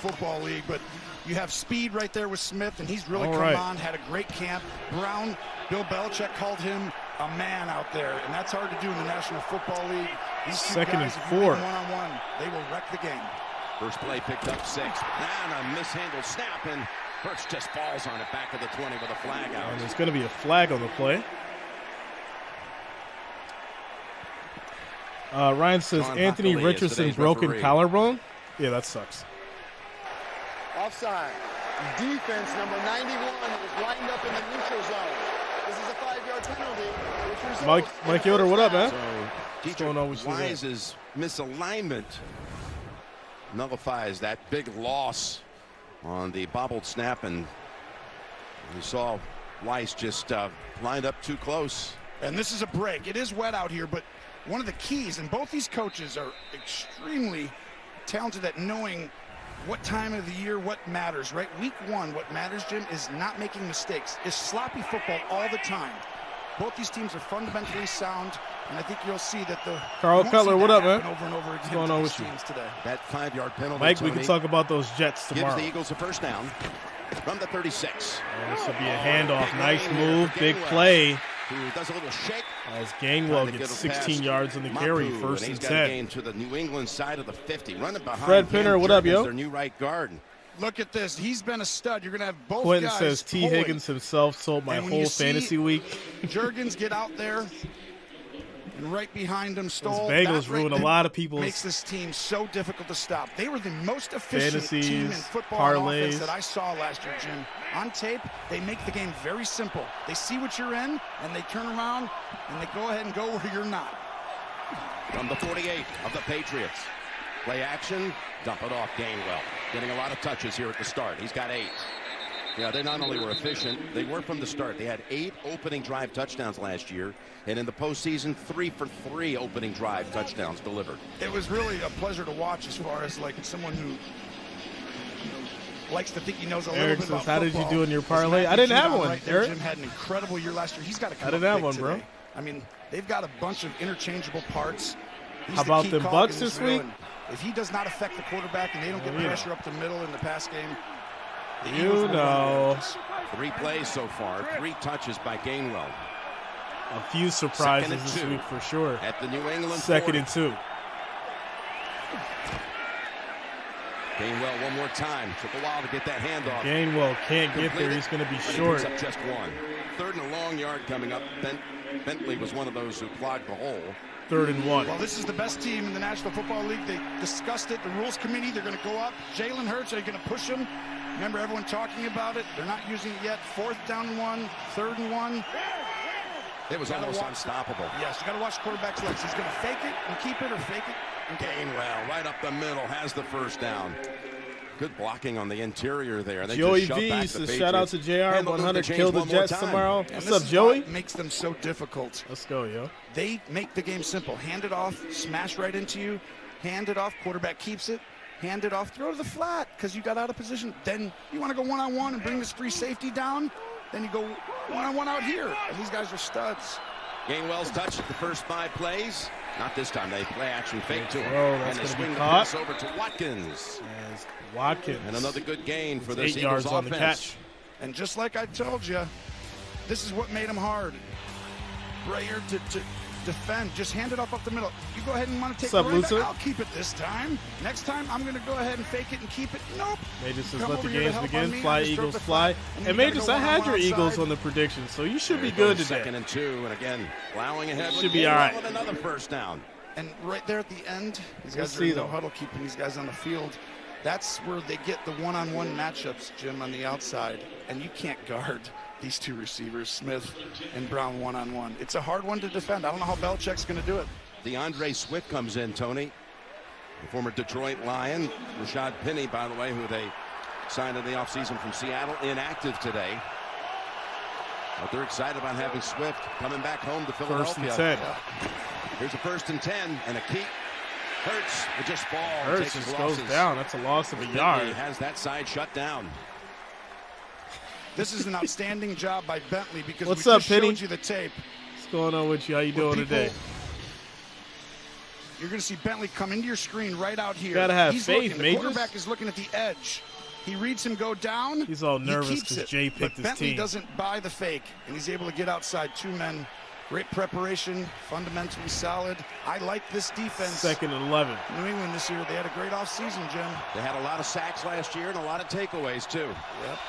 Football League, but you have speed right there with Smith, and he's really come on, had a great camp. Brown, Bill Belichick called him a man out there, and that's hard to do in the National Football League. These two Second guys, and 4. One-on-one, they will wreck the game. First play picked up 6. And a mishandled snap, and Hurts just falls on it back of the 20 with a flag out. And there's going to be a flag on the play. Ryan says John Anthony Hockley is Richardson today's broken referee. collarbone. Yeah, that sucks. Offside. Defense number 91 is lined up in the neutral zone. This is a 5-yard penalty. Which results Mike in Yoder, what up, first man? down. So, What's going on with you there? Wise's misalignment nullifies that big loss on the bobbled snap, and we saw Weiss just lined up too close. And this is a break. It is wet out here, but one of the keys, and both these coaches are extremely talented at knowing what time of the year, what matters, right? Week 1, what matters, Jim, is not making mistakes. It's sloppy football all the time. Both these teams are fundamentally sound, and I think you'll see that the Carl Cutler, what up, man? over and over again. What's going on with you today? That 5-yard penalty, Mike, Tony, we can talk about those Jets tomorrow. gives the Eagles a first down from the 36. Oh, this will be a handoff. Nice move, big play. Who does a little shake. As Gainwell gets 16 yards on the carry, first and 10. Game to the New England side of the 50, running behind. Fred Pinner, what up, yo? Their new right guard. Look at this. He's been a stud. You're going to have both Quentin guys says T. pulling. Higgins himself sold my And when whole you see fantasy week. Jreasn get out there, and right behind him, Stoll. Those Bengals that ruin a there lot of people's makes this team so difficult to stop. They were the most efficient fantasies, team in football and offense parlays. that I saw last year, Jim. On tape, they make the game very simple. They see what you're in, and they turn around, and they go ahead and go where you're not. From the 48 of the Patriots. Play action, dump it off Gainwell. Getting a lot of touches here at the start. He's got 8. Yeah, they not only were efficient, they were from the start. They had 8 opening drive touchdowns last year, and in the postseason, 3 for 3 opening drive touchdowns delivered. It was really a pleasure to watch as far as like someone who likes to think he knows a little Eric bit says, about how did you football. do in your This parlay? Matthew I didn't have Judon one, right there, Eric. Jim had an incredible year last year. He's got to come I didn't up have big one, bro. today. I mean, they've got a bunch of interchangeable parts. He's How the about key the cog Bucks in this drill, week? and if he does not affect the quarterback and they don't get Yeah. pressure up the middle in the pass game, the You Eagles will run know. this. 3 plays so far, 3 touches by Gainwell. A few surprises Second and this 2 week for sure. at the New England 2nd 40. and 2. Gainwell one more time. Took a while to get that handoff. Gainwell can't get there. He's going to be But he short. picks up just 1. 3rd and a long yard coming up. Bentley was one of those who clogged the hole. 3rd and 1. Well, this is the best team in the National Football League. They discussed it. The rules committee, they're going to go up. Jalen Hurts, they're going to push him. Remember everyone talking about it? They're not using it yet. 4th down and 1, 3rd and 1. It was almost unstoppable. Yes, you got to watch the quarterback's legs. He's going to fake it and keep it or fake it. And Gainwell right up the middle has the first down. Good blocking on the interior there. They Joey just shoved V back says, the shout out to Patriots. JR. And they'll move 100 chains kill the one more Jets time. tomorrow. And What's this up, is Joey? what makes them so difficult. Let's go, yo. They make the game simple. Hand it off, smash right into you. Hand it off, quarterback keeps it. Hand it off, throw to the flat because you got out of position. Then you want to go one-on-one and bring this free safety down. Then you go one-on-one out here. And these guys are studs. Gainwell's touched the first 5 plays. Not this time. They play action fake to him. Throw, that's and they gonna be swing the caught. pass over to Watkins. As Watkins. And another good gain for this 8 Eagles yards on offense. the catch. And just like I told you, this is what made them hard. Brayer to defend. Just hand it off the middle. You go ahead and want to take What's up, the running back. Luther? I'll keep it this time. Next time, I'm going to go ahead and fake it and keep it. Nope. Major says, Come let the over here to games help begin. on me. Fly, I just drove Eagles, the fly. flat, and And then you Major, gotta I go had your one-on-one Eagles outside. on the prediction, so you should be There good goes today. 2nd and 2, and again, plowing ahead. Should with be Gainwell all right. with another first down. And right there at the end, these We'll guys see, are in no though. huddle, keeping these guys on the field. That's where they get the one-on-one matchups, Jim, on the outside. And you can't guard these 2 receivers, Smith and Brown, one-on-one. It's a hard one to defend. I don't know how Belichick's going to do it. DeAndre Swift comes in, Tony. The former Detroit Lion. Rashad Penny, by the way, who they signed in the offseason from Seattle, inactive today. But they're excited about having Swift coming back home to Philadelphia. 1st and 10. Here's a 1st and 10 and a keep. Hurts will just fall. Hurts take his just goes losses. down. That's a loss of a Bentley yard. has that side shut down. This is an outstanding job by Bentley because What's we up, just Penny? showed you the tape. What's going on with you? How you doing People- today? You're going to see Bentley come into your screen right out here. Gotta have He's faith, looking. The Majors. quarterback is looking at the edge. He reads him go down. He's all nervous he keeps because it. Jay picked his Bentley team. doesn't buy the fake, and he's able to get outside 2 men. Great preparation, fundamentally solid. I like this defense. 2nd and 11. New England this year, they had a great offseason, Jim. They had a lot of sacks last year and a lot of takeaways, too. Yep.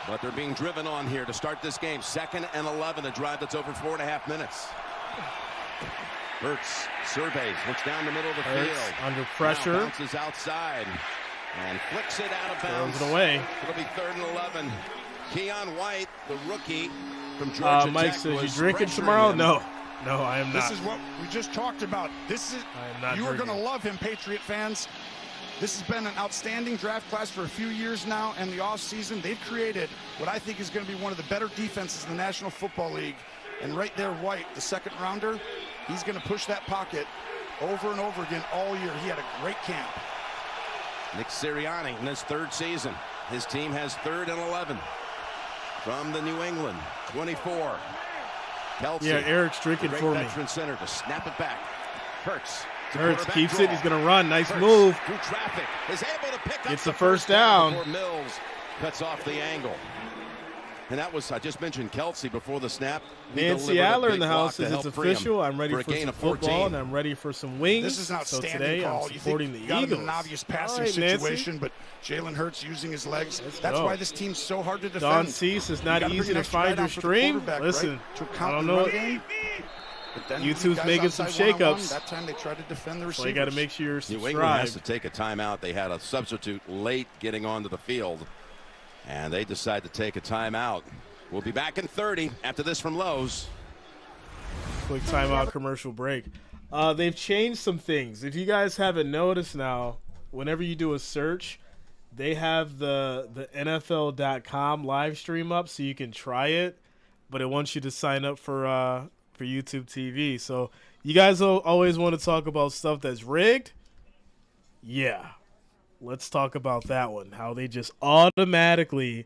But they're being driven on here to start this game. 2nd and 11, a drive that's over 4.5 minutes. Hurts surveys, looks down the middle of the field. Under pressure. Now bounces outside and flicks it out of bounds. Throws it away. It'll be 3rd and 11. Keon White, the rookie from Georgia Mike Tech, says, was you drinking pressuring tomorrow? him. No, I am not. This is what we just talked about. This is I am not you are drinking. going to love him, Patriot fans. This has been an outstanding draft class for a few years now, and the offseason, they've created what I think is going to be one of the better defenses in the National Football League. And right there, White, the 2nd rounder, he's going to push that pocket over and over again all year. He had a great camp. Nick Sirianni in his 3rd season. His team has 3rd and 11 from the New England 24. Kelsey, Yeah, Eric's drinking great for me. veteran center to snap it back. Hurts Keeps draw. it. He's going to run. Nice Hurts move. through traffic is able to pick up Gets the first down. before Mills cuts off the angle. And that was, I just mentioned Kelsey before the snap. He Nancy delivered a Adler in big the block house to says it's help free him official. I'm ready for a for gain some of football, 14. and I'm ready for some wings. This is an So outstanding today call. I'm You supporting think the got him in Eagles. an obvious passing All right, Nancy. situation, but Jalen Hurts using his legs. That's go. why this team's so hard to defend. Don Cease is not You gotta easy bring an to extra find guy down your for the stream. quarterback, Listen, right? To I count don't the know. run game. But then YouTube's guys making some outside one-on-one, shakeups. That time they tried to defend the So receivers. you got to make sure you're New England has subscribed. to take a timeout. They had a substitute late getting onto the field, and they decide to take a timeout. We'll be back in 30 after this from Lowe's. Quick timeout commercial break. They've changed some things. If you guys haven't noticed now, whenever you do a search, they have the NFL.com live stream up so you can try it, but it wants you to sign up for YouTube TV. So you guys always want to talk about stuff that's rigged? Yeah. Let's talk about that one. How they just automatically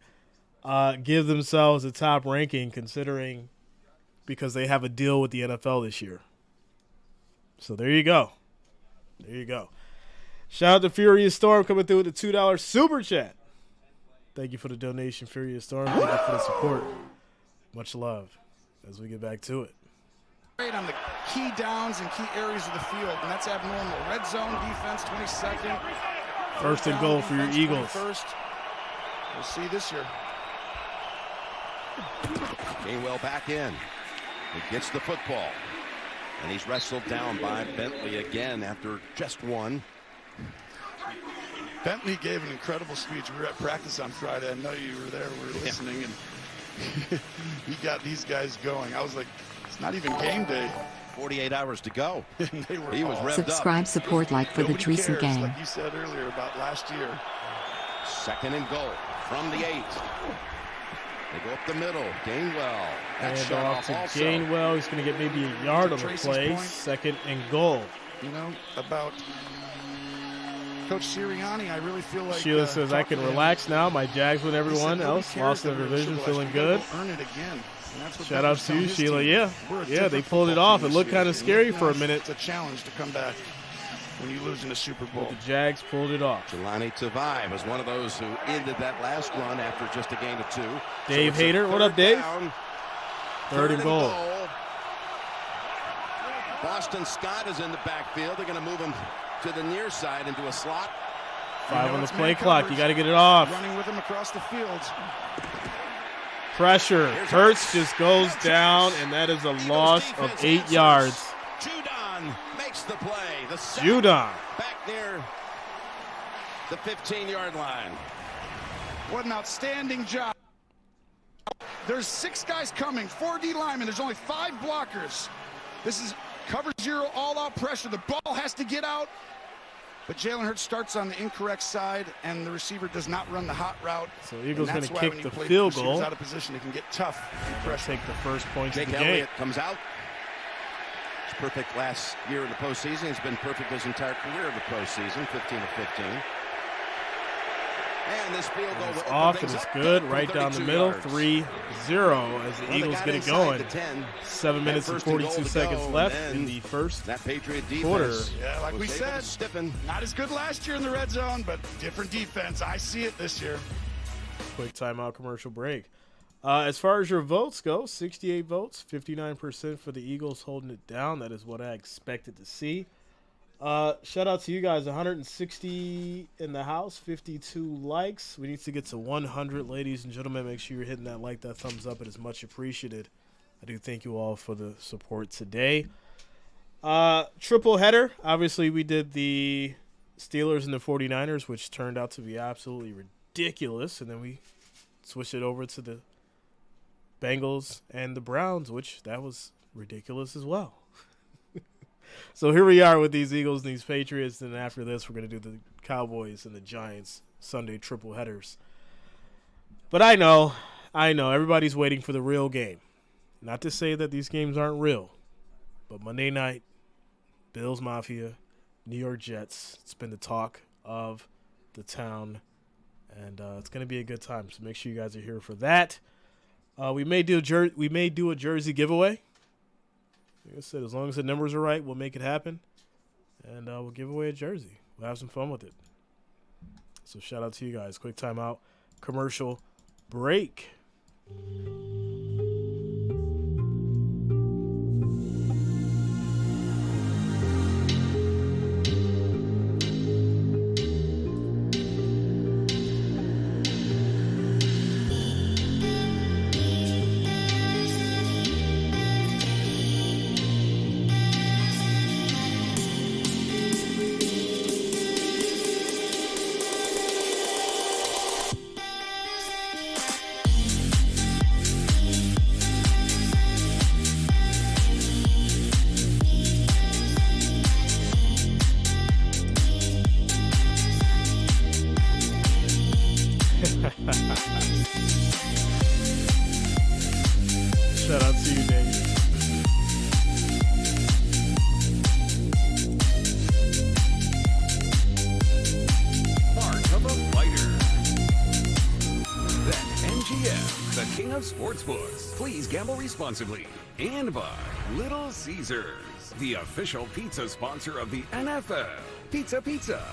give themselves a top ranking considering because they have a deal with the NFL this year. So there you go. There you go. Shout out to Furious Storm coming through with the $2 super chat. Thank you for the donation, Furious Storm. Thank you for the support. Much love as we get back to it. Great on the key downs and key areas of the field, and that's abnormal. Red zone defense, 22nd. First and goal for your Eagles. First. We'll see this year. Gainwell back in. He gets the football. And he's wrestled down by Bentley again after just one. Bentley gave an incredible speech. We were at practice on Friday. I know you were there. We were listening, and he got these guys going. I was like, it's not even game day. 48 hours to go. He was revved Subscribe, up. support, like for Nobody the Jreasn cares, gang. like you said earlier about last year. 2nd and goal from the 8. They go up the middle. Gainwell. That's And shut off off to also. Gainwell. He's going to get maybe a yard on the Tracy's play. point. 2nd and goal. You know, about Coach Sirianni, I really feel like Sheila says, I can relax now. My Jags with everyone else. Lost their division, feeling good. Earn it again. And that's what Shout out to you, his Sheila. team. Yeah, We're a yeah, they different pulled it football off. team It this looked year. kind of scary for a minute. It's a challenge to come back when you lose in a Super Bowl. The Jags pulled it off. Jelani Tavai was one of those who ended that last run after just a gain of 2. Dave So it's a Hayter. What up, Dave? down, 3rd and goal. Boston Scott is in the backfield. They're going to move him to the near side into a slot. 5 on the it's play man clock. coverage. You got to get it off. Running with him across the field. Pressure. Hurts just goes down, and that is a loss of 8 yards. Judon makes the play. The sack Judon. back near the 15-yard line. What an outstanding job. There's 6 guys coming, 4 D linemen. There's only 5 blockers. This is cover 0, all-out pressure. The ball has to get out. But Jalen Hurts starts on the incorrect side, and the receiver does not run the hot route. So Eagles And going to that's why when kick you the play field receivers goal. out of position, it can get tough. Pressure. Take the first points Jake of the game. Elliott comes out. He's perfect last year in the postseason. He's been perfect his entire career in the postseason, 15 of 15. And this field goal It's will off, open and it's things up good. from Right down the 32 middle. yards. 3-0 as the Well, they Eagles got get it inside going. the 10. 7 minutes and First and goal 42 to seconds go, left and in the first that Patriot quarter. defense. Yeah, like was we able said, to stiffen. not as good last year in the red zone, but different defense. I see it this year. Quick timeout commercial break. As far as your votes go, 68 votes, 59% for the Eagles holding it down. That is what I expected to see. Shout out to you guys, 160 in the house, 52 likes. We need to get to 100, ladies and gentlemen. Make sure you're hitting that like, that thumbs up. It is much appreciated. I do thank you all for the support today. Triple header. Obviously, we did the Steelers and the 49ers, which turned out to be absolutely ridiculous. And then we switched it over to the Bengals and the Browns, which that was ridiculous as well. So here we are with these Eagles and these Patriots, and after this we're going to do the Cowboys and the Giants Sunday triple headers. But I know everybody's waiting for the real game. Not to say that these games aren't real, but Monday night, Bills Mafia, New York Jets, it's been the talk of the town, and it's going to be a good time. So make sure you guys are here for that. We may do a jersey giveaway. Like I said, as long as the numbers are right, we'll make it happen, and we'll give away a jersey. We'll have some fun with it. So shout out to you guys. Quick timeout, commercial break. Shout out to you, Dave. Part of a fighter. Bet MGM, the king of sportsbooks. Please gamble responsibly. And by Little Caesars, the official pizza sponsor of the NFL. Pizza Pizza.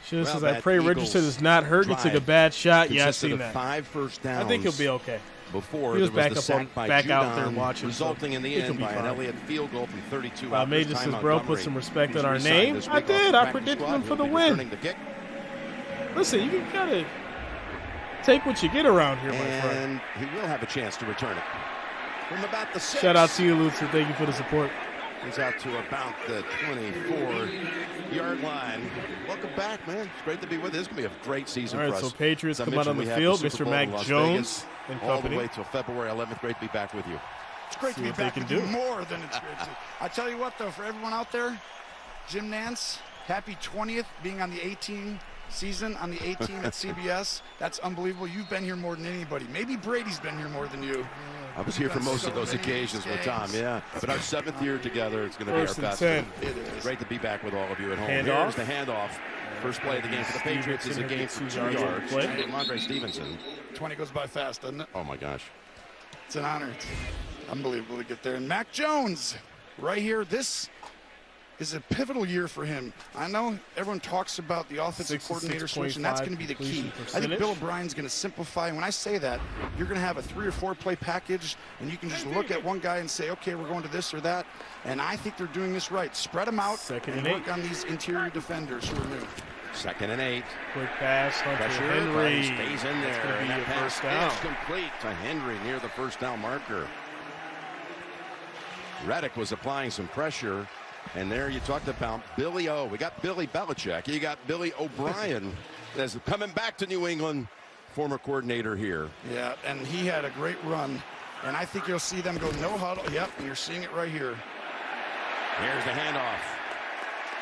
Should've Well, says, I that pray Eagles Richardson does not hurt. He took a drive bad shot. Yeah, I consisted seen of that. 5 first downs. I think he'll be okay. Before He was there back was the up sack by back out there Judon, watching, resulting so in the he can end be by an fine. Elliott field goal from 32 out. Major says, bro, put some respect on our He's name. resigned this I week off did. the I practice predicted squad. him for He'll the be win. returning the kick. Listen, you can kind of take what you get around here, my friend. And he will have a chance to return it. From about the 6. Shout out to you, Luther. Thank you for the support. He's out to about the 24-yard line. Welcome back, man. It's great to be with you. This is going to be a great season All for right, us. so Patriots As I come out on mentioned, the we have field. Super Mr. Bowl in Mac Las Jones Vegas and all the company. way till February 11th. Great to be back with you. It's great to See be what they back can with you do. more than it's great to. I tell you what, though, for everyone out there, Jim Nance, happy 20th being on the 18 season on the 18 at CBS. That's unbelievable. You've been here more than anybody. Maybe Brady's been here more than you. I was here for You've done most so of those many occasions with Tom, games. yeah. But our 7th year together, it's going to be our First and best. 10. It is. Great to be back with all of you at home. Handoff. Here's the handoff. First play of the game for the Patriots is a game for 2 yards. Play. Andre Stevenson. 20 goes by fast, doesn't it? Oh, my gosh. It's an honor. It's unbelievable to get there. And Mac Jones, right here, this is a pivotal year for him. I know everyone talks about the offensive coordinator switch, and that's going to be the key. I think Bill O'Brien's going to simplify. And when I say that, you're going to have a 3 or 4 play package, and you can just look at one guy and say, okay, we're going to this or that. And I think they're doing this right. Spread them out and work on these interior defenders who are new. 2nd and 8. Quick pass, Hunter Pressure, Henry. but he stays in there. That's going to be And your that first pass down. is complete to Henry near the first down marker. Reddick was applying some pressure. And there you talked about Billy O. We got Billy Belichick. You got Billy O'Brien as coming back to New England, former coordinator here. Yeah, and he had a great run. And I think you'll see them go no huddle. Yep, and you're seeing it right here. Here's the handoff.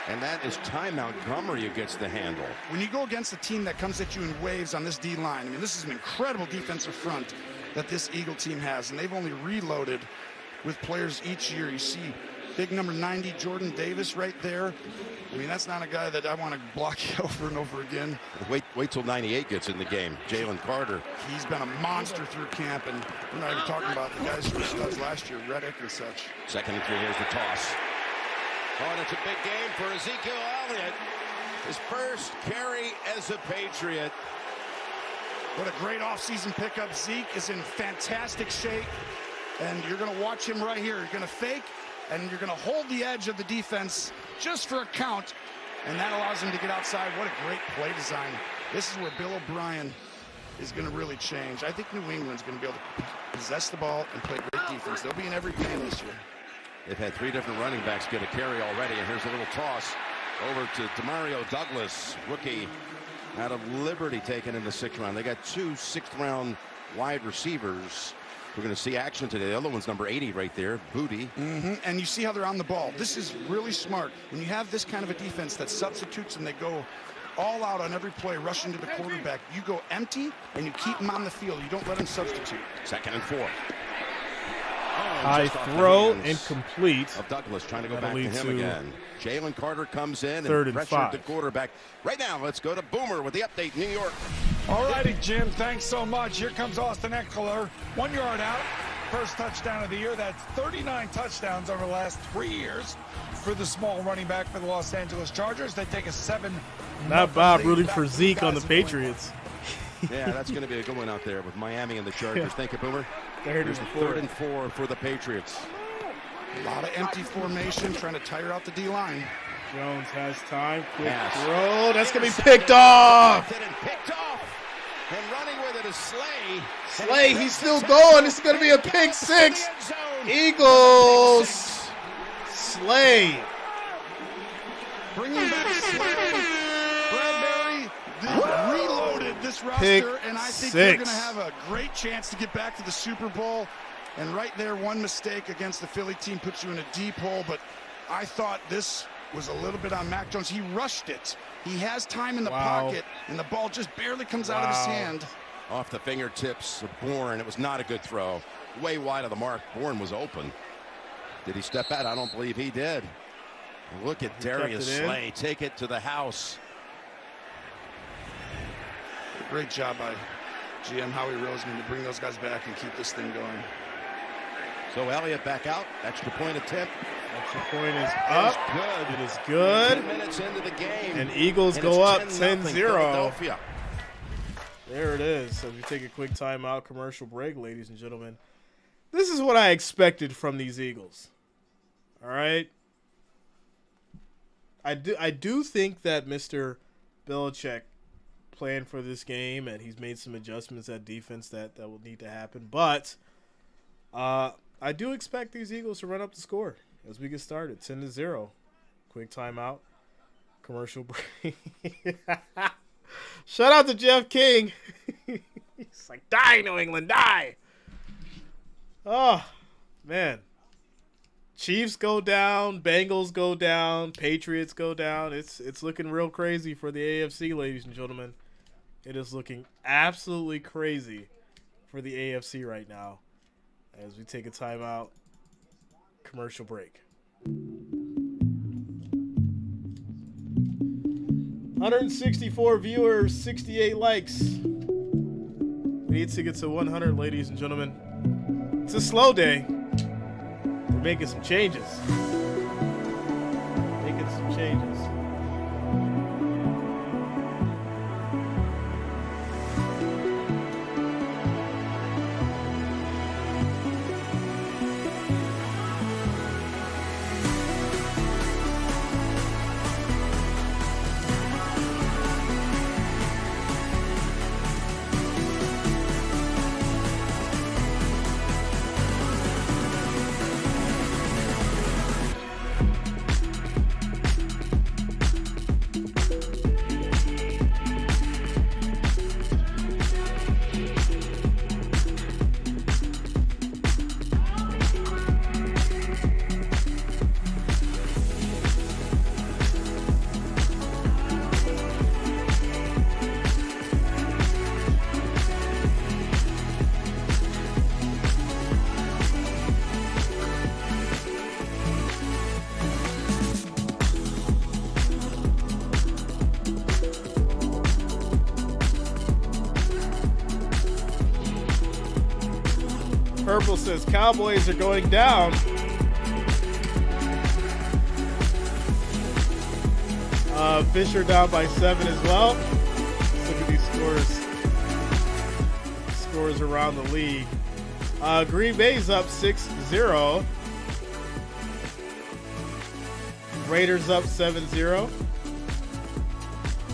And that is Ty Montgomery who gets the handle. When you go against a team that comes at you in waves on this D-line, I mean, this is an incredible defensive front that this Eagle team has, and they've only reloaded with players each year. You see Big number 90, Jordan Davis right there. I mean, that's not a guy that I want to block over and over again. Wait till 98 gets in the game. Jalen Carter. He's been a monster through camp, and we're not even talking about the guys who were studs last year, Reddick and such. 2nd and 3, here's the toss. Oh, and it's a big game for Ezekiel Elliott. His first carry as a Patriot. What a great offseason pickup. Zeke is in fantastic shape, and you're going to watch him right here. You're going to fake, and you're going to hold the edge of the defense just for a count, and that allows him to get outside. What a great play design. This is where Bill O'Brien is going to really change. I think New England's going to be able to possess the ball and play great defense. They'll be in every game this year. They've had 3 different running backs get a carry already, and here's a little toss over to Demario Douglas, rookie out of Liberty, taken in the 6th round. They got 2 6th-round wide receivers. We're going to see action today. The other one's number 80 right there, Booty. And you see how they're on the ball. This is really smart. When you have this kind of a defense that substitutes and they go all out on every play, rushing to the quarterback, you go empty and you keep them on the field. You don't let them substitute. 2nd and 4. High throw, incomplete. Of Douglas trying to go That'll back to lead him to again. Jalen Carter comes in 3rd and and pressured 5. the quarterback. Right now, let's go to Boomer with the update, New York. All righty, Jim. Thanks so much. Here comes Austin Eckler. 1 yard out. First touchdown of the year. That's 39 touchdowns over the last 3 years for the small running back for the Los Angeles Chargers. They take a 7. Not Bob rooting for Zeke on the Patriots. Yeah, that's going to be a good one out there with Miami and the Chargers. Thank you, Boomer. 3rd Here's and the 3rd and 4 for the Patriots. A lot of empty formation, trying to tire out the D-line. Jones has time. Quick Pass. throw. That's going to be picked off. And picked off. And running with it is Slay. Slay, he's still going. This is going to be a pick 6. Eagles. Slay. Bringing back Slay. Bradbury reloaded this roster, Pick and I think 6. they're going to have a great chance to get back to the Super Bowl. And right there, one mistake against the Philly team puts you in a deep hole. But I thought this was a little bit on Mac Jones. He rushed it. He has time in the pocket, and the ball just barely comes out of his hand. Off the fingertips of Bourne. It was not a good throw. Way wide of the mark. Bourne was open. Did he step out? I don't believe he did. Look at Darius Slay. Take it to the house. Great job by GM Howie Roseman to bring those guys back and keep this thing going. So Elliott back out. Extra point attempt. Extra point is up. Good. It is good. 10 minutes into the game. And Eagles And go up it's 10-0. 10-0 Philadelphia. There it is. So we take a quick timeout commercial break, ladies and gentlemen. This is what I expected from these Eagles. All right. I do think that Mr. Belichick planned for this game, and he's made some adjustments at defense that will need to happen. But I do expect these Eagles to run up the score as we get started. 10-0. Quick timeout. Commercial break. Shout out to Jeff King. He's like, die, New England, die. Oh, man. Chiefs go down. Bengals go down. Patriots go down. It's looking real crazy for the AFC, ladies and gentlemen. It is looking absolutely crazy for the AFC right now as we take a timeout. Commercial break. 164 viewers, 68 likes. We need to get to 100, ladies and gentlemen. It's a slow day. We're making some changes. Purple says Cowboys are going down. Fisher down by 7 as well. Let's look at these scores around the league. Green Bay's up 6-0. Raiders up 7-0.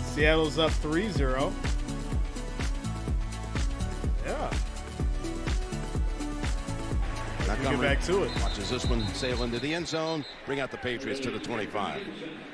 Seattle's up 3-0. Yeah. Get back to it. Watches this one sail into the end zone, bring out the Patriots to the 25.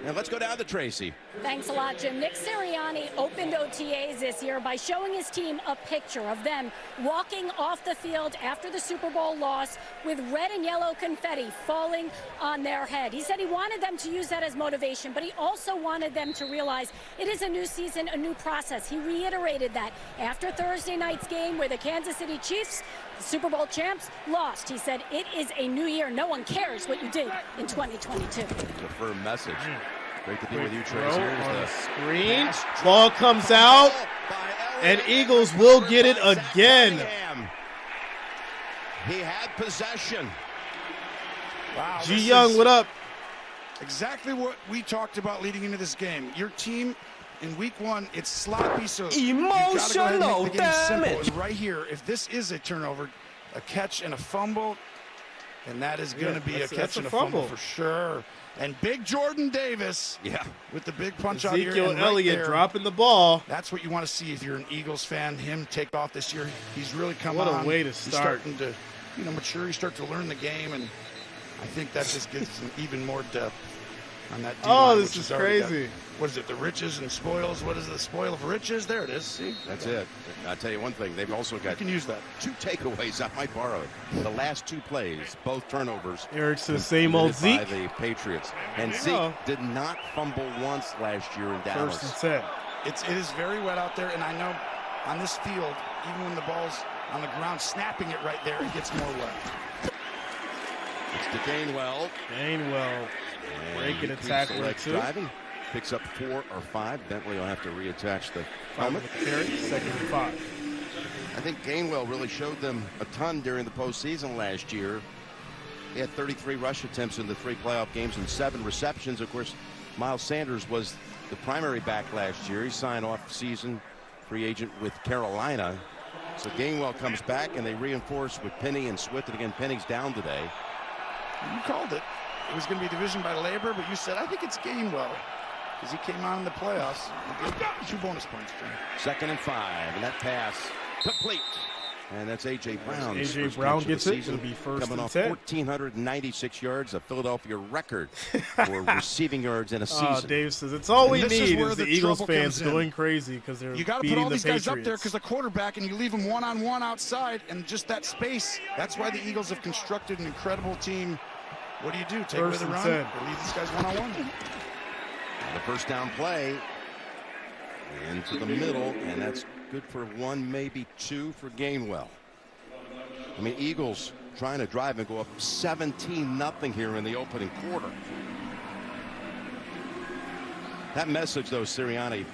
And let's go down to Tracy. Thanks a lot, Jim. Nick Sirianni opened OTAs this year by showing his team a picture of them walking off the field after the Super Bowl loss with red and yellow confetti falling on their head. He said he wanted them to use that as motivation, but he also wanted them to realize it is a new season, a new process. He reiterated that after Thursday night's game where the Kansas City Chiefs, the Super Bowl champs, lost. He said it is a new year. No one cares what you did in 2022. It's a firm message. Great to be with you, Tracy. Here's On the the screen. Ball comes out, and Eagles will get it again. He had possession. Wow. G. Young, what up? Exactly what we talked about leading into this game. Your team in week 1, it's sloppy, so you got to go ahead and make the game simple. And right here, if this is a turnover, a catch and a fumble, and that is going to be a catch and a fumble for sure. And big Jordan Davis, with the big punch out here. Ezekiel And right Elliott there, dropping the ball. That's what you want to see if you're an Eagles fan. Him take off this year. He's really come on. What a way to He's start. starting to, mature. You start to learn the game, and I think that just gives him even more depth on that D-line. Oh, this is crazy. What is it? The riches and spoils. What is the spoil of riches? There it is. See, That's it. I'll tell you one thing. They've also You got can use that. 2 takeaways. I might borrow it. The last 2 plays, both turnovers. Eric's the same old committed Zeke. by the Patriots. And Yeah. Zeke did not fumble once last year in Dallas. 1st and 10. It is very wet out there, and I know on this field, even when the ball's on the ground, snapping it right there, it gets more wet. It's to Gainwell. Gainwell breaking a tackle or 2. Driving. Picks up 4 or 5. Bentley will have to reattach the helmet. 2nd and 5. I think Gainwell really showed them a ton during the postseason last year. He had 33 rush attempts in the 3 playoff games and 7 receptions. Of course, Miles Sanders was the primary back last year. He signed off season free agent with Carolina. So Gainwell comes back, and they reinforce with Penny and Swift. And again, Penny's down today. You called it. It was going to be division by labor, but you said, I think it's Gainwell. Because he came on in the playoffs. 2 bonus points, Jim. 2nd and 5, and that pass complete. And that's A.J. Brown. A.J. Brown gets it. It'll be 1st coming and off 10. 1,496 yards, a Philadelphia record for receiving yards in a season. Oh, Dave says it's all we And this is need where is the the Eagles trouble fans comes in. going crazy because they're You got to beating put all the these Patriots. guys up there because the quarterback, and you leave them one-on-one outside, and just that space. That's why the Eagles have constructed an incredible team. What do you do? Take away the run? Or leave these guys one-on-one? The first down play into the middle, and that's good for 1, maybe 2 for Gainwell. I mean, Eagles trying to drive and go up 17-0 here in the opening quarter. That message, though, Sirianni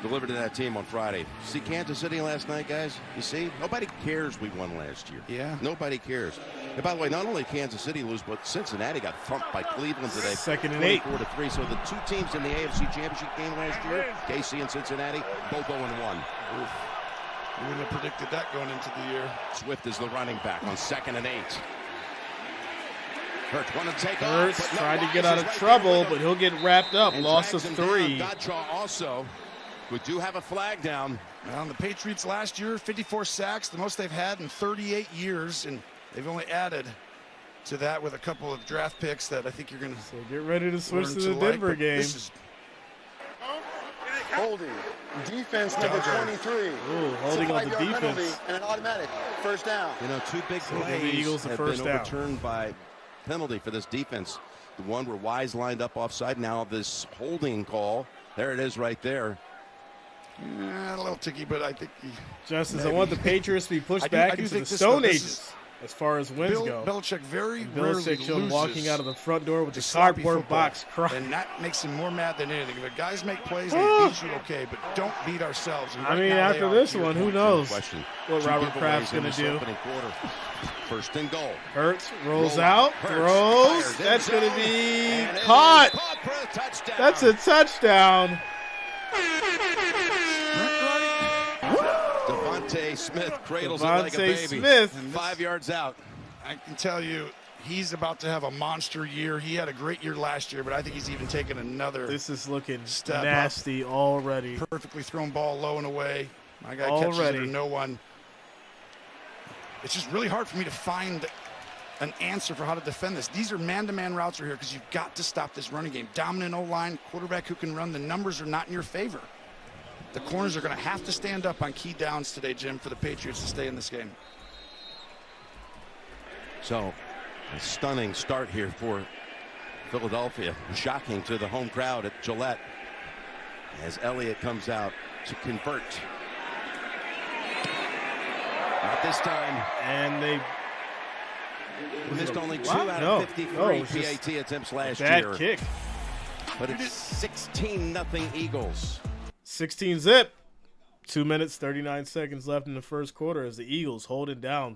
delivered to that team on Friday. See Kansas City last night, guys? You see? Nobody cares we won last year. Yeah. Nobody cares. And by the way, not only Kansas City lose, but Cincinnati got thumped by Cleveland today. 2nd and 8. 24-3. So the 2 teams in the AFC Championship game last year, KC and Cincinnati, both 0-1. We wouldn't have predicted that going into the year. Swift is the running back on 2nd and 8. Hurts wanted to take Hurts off, but no, tried to get Wise out is of right trouble, there with but him he'll get wrapped up. and Loss of drags him 3. down. Godshaw also. We do have a flag down. Well, the Patriots last year, 54 sacks, the most they've had in 38 years, and they've only added to that with a couple of draft picks that I think you're going to So get ready to switch learn to the like, Denver but game. This is Holding. Defense number 23. Ooh, holding on the 5-yard penalty defense. and an automatic. First down. You know, 2 big give the plays Eagles a have first been down. overturned by penalty for this defense. The one where Wise lined up offside. Now this holding call. There it is right there. a little ticky, but I think Justice, I want the Patriots to be pushed I do back think into the this, Stone though, Ages. as far as wins go. Belichick very And rarely Belichick showed him loses walking out of the front door with to the sloppy cardboard football. box crying. And that makes him more mad than anything. If the guys make plays, they beat you, okay, but don't beat ourselves. And I right mean, now, after this one, who knows Question. what Two Robert giveaways Kraft's in going to this do. opening quarter. First and goal. Hurts, rolls Roll out, Hurts throws. fires That's end going to zone, be and it is caught. Caught for a touchdown. That's a touchdown. Devontae Smith cradles it like a Devontae baby. Smith. 5 yards out. I can tell you, he's about to have a monster year. He had a great year last year, but I think he's even taken another This is looking step nasty already. perfectly thrown ball low and away. My guy catches it Already. or no one. It's just really hard for me to find an answer for how to defend this. These are man-to-man routes right here because you've got to stop this running game. Dominant O-line, quarterback who can run. The numbers are not in your favor. The corners are going to have to stand up on key downs today, Jim, for the Patriots to stay in this game. So, a stunning start here for Philadelphia. Shocking to the home crowd at Gillette as Elliott comes out to convert. Not this time. And they Missed only 2 What? out No. of 53 No, it was just PAT attempts last bad year. kick. But it's 16-0 Eagles. 16 zip. 2 minutes, 39 seconds left in the first quarter as the Eagles holding down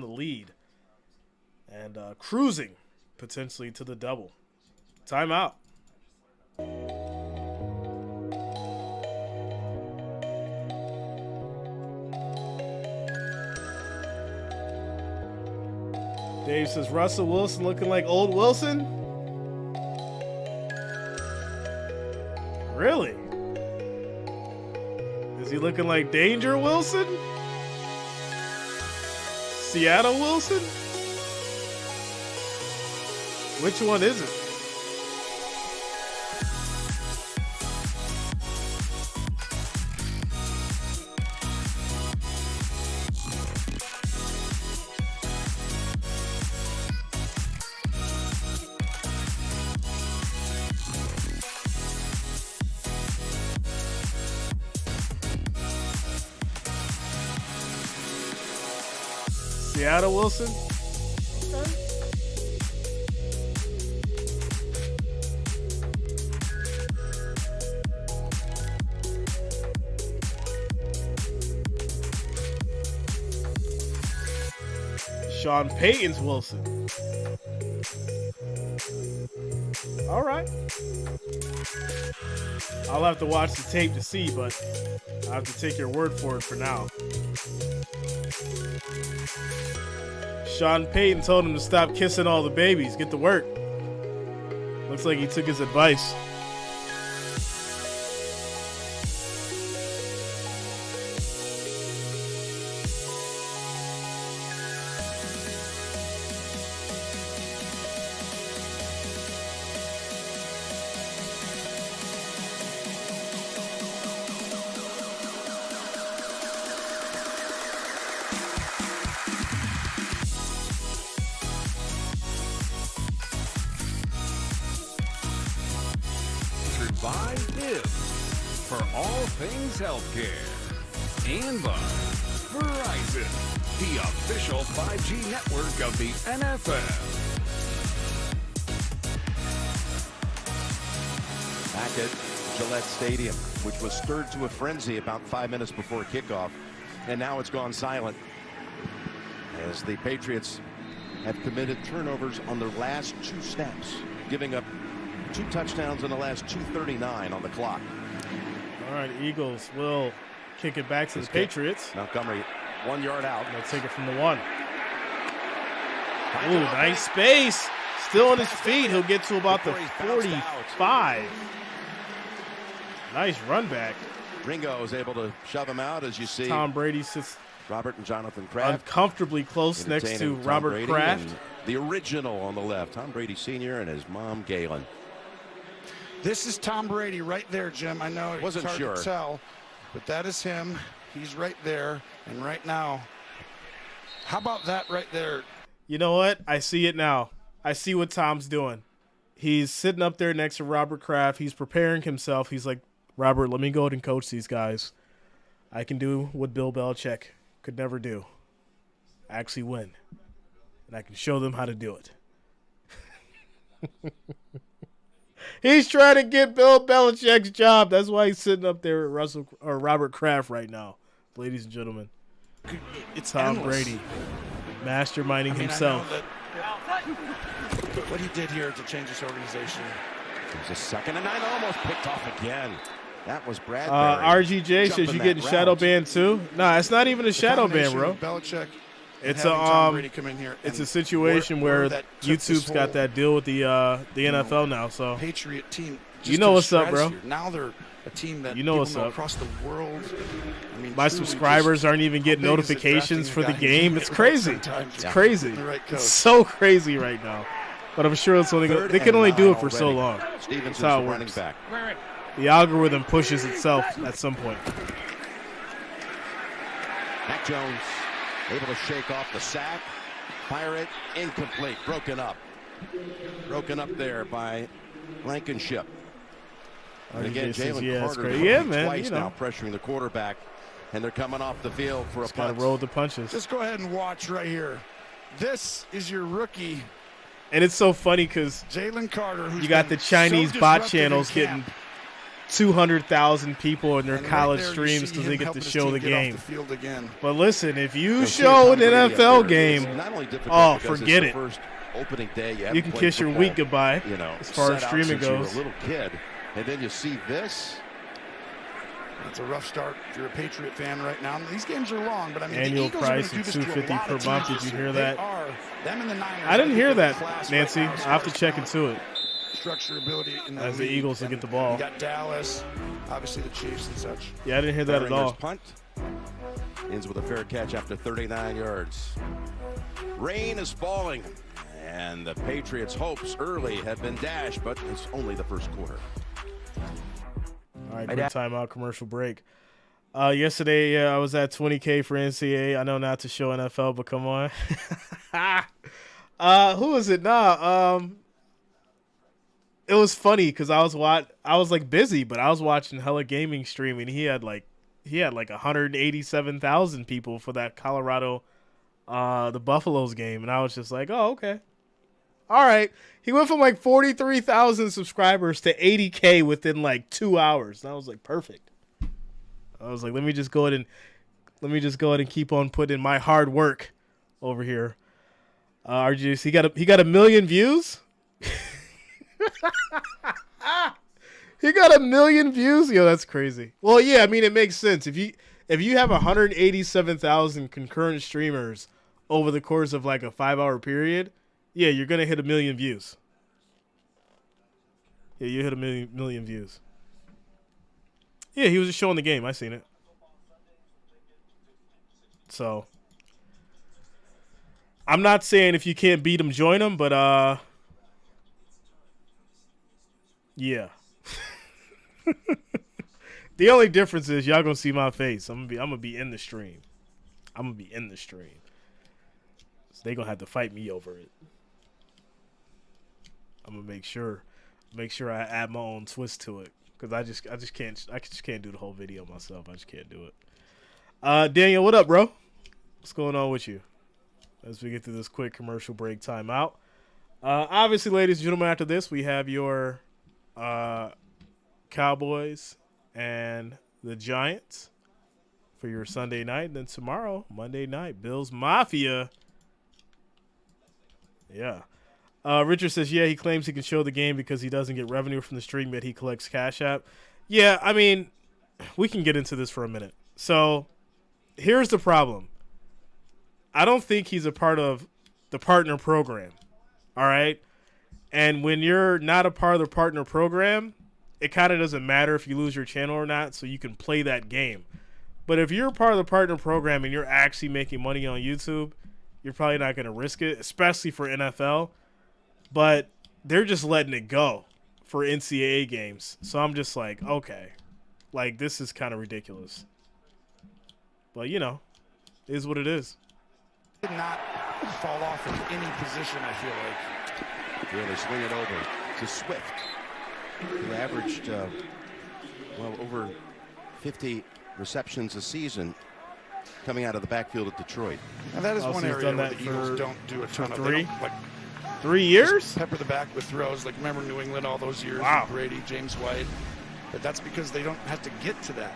the lead and cruising potentially to the double. Timeout. Dave says Russell Wilson looking like old Wilson. Really? Is he looking like Danger Wilson? Seattle Wilson? Which one is it? Seattle Wilson? Okay. Sean Payton's Wilson. All right. I'll have to watch the tape to see, but I have to take your word for it for now. Sean Payton told him to stop kissing all the babies. Get to work. Looks like he took his advice. By Bibb for all things healthcare. And by Verizon, the official 5G network of the NFL. Back at Gillette Stadium, which was stirred to a frenzy about 5 minutes before kickoff, and now it's gone silent as the Patriots have committed turnovers on their last 2 snaps, giving up 2 touchdowns in the last 2:39 on the clock. All right, Eagles will kick it back to the Patriots. Montgomery 1 yard out. They'll take it from the 1. Ooh, nice space. Still on his feet. He'll get to about the 45. Nice run back. Ringo is able to shove him out, as you see. Tom Brady sits Robert and Jonathan Kraft uncomfortably close next to entertaining Tom Robert Brady Kraft. and the original on the left, Tom Brady Sr. and his mom, Galen. This is Tom Brady right there, Jim. I know Wasn't it's hard sure. to tell, but that is him. He's right there. And right now, how about that right there? You know what? I see it now. I see what Tom's doing. He's sitting up there next to Robert Kraft. He's preparing himself. He's like, Robert, let me go ahead and coach these guys. I can do what Bill Belichick could never do. actually win. And I can show them how to do it. He's trying to get Bill Belichick's job. That's why he's sitting up there with Robert Kraft right now, ladies and gentlemen. It's Tom endless. Brady, masterminding himself. What he did here to change this organization. There's a 2nd and 9, almost picked off again. That was Bradbury. RGJ says you getting shadow banned too. Nah, it's not even a shadow ban, bro. Belichick. It's a situation where YouTube's got that deal with the NFL now. So Patriot team. You know what's up, bro. Now they're a team that you know what's up across the world. I mean, my subscribers aren't even getting notifications for the game. It's crazy. It's crazy. It's so crazy right now. But I'm sure it's only they can only do it for so long. That's how it works. The algorithm pushes itself at some point. Mac Jones able to shake off the sack, fire it, incomplete, broken up there by Blankenship. And again, Jalen Carter twice now pressuring the quarterback, and they're coming off the field for a punt. Got to roll the punches. Just go ahead and watch right here. This is your rookie. And it's so funny because Jalen Carter, you got the Chinese bot channels getting 200,000 people in their college streams because they get to show the game. But listen, if you show an NFL game, oh, forget it. Opening day, you can kiss your week goodbye, as far as streaming goes. You were a little kid, and then you see this. It's a rough start if you're a Patriot fan right now. These games are long, but I mean, annual the Eagles price is $250 per month. Did you hear that? Them and the Niners, I didn't hear that, Nancy. I'll have to check into it. Structure ability in the as the Eagles to get the ball. You got Dallas, obviously the Chiefs and such. Yeah, I didn't hear that at all. Punt ends with a fair catch after 39 yards. Rain is falling, and the Patriots' hopes early have been dashed, but it's only the first quarter. All right, quick timeout, commercial break. Yesterday, I was at 20K for NCAA. I know not to show NFL, but come on. Who is it? It was funny because I was like busy, but I was watching hella gaming streaming. He had like 187,000 people for that Colorado, the Buffaloes game, and I was just like, oh, okay, all right. He went from like 43,000 subscribers to 80K within like 2 hours, and I was like, perfect. I was like, let me just go ahead and keep on putting in my hard work over here. RGS, he got a million views. He got 1 million views. Yo, that's crazy. Well, yeah, I mean, it makes sense. If you have 187,000 concurrent streamers over the course of like a 5-hour period, yeah, you're gonna hit 1 million views. Yeah, you hit 1 million views. Yeah, he was just showing the game. I seen it. So I'm not saying if you can't beat him, join him, but yeah. The only difference is y'all gonna see my face. I'm gonna be in the stream. So they gonna have to fight me over it. I'm gonna make sure I add my own twist to it because I just can't do the whole video myself. I just can't do it. Daniel, what up, bro? What's going on with you? As we get through this quick commercial break timeout. Obviously, ladies and gentlemen, after this we have your Cowboys and the Giants for your Sunday night. And then tomorrow, Monday night, Bills Mafia. Yeah. Richard says, yeah, he claims he can show the game because he doesn't get revenue from the stream, yet he collects Cash App. Yeah, I mean, we can get into this for a minute. So here's the problem. I don't think he's a part of the partner program. All right? And when you're not a part of the partner program, it kind of doesn't matter if you lose your channel or not, so you can play that game. But if you're a part of the partner program and you're actually making money on YouTube, you're probably not going to risk it, especially for NFL. But they're just letting it go for NCAA games. So I'm just like, okay, like this is kind of ridiculous. But, you know, it is what it is. Did not fall off in any position, I feel like. Yeah, they swing it over to Swift, who averaged, over 50 receptions a season. coming out of the backfield of Detroit. And that is Oh, one so he's area done where that the Eagles for- don't do a ton of. for They three? don't, like, 3 years? pepper the back with throws. Like, remember New England all those years Wow. with Brady, James White. But that's because they don't have to get to that.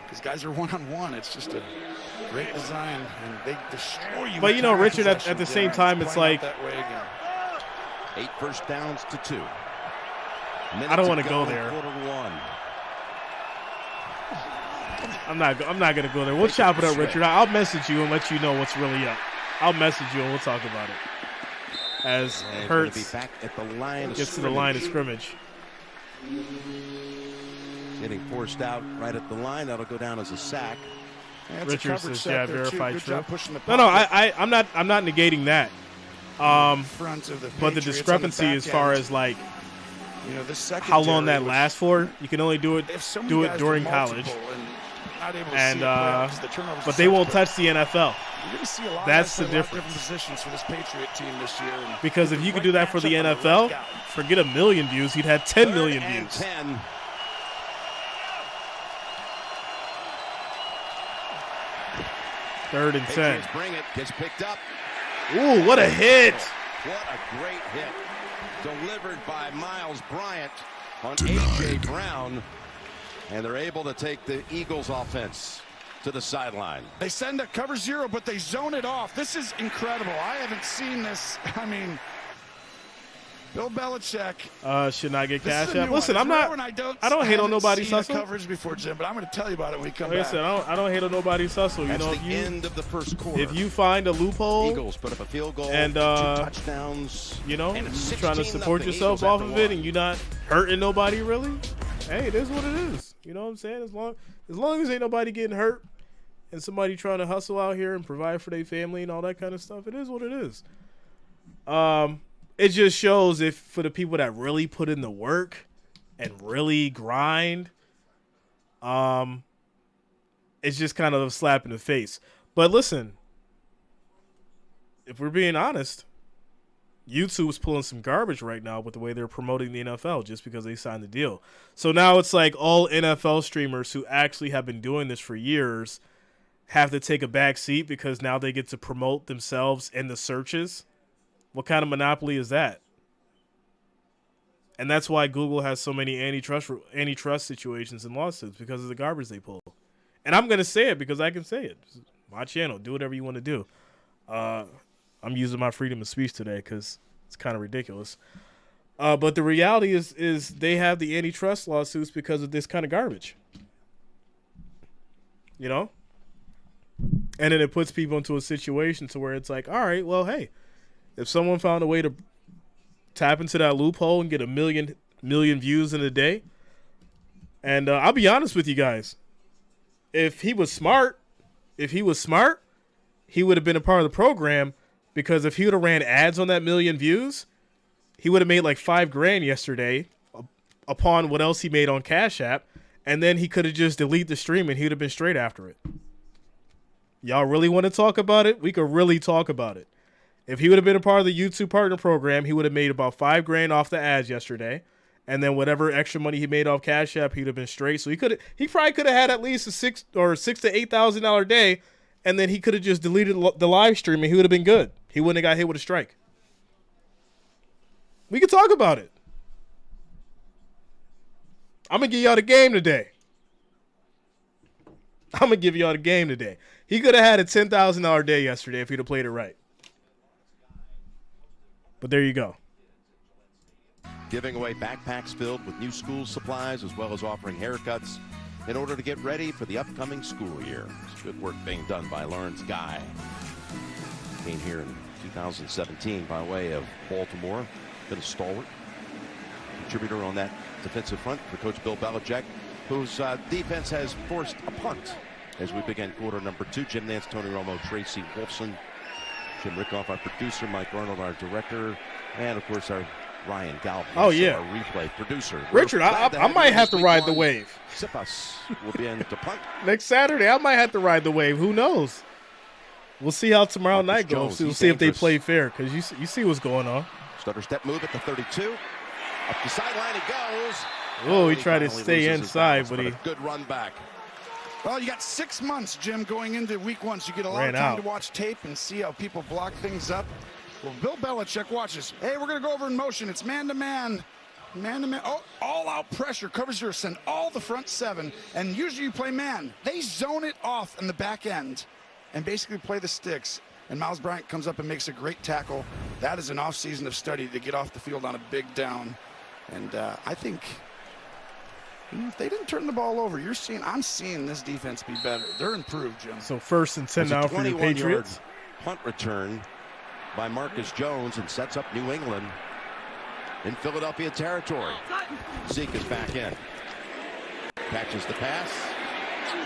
Because guys are one-on-one. It's just a great design, and they destroy you. But, you know, with Richard, at possession. the same time, it's playing like, out that way again. 8 first downs to 2. I don't want to go there. Quarter one. I'm not going to go there. We'll chop it up, Richard. I'll message you and let you know what's really up. I'll message you and we'll talk about it. As And gonna be Hurts back at the line of gets to the line of scrimmage. Getting forced out right at the line. That'll go down as a sack. Yeah, it's a Richard coverage says, set yeah, there, too. verified Good true. job pushing the No, pocket. I'm not negating that. Front of the But the Patriots discrepancy on the as back far end. as like You know, this secondary how long that was- lasts for, you can only do it if so many do it guys during were college. multiple and not able to And see it play out 'cause the turnovers but are they such, won't but touch the NFL. You're going to see a lot That's of the guys play a lot of difference. different positions for this Patriot team this year. And Because if you could do that for the matchup on NFL, left guard. forget a million views, he'd have 10 million 3rd and views. 10. Third and 10. Patriots bring it. Gets picked up. Ooh, what a hit! What a great hit. Delivered by Miles Bryant on A.J. Brown. And they're able to take the Eagles offense to the sideline. They send a cover 0, but they zone it off. This is incredible. I haven't seen this. I mean, Bill Belichick. Should not get This is cash a out. new Listen, one. I'm It's rare not. when I don't hate haven't on nobody's seen a hustle. coverage before, Jim, but I'm going to tell you about it when we come Like I back. said, I don't hate on nobody's hustle. You That's know, the end of the first quarter. if you find a loophole, Eagles put up a field goal, and, 2 touchdowns. you know, and it's you're trying to support 16-0. yourself Eagles off after of it, one. and you're not hurting nobody really. Hey, it is what it is. You know what I'm saying? As long as ain't nobody getting hurt, and somebody trying to hustle out here and provide for their family and all that kind of stuff, it is what it is. It just shows if for the people that really put in the work and really grind, it's just kind of a slap in the face. But listen, if we're being honest, YouTube's pulling some garbage right now with the way they're promoting the NFL just because they signed the deal. So now it's like all NFL streamers who actually have been doing this for years have to take a back seat because now they get to promote themselves in the searches. What kind of monopoly is that? And that's why Google has so many antitrust situations and lawsuits, because of the garbage they pull. And I'm going to say it because I can say it. It's my channel. Do whatever you want to do. I'm using my freedom of speech today because it's kind of ridiculous. But the reality is they have the antitrust lawsuits because of this kind of garbage. You know? And then it puts people into a situation to where it's like, all right, well, hey, if someone found a way to tap into that loophole and get a million views in a day, and I'll be honest with you guys, if he was smart, he would have been a part of the program, because if he would have ran ads on that million views, he would have made like $5,000 yesterday upon what else he made on Cash App, and then he could have just deleted the stream and he would have been straight after it. Y'all really want to talk about it? We could really talk about it. If he would have been a part of the YouTube partner program, he would have made about $5,000 off the ads yesterday, and then whatever extra money he made off Cash App, he'd have been straight. So he probably could have had at least a $6,000 to $8,000 day, and then he could have just deleted the live stream and he would have been good. He wouldn't have got hit with a strike. We could talk about it. I'm gonna give y'all the game today. He could have had a $10,000 day yesterday if he'd have played it right. But there you go. Giving away backpacks filled with new school supplies, as well as offering haircuts in order to get ready for the upcoming school year. It's good work being done by Lawrence Guy. Came here in 2017 by way of Baltimore. Been a stalwart contributor on that defensive front for Coach Bill Belichick, whose defense has forced a punt as we begin quarter number 2. Jim Nance, Tony Romo, Tracy Wolfson, Jim Rickoff, our producer, Mike Arnold, our director, and of course our Ryan Galvin. Oh, yeah. Our replay producer. Richard, I might have to ride the wave. Sipas will be in to punt. Next Saturday, I might have to ride the wave. Who knows? We'll see how tomorrow Marcus night Jones, goes. We'll he's see if they dangerous. play fair, because you see what's going on. Stutter step move at the 32. Up the sideline he goes. Oh, he tried to finally stay loses his inside, balance, but a good run back. Well, you got 6 months, Jim, going into week 1, so you get a lot of time to watch tape and see how people block things up. Well, Bill Belichick watches. Hey, we're going to go over in motion. It's man-to-man. Man-to-man. Oh, all-out pressure. Cover zero. Send all the front 7. And usually you play man. They zone it off in the back end and basically play the sticks. And Miles Bryant comes up and makes a great tackle. That is an off-season of study to get off the field on a big down. And I think if they didn't turn the ball over, I'm seeing this defense be better. They're improved, Jim. So 1st and 10 now for the Patriots. Punt return by Marcus Jones and sets up New England in Philadelphia territory. Zeke is back in. Catches the pass.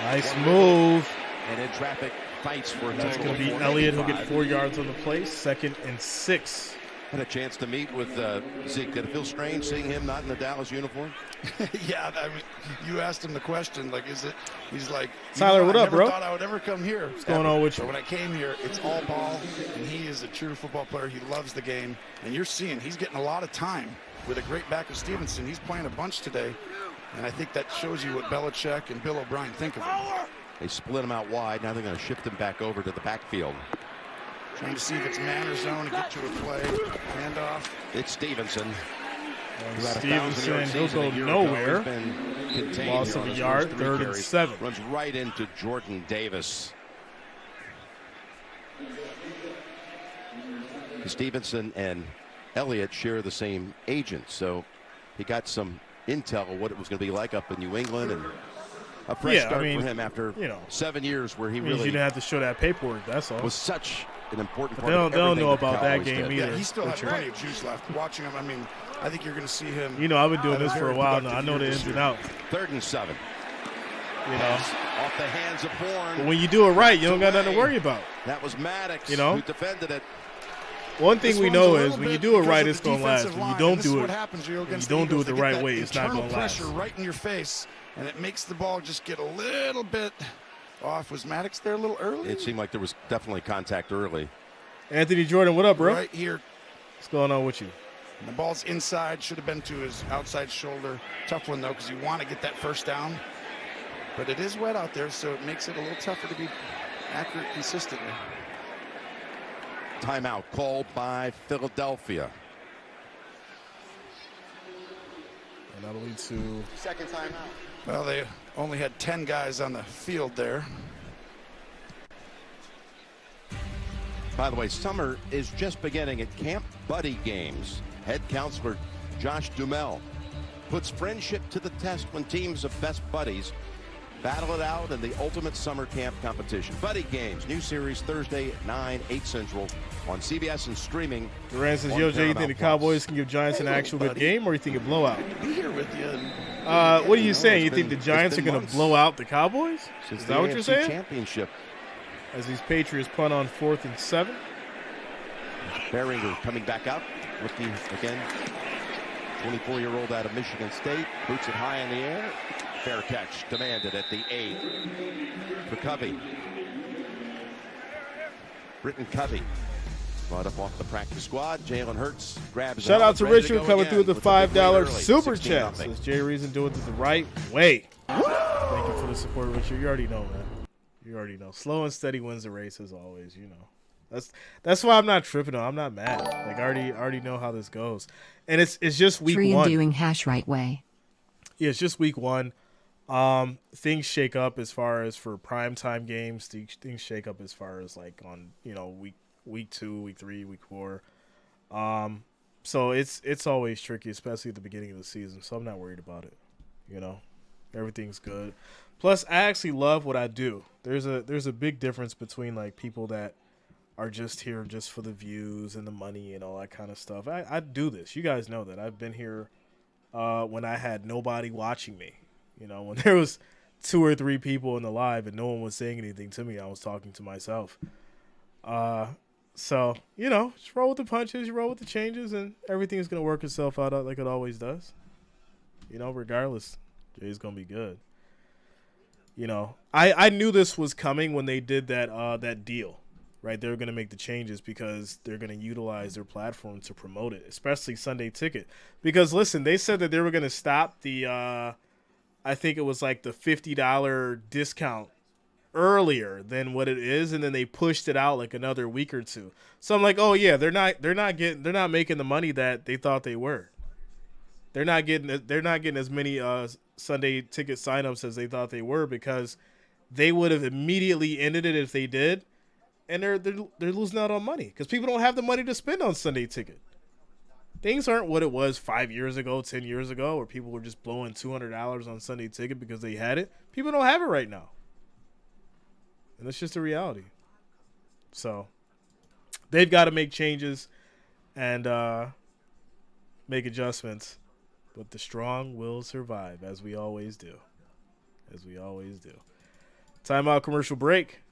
Nice move. And in traffic, fights for a That's total going to be of Elliott. He'll 485. get 4 yards on the play. 2nd and 6. Had a chance to meet with Zeke. Did it feel strange seeing him not in the Dallas uniform? Yeah, I mean, you asked him the question, like, is it? He's like, Tyler, what up, bro? I never thought I would ever come here. What's going on with you? But when I came here, it's all ball, and he is a true football player. He loves the game, and you're seeing he's getting a lot of time with a great back of Stevenson. He's playing a bunch today, and I think that shows you what Belichick and Bill O'Brien think of him. They split him out wide. Now they're going to shift him back over to the backfield. Trying to see if it's man or zone to get to a play. Handoff. It's Stevenson. Stevenson, he'll go nowhere. Loss of a yard, 3rd and 7. Runs right into Jordan Davis. Stevenson and Elliott share the same agent, so he got some intel of what it was going to be like up in New England, and a fresh start for him after 7 years where he really you didn't have to show that paperwork. That's all. was such an important But part. they don't know about that game either. Yeah, he still has plenty of juice left. Watching him, I mean, I think you're going to see him. I've been doing this for a while now. I know the ins and outs. 3rd and 7. Off the hands of Bourne. But when you do it right, you don't got nothing to worry about. That was Maddox who defended it. One thing we know is when you do it right, it's going to last. When you don't do it, the right way, it's not going to last. Pressure right in your face, and it makes the ball just get a little bit off. Was Maddox there a little early? It seemed like there was definitely contact early. Anthony Jordan, what up, bro? Right here. What's going on with you? And the ball's inside. Should have been to his outside shoulder. Tough one, though, because you want to get that first down. But it is wet out there, so it makes it a little tougher to be accurate consistently. Timeout called by Philadelphia. And that'll lead to 2nd timeout. Well, they only had 10 guys on the field there. By the way, summer is just beginning at Camp Buddy Games. Head counselor Josh Dumel puts friendship to the test when teams of best buddies battle it out in the ultimate summer camp competition. Buddy Games, new series Thursday at 9, 8 Central on CBS and streaming. Durant says, yo, Jay, you think the Cowboys can give Giants an actual good game, or you think a blowout? Be here with you. What are you saying? You think the Giants are going to blow out the Cowboys? Is that what you're saying? Championship. As these Patriots punt on 4th and 7. Beringer coming back out. Looking again. 24-year-old out of Michigan State. Boots it high in the air. Fair catch demanded at the 8 for Covey. Britton Covey brought up off the practice squad. Jalen Hurts grabs. Shout out to Richard coming through the $5 super chat. Says Jreasn doing it the right way. Thank you for the support, Richard. You already know, man. You already know. Slow and steady wins the race as always. That's why I'm not tripping on. I'm not mad. Like I already know how this goes, and it's just week Tree one. and doing hash right way. Yeah, it's just week one. Things shake up as far as for primetime games. Things shake up as far as like on week 2, week 3, week 4. So it's always tricky, especially at the beginning of the season. So I'm not worried about it. Everything's good. Plus, I actually love what I do. There's a big difference between like people that are just here just for the views and the money and all that kind of stuff. I do this. You guys know that. I've been here when I had nobody watching me. When there was 2 or 3 people in the live and no one was saying anything to me, I was talking to myself. So, just roll with the punches, you roll with the changes, and everything's going to work itself out like it always does. Regardless, Jay's going to be good. I knew this was coming when they did that deal, right? They were going to make the changes because they're going to utilize their platform to promote it, especially Sunday Ticket. Because, listen, they said that they were going to stop the I I think it was like the $50 discount earlier than what it is, and then they pushed it out like another week or two. So I'm like, oh yeah, they're not making the money that they thought they were. They're not getting as many Sunday ticket signups as they thought they were, because they would have immediately ended it if they did, and they're losing out on money because people don't have the money to spend on Sunday ticket. Things aren't what it was 5 years ago, 10 years ago, where people were just blowing $200 on Sunday ticket because they had it. People don't have it right now, and that's just a reality. So they've got to make changes and make adjustments. But the strong will survive, as we always do. As we always do. Timeout, commercial break.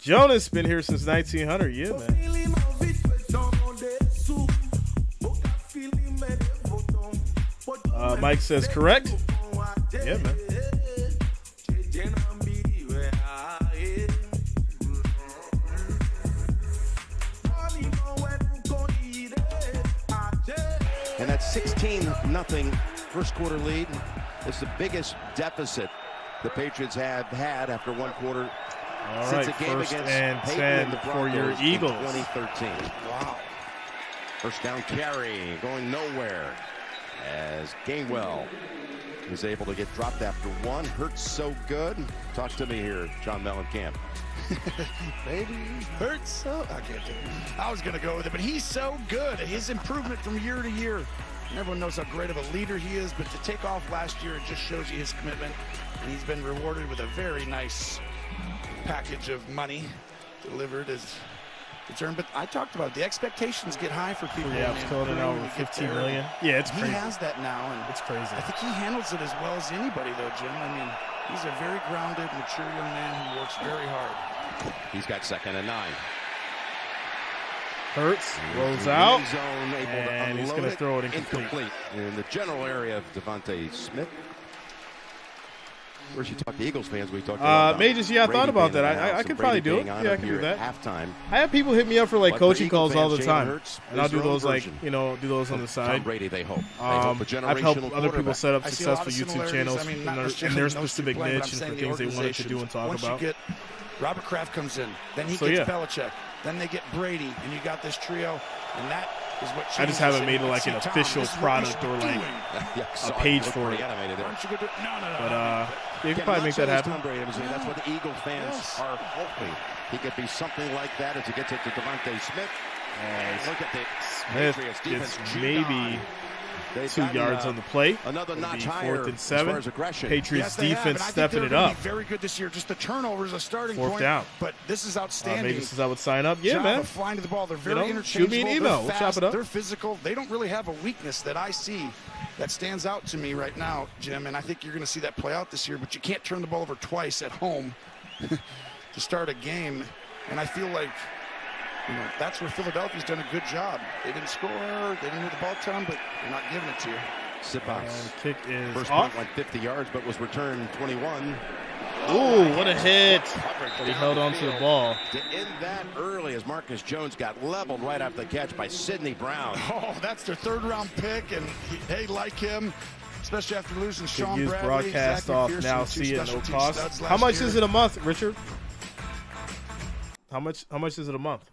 Jonas been here since 1900. Yeah, man. Mike says correct. Yeah, man. And that 16-0 first quarter lead is the biggest deficit the Patriots have had after one quarter. All since right, a game first against and Peyton 10 and the for your Broncos in Eagles. 2013. Wow. First down carry going nowhere as Gainwell is able to get dropped after one. Hurts so good. Talk to me here, John Mellencamp. Baby, hurts so. I can't do it. I was going to go with it, but he's so good. His improvement from year to year. And everyone knows how great of a leader he is, but to take off last year, it just shows you his commitment. And he's been rewarded with a very nice package of money delivered as it's earned. But I talked about it. The expectations get high for people. Yeah, it's calling it out with $15 million. Yeah, it's crazy. He has that now, and it's crazy. I think he handles it as well as anybody, though, Jim. I mean, he's a very grounded, mature young man who works very hard. He's got 2nd and 9. Hurts, rolls out, zone, able to and he's going to throw it incomplete. In the general area of Devontae Smith. Where's you talk to Eagles fans? We talked about Mages, yeah, I thought about that. I could probably do it. Yeah, I can do that. Halftime. I have people hit me up for like coaching calls all the Jalen time, Hurts and I'll is do their own those like version. do those on the Tom side. Brady, they hope. They hope a generational I've helped other people quarterback. set up I see a lot successful of YouTube channels similarities. I mean, not in their necessarily specific play, but niche I'm and saying for the things they wanted to do and talk Once about. you get Robert Kraft comes in, then he So, gets yeah. Belichick, then they get Brady, and you got this trio, and that is what changes. I just haven't made it And like see, an Tom, official this is what you product should or be like doing. a page for it. Animated there. Aren't you gonna do it? No. But yeah, you Again, can probably not make so that is happen. Tom Brady. That's what the Eagle fans are hoping. He could be something like that as he gets it to Devontae Smith. Look at the Smith Patriots gets defense. maybe They've 2 gotten, yards on the play. Another It'll notch be higher 4th and as far 7. as aggression. Patriots Yes, they have, defense and I think stepping they're it gonna up. be very good this year. Just the turnovers a starting 4th point. down. But this is outstanding. Mages says I would sign up. Yeah, job man. of flying to the ball. They're very know, interchangeable. shoot me an They're email. We'll fast. chop it up. They're physical. They don't really have a weakness that I see that stands out to me right now, Jim. And I think you're going to see that play out this year. But you can't turn the ball over twice at home to start a game. And I feel like that's where Philadelphia's done a good job. They didn't score. They didn't move the ball ton, but they're not giving it to you. Sipbox. Kick is First off. point went 50 yards, but was returned 21. Ooh, what a hit. Coverage But he down held the on to the field ball. to end that early as Marcus Jones got leveled right after the catch by Sidney Brown. Oh, that's their 3rd-round pick, and they like him, especially after losing Sean Use Bradley. broadcast Zach off McPherson, now. 2 See it, no special team cost. studs How last much year. is it a month, Richard? How much is it a month?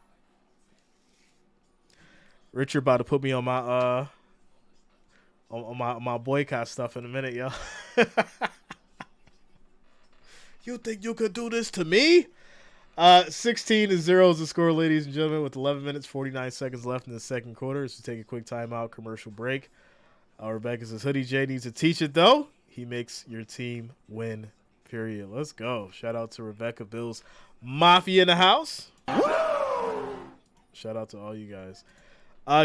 Richard about to put me on my on my boycott stuff in a minute, yo. You think you could do this to me? 16-0 is the score, ladies and gentlemen, with 11 minutes, 49 seconds left in the second quarter. So take a quick timeout, commercial break. Rebecca says, Hoodie J needs to teach it, though. He makes your team win, period. Let's go. Shout out to Rebecca Bills Mafia in the house. Shout out to all you guys.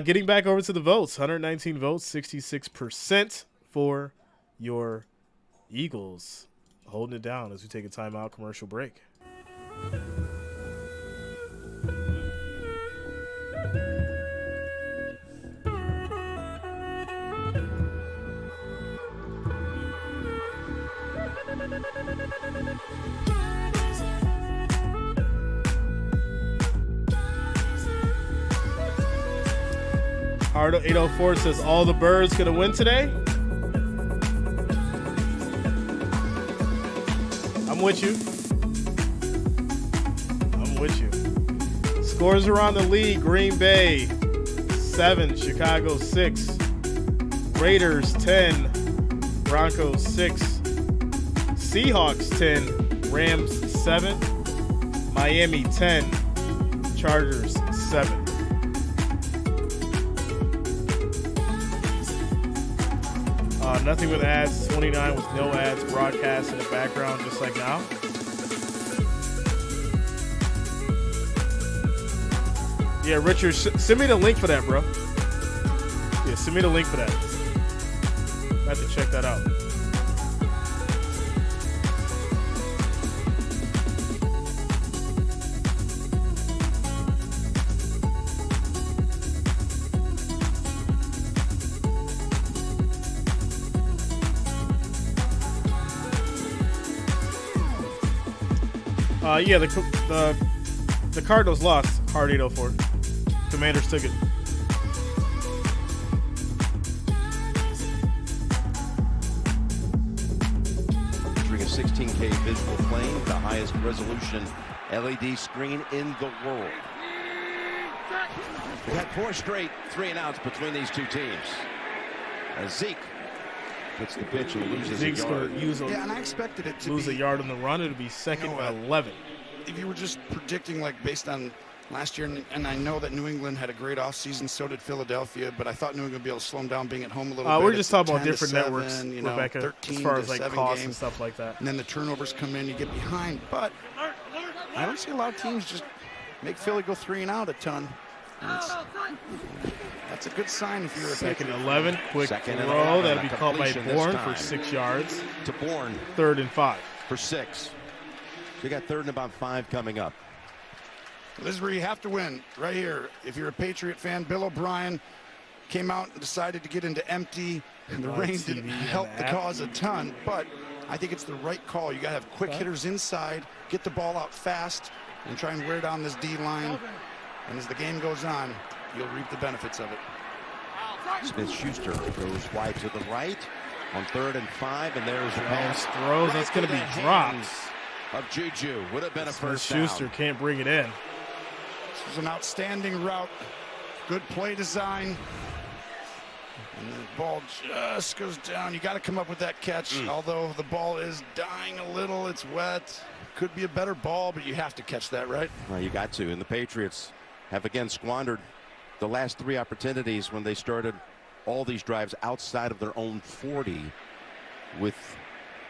Getting back over to the votes. 119 votes, 66% for your Eagles. Holding it down as we take a timeout, commercial break. Hard 804 says all the birds gonna win today. I'm with you. I'm with you. Scores around the league: Green Bay 7, Chicago 6, Raiders 10, Broncos 6, Seahawks 10, Rams 7, Miami 10, Chargers 7. Nothing with ads, 29 with no ads, broadcast in the background just like now. Yeah, Richard, send me the link for that, bro. Yeah, send me the link for that. I have to check that out. Yeah, the Cardinals lost. Hard 804. Commanders took it. Featuring a 16K visual plane, the highest resolution LED screen in the world. We had 4 straight 3-and-outs between these two teams. As Zeke gets the pitch and loses Zeke's a yard. And I expected it to lose a yard on the run. It'll be second and 11. If you were just predicting, like, based on last year, and I know that New England had a great offseason, so did Philadelphia, but I thought New England would be able to slow them down being at home a little bit. We're just talking about 10 to different 7, networks, you know, Rebecca, as far as like costs and stuff like that. And then the turnovers come in, you get behind. But I don't see a lot of teams just make Philly go 3-and-out a ton. That's a good sign if you're a second Patriot. 11, quick throw. That'll be caught by Bourne for 6 yards. To Bourne. 3rd and 5. For 6. They got 3rd and about 5 coming up. This is where you have to win, right here. If you're a Patriot fan, Bill O'Brien came out and decided to get into empty, and the rain didn't help the cause a ton, but I think it's the right call. You got to have quick hitters inside, get the ball out fast, and try and wear down this D-line. And as the game goes on, you'll reap the benefits of it. Smith-Schuster goes wide to the right on 3rd and 5, and there's Jones throws. That's going to be dropped. Of Juju. Would have been a first down. Schuster can't bring it in. This was an outstanding route. Good play design. And the ball just goes down. You got to come up with that catch. Although the ball is dying a little, it's wet. Could be a better ball, but you have to catch that, right? Well, you got to. And the Patriots have again squandered the last 3 opportunities when they started all these drives outside of their own 40 with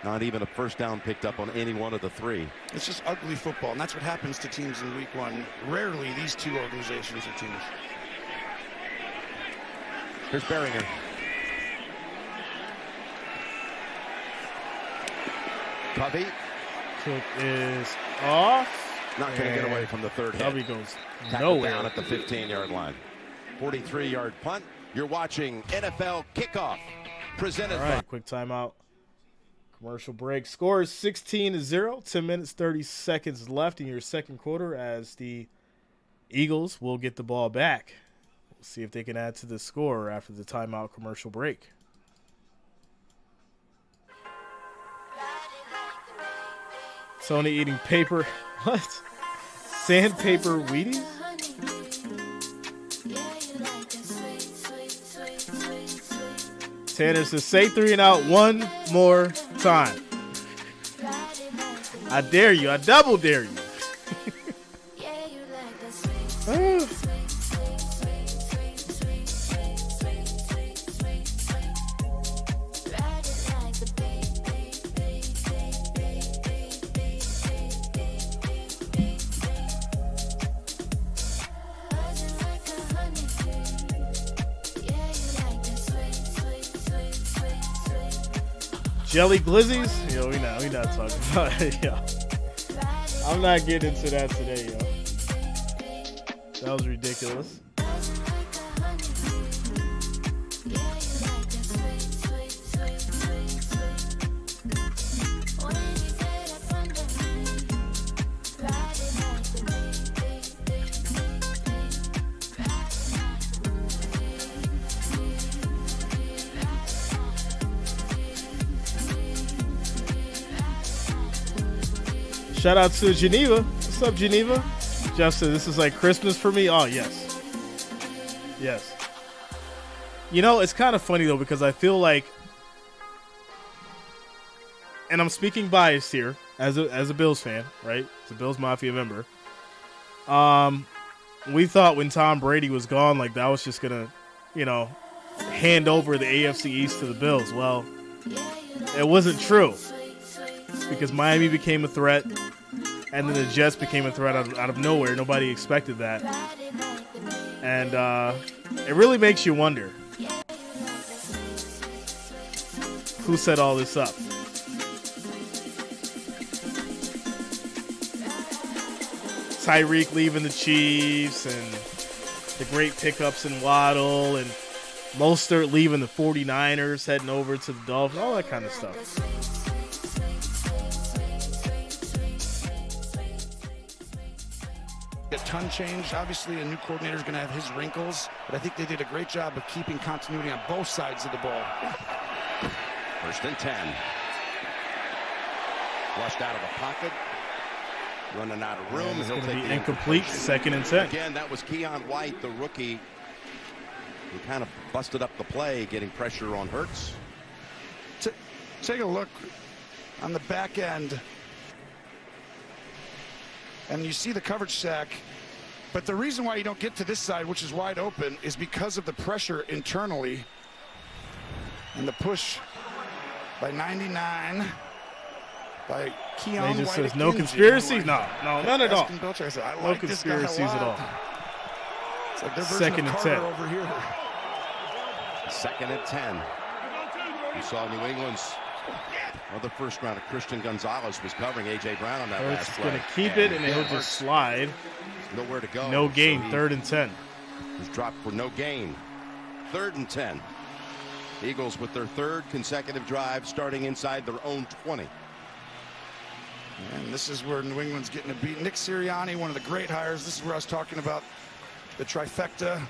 not even a first down picked up on any one of the 3. It's just ugly football, and that's what happens to teams in week 1. Rarely these two organizations are teams. Here's Beringer. Covey. Cook is off. Not going to get away from the 3rd hit. Covey goes Tackled nowhere. down at the 15-yard line. 43-yard punt. You're watching NFL Kickoff. Presented All right, quick timeout. Commercial break. Score is 16-0. 10 minutes, 30 seconds left in your second quarter as the Eagles will get the ball back. We'll see if they can add to the score after the timeout commercial break. Tony eating paper. What? Sandpaper Wheaties? Tanner says, say 3-and-out one more time. I dare you. I double dare you. Jelly glizzies? Yo, we not talking about it, yo. I'm not getting into that today, yo. That was ridiculous. Shout out to Geneva. What's up, Geneva? Jeff said, this is like Christmas for me. Oh, yes. Yes. You know, it's kind of funny, though, because I feel like, and I'm speaking biased here as a Bills fan, right? As a Bills Mafia member. We thought when Tom Brady was gone, like that was just going to, you know, hand over the AFC East to the Bills. Well, it wasn't true because Miami became a threat and then the Jets became a threat out of nowhere. Nobody expected that. And it really makes you wonder who set all this up. Tyreek leaving the Chiefs and the great pickups in Waddle and Mostert leaving the 49ers, heading over to the Dolphins, all that kind of stuff. A ton changed. Obviously, a new coordinator is going to have his wrinkles, but I think they did a great job of keeping continuity on both sides of the ball. 1st and 10. Flushed out of the pocket. Running out of room. It's going to be incomplete. 2nd and 10. Again, that was Keon White, the rookie, who kind of busted up the play, getting pressure on Hurts. Take a look on the back end. And you see the coverage sack. But the reason why you don't get to this side, which is wide open, is because of the pressure internally. And the push by 99 by Keon He just White. says no conspiracies? No, none at all. I said, I No like this guy a conspiracies at lot. all. It's like their version 2nd of and Carter 10. over here. 2nd and 10. You saw New England's other first rounder, Christian Gonzalez, was covering A.J. Brown on that last Hurts play. going to keep it, and he'll just slide. Nowhere to go. No gain, So 3rd and 10. He's dropped for no gain. 3rd and 10. Eagles with their 3rd consecutive drive starting inside their own 20. And this is where New England's getting a beat. Nick Sirianni, one of the great hires. This is where I was talking about the trifecta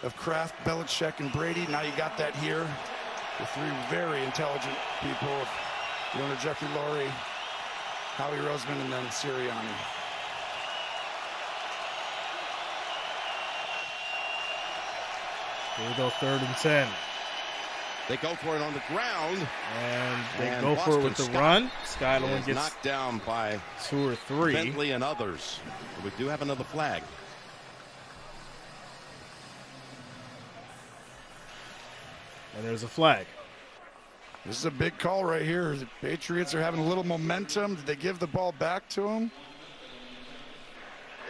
of Kraft, Belichick, and Brady. Now you got that here. The 3 very intelligent people. The owner, Jeffrey Lurie, Howie Roseman, and then Sirianni. Here we go, 3rd and 10. They go for it on the ground. And they And go for it with the Boston Scott run. Scott only Is gets knocked down by 2 or 3. Bentley and others. We do have another flag. And there's a flag. This is a big call right here. The Patriots are having a little momentum. Did they give the ball back to him?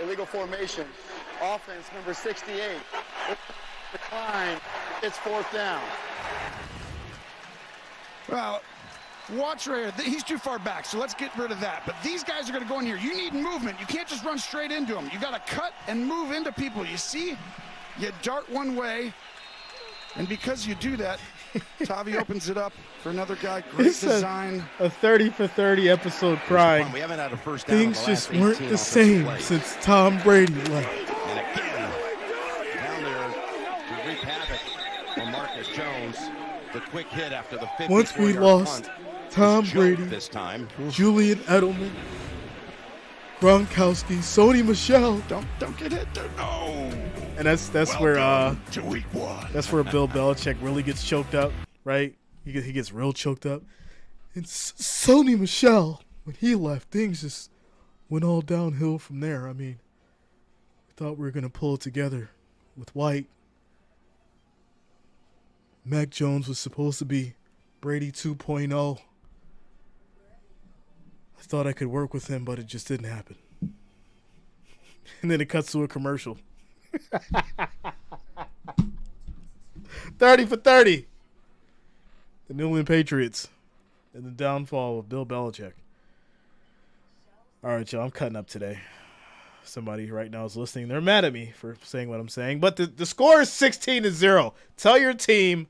Illegal formation. Offense number 68. Decline. It's 4th down. Well, watch right here. He's too far back, so let's get rid of that. But these guys are going to go in here. You need movement. You can't just run straight into them. You got to cut and move into people. You see? You dart one way, and because you do that, Tavi opens it up for another guy. Great design. A 30 for 30 episode crying. We haven't had a first down. Things just weren't the same since Tom Brady left. And again, down there to wreak havoc on Marcus Jones. The quick hit after the 54-yard Once we lost Tom Brady, this time. Julian Edelman, Gronkowski, Sony Michel. Don't get hit there. No. And that's where to week 1. that's where Bill Belichick really gets choked up, right? He gets real choked up. And Sony Michel, when he left, things just went all downhill from there. I mean, we thought we were gonna pull it together with White. Mac Jones was supposed to be Brady 2.0. I thought I could work with him, but it just didn't happen. And then it cuts to a commercial. 30 for 30. The New England Patriots and the downfall of Bill Belichick. All right, y'all, I'm cutting up today. Somebody right now is listening. They're mad at me for saying what I'm saying, but the score is 16-0. Tell your team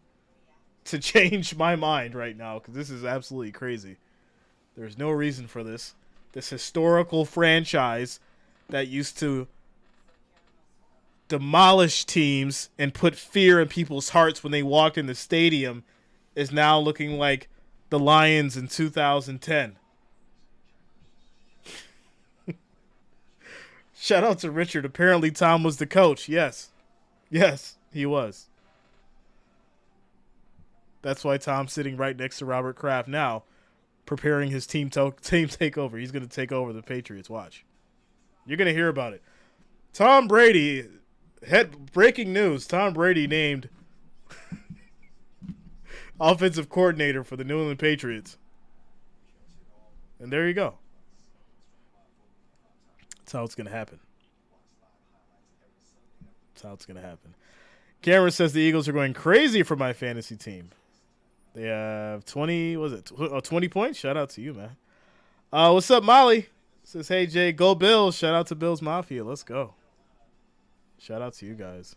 to change my mind right now because this is absolutely crazy. There's no reason for this. This historical franchise that used to demolish teams and put fear in people's hearts when they walked in the stadium is now looking like the Lions in 2010. Shout out to Richard. Apparently, Tom was the coach. Yes, he was. That's why Tom's sitting right next to Robert Kraft now, preparing his team takeover. He's going to take over the Patriots. Watch. You're going to hear about it. Tom Brady, breaking news, Tom Brady named offensive coordinator for the New England Patriots. And there you go. That's how it's going to happen. That's how it's going to happen. Cameron says the Eagles are going crazy for my fantasy team. They have 20 points? Shout out to you, man. What's up, Molly? Says, hey, Jay, go Bills. Shout out to Bills Mafia. Let's go. Shout out to you guys.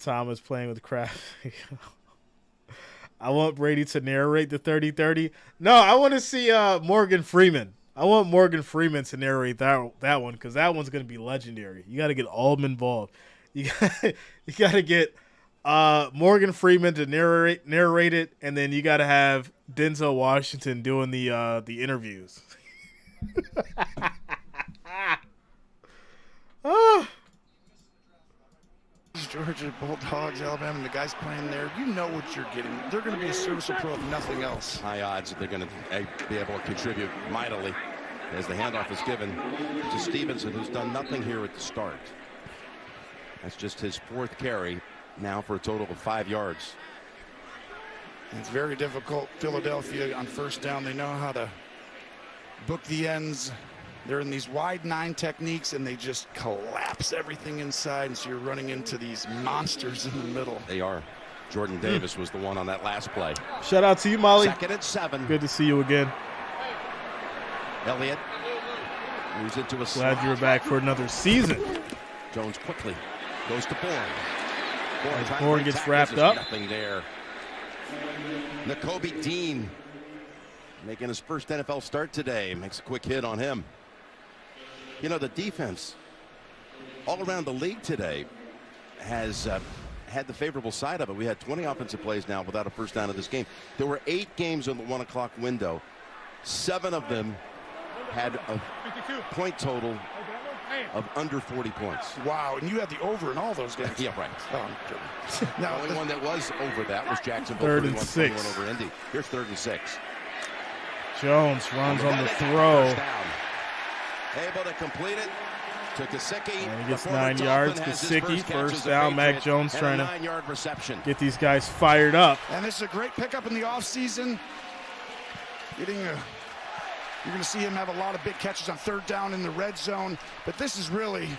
Tom is playing with Kraft. I want Brady to narrate the 30-30. No, I want to see Morgan Freeman. I want Morgan Freeman to narrate that one because that one's going to be legendary. You got to get all of them involved. You got to get Morgan Freeman to narrate it, and then you got to have Denzel Washington doing the interviews. Georgia Bulldogs, Alabama, and the guys playing there, you know what you're getting. They're going to be a serviceable pro if nothing else. High odds that they're going to be able to contribute mightily as the handoff is given to Stevenson, who's done nothing here at the start. That's just his fourth carry now for a total of 5 yards. It's very difficult. Philadelphia on first down, they know how to book the ends. They're in these wide 9 techniques, and they just collapse everything inside, and so you're running into these monsters in the middle. They are. Jordan Davis was the one on that last play. Shout out to you, Molly. 2nd and 7. Good to see you again. Elliott moves into a Glad you were back for another season. Jones quickly goes to Bourne. Bourne gets wrapped up. Nothing there. Nakobe Dean making his first NFL start today. Makes a quick hit on him. You know, the defense all around the league today has had the favorable side of it. We had 20 offensive plays now without a first down in this game. There were 8 games in the 1 o'clock window. 7 of them had a point total of under 40 points. Wow, and you had the over in all those games. Yeah, right. Oh, I'm kidding. The only one that was over that was Jacksonville. 3rd and 6. Over Indy. Here's 3rd and 6. Jones runs on the throw. Able to complete it to Gesicki. And he gets 9 yards. Gesicki, first down. Mac Jones trying to 9-yard reception. Get these guys fired up. And this is a great pickup in the offseason. You're going to see him have a lot of big catches on 3rd down in the red zone. But this is really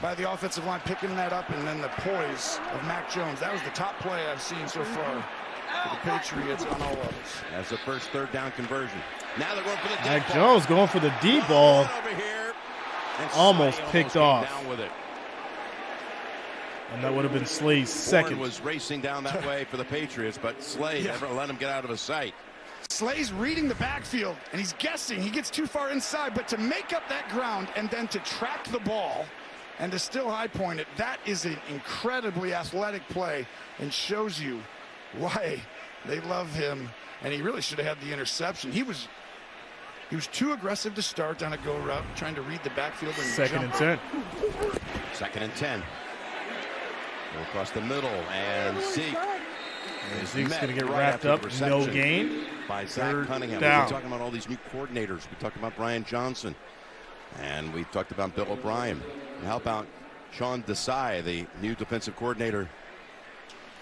by the offensive line picking that up, and then the poise of Mac Jones. That was the top play I've seen so far for the Patriots on all levels. That's the first 3rd down conversion. Now they're going for the deep Mac ball. Jones going for the deep ball. Over here, Almost picked off. Down with it. And that would have been Slay's second. Bourne was racing down that way for the Patriots, but Slay never let him get out of his sight. Slay's reading the backfield, and he's guessing. He gets too far inside, but to make up that ground and then to track the ball and to still high point it, that is an incredibly athletic play and shows you why they love him. And he really should have had the interception. He was too aggressive to start on a go route, trying to read the backfield. And 2nd and 10. 2nd and 10. Go across the middle, and Zeke. And Zeke's going to get wrapped up. No gain. By Zach Cunningham. We've been talking about all these new coordinators. We talked about Brian Johnson. And we talked about Bill O'Brien. And how about Sean Desai, the new defensive coordinator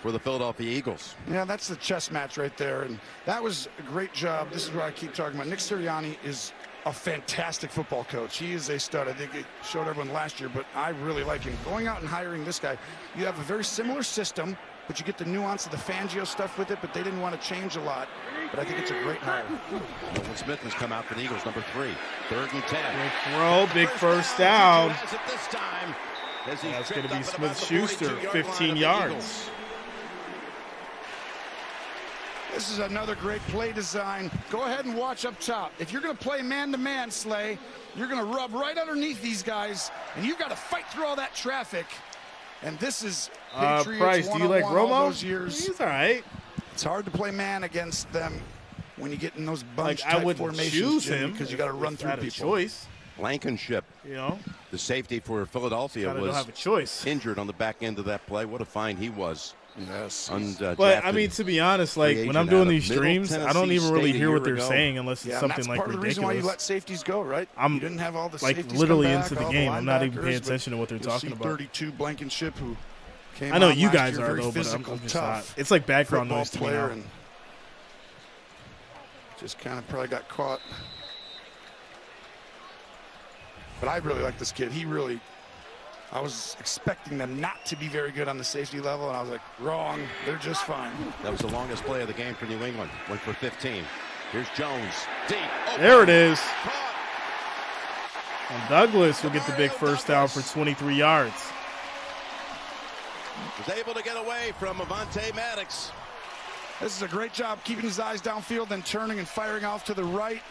for the Philadelphia Eagles? Yeah, that's the chess match right there. And that was a great job. This is what I keep talking about. Nick Sirianni is a fantastic football coach. He is a stud. I think it showed everyone last year, but I really like him. Going out and hiring this guy, you have a very similar system, but you get the nuance of the Fangio stuff with it, but they didn't want to change a lot. But I think it's a great hire. Nolan Smith has come out for the Eagles, number 3. 3rd and 10. Big throw, big first down. That's going to be Smith-Schuster, 15 yards. This is another great play design. Go ahead and watch up top. If you're going to play man-to-man, Slay, you're going to rub right underneath these guys, and you've got to fight through all that traffic. And this is Patriots Price, do you like Romo? All those years. He's all right. It's hard to play man against them when you get in those bunch I type wouldn't formations. choose him because you got to run through people. Choice. Blankenship, You know, the safety for Philadelphia, kind of don't was have a choice. injured on the back end of that play. What a find he was. Yes. But I mean, to be honest, like when I'm doing these streams, I don't even really hear what they're saying unless it's something like ridiculous. Part of the reason why you let safeties go, right? You didn't have all the like safeties literally come back, into the all game. I'm not even paying linebackers, attention to what they're you'll talking see about. 32 Blankenship, who came I know on you last guys year, are very though, but physical, I'm just tough not. It's like background football noise to me player, now. and just kind of probably got caught. But I really like this kid. I was expecting them not to be very good on the safety level, and I was like, wrong. They're just fine. That was the longest play of the game for New England. Went for 15. Here's Jones. Deep. Open. There it is. Caught. And Douglas will get the big first down for 23 yards. Was able to get away from Avonte Maddox. This is a great job keeping his eyes downfield, then turning and firing off to the right.